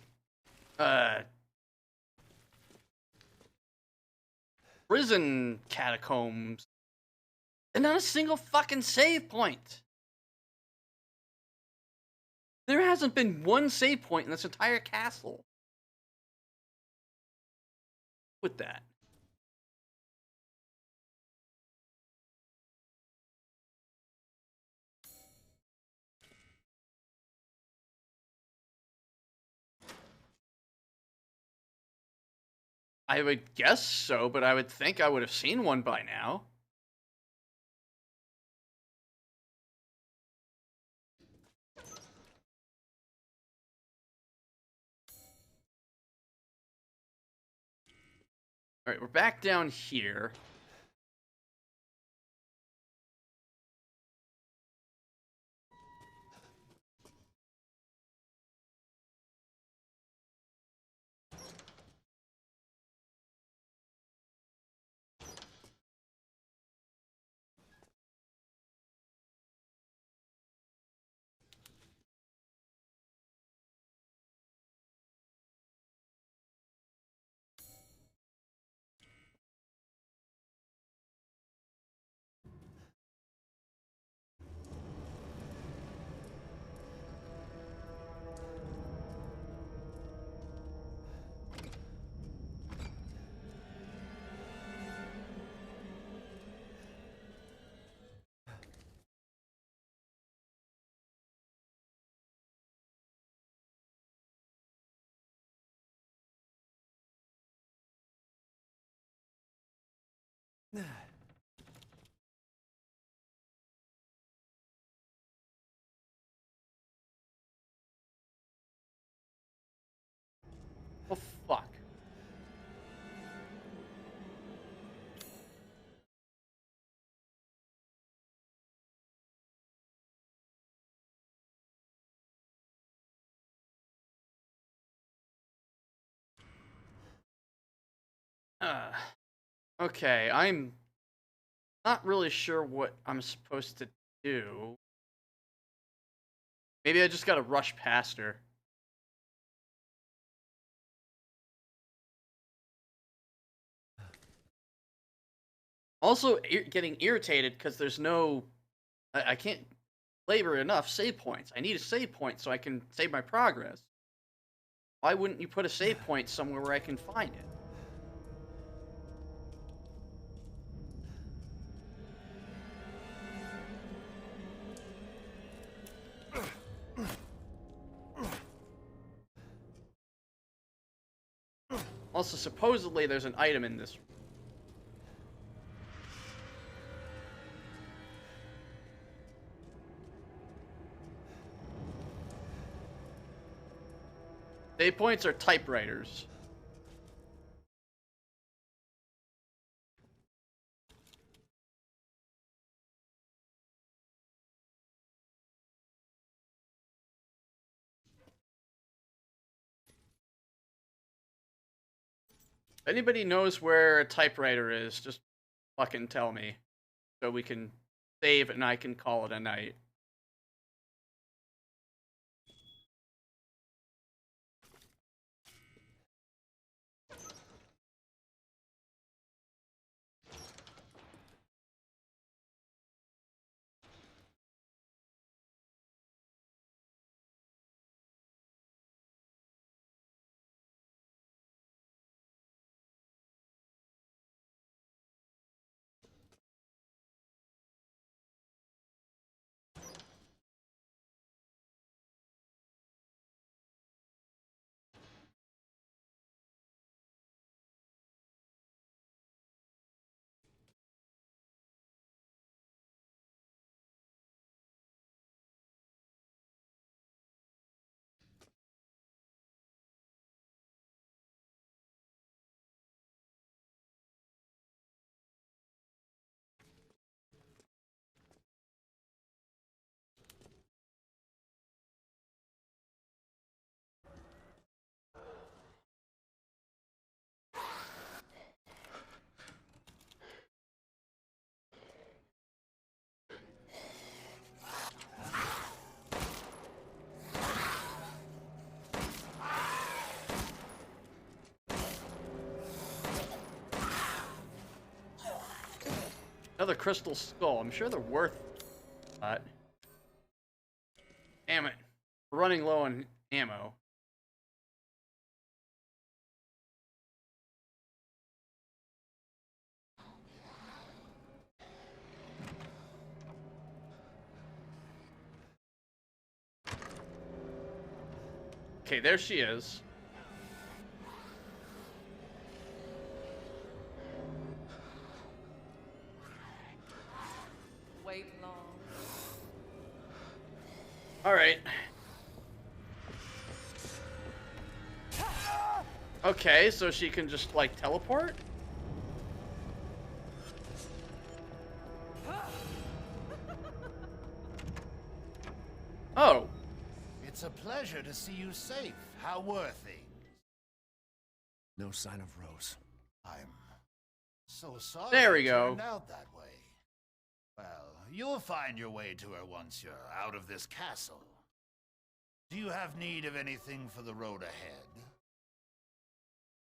prison catacombs. And not a single fucking save point. There hasn't been one save point in this entire castle. With that. I would guess so, but I would think I would have seen one by now. Alright, we're back down here. Okay, I'm not really sure what I'm supposed to do. Maybe I just gotta rush past her. Also, getting irritated because there's no... I can't labor enough save points. I need a save point so I can save my progress. Why wouldn't you put a save point somewhere where I can find it? Also, supposedly there's an item in this. Save points are typewriters. If anybody knows where a typewriter is, just fucking tell me. So we can save and I can call it a night. Another crystal skull. I'm sure they're worth that. Damn it. We're running low on ammo. Okay, there she is. Wait long. All right. Okay, so she can just like teleport? Oh. It's a pleasure to see you safe. How were things? No sign of Rose. I'm so sorry There we it go. turned out that way. Well, you'll find your way to her once you're out of this castle. Do you have need of anything for the road ahead?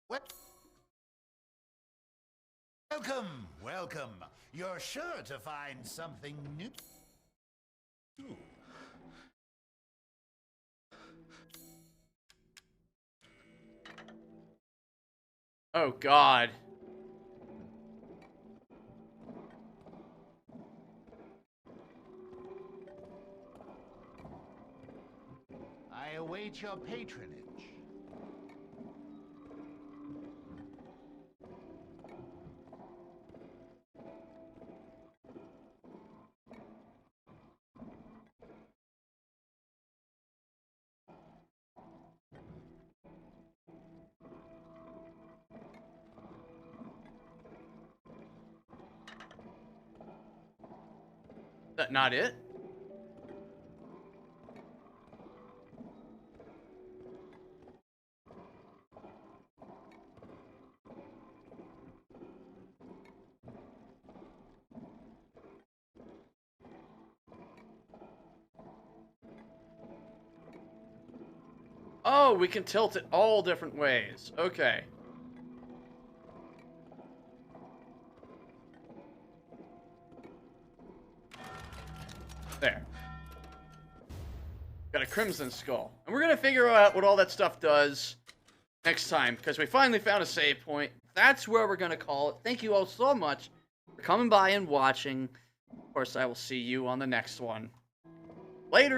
What? Welcome, welcome. You're sure to find something new. Ooh. Oh God. I await your patronage. That not it? Oh, we can tilt it all different ways. Okay. There. Got a Crimson Skull. And we're going to figure out what all that stuff does next time, because we finally found a save point. That's where we're going to call it. Thank you all so much for coming by and watching. Of course, I will see you on the next one. Later.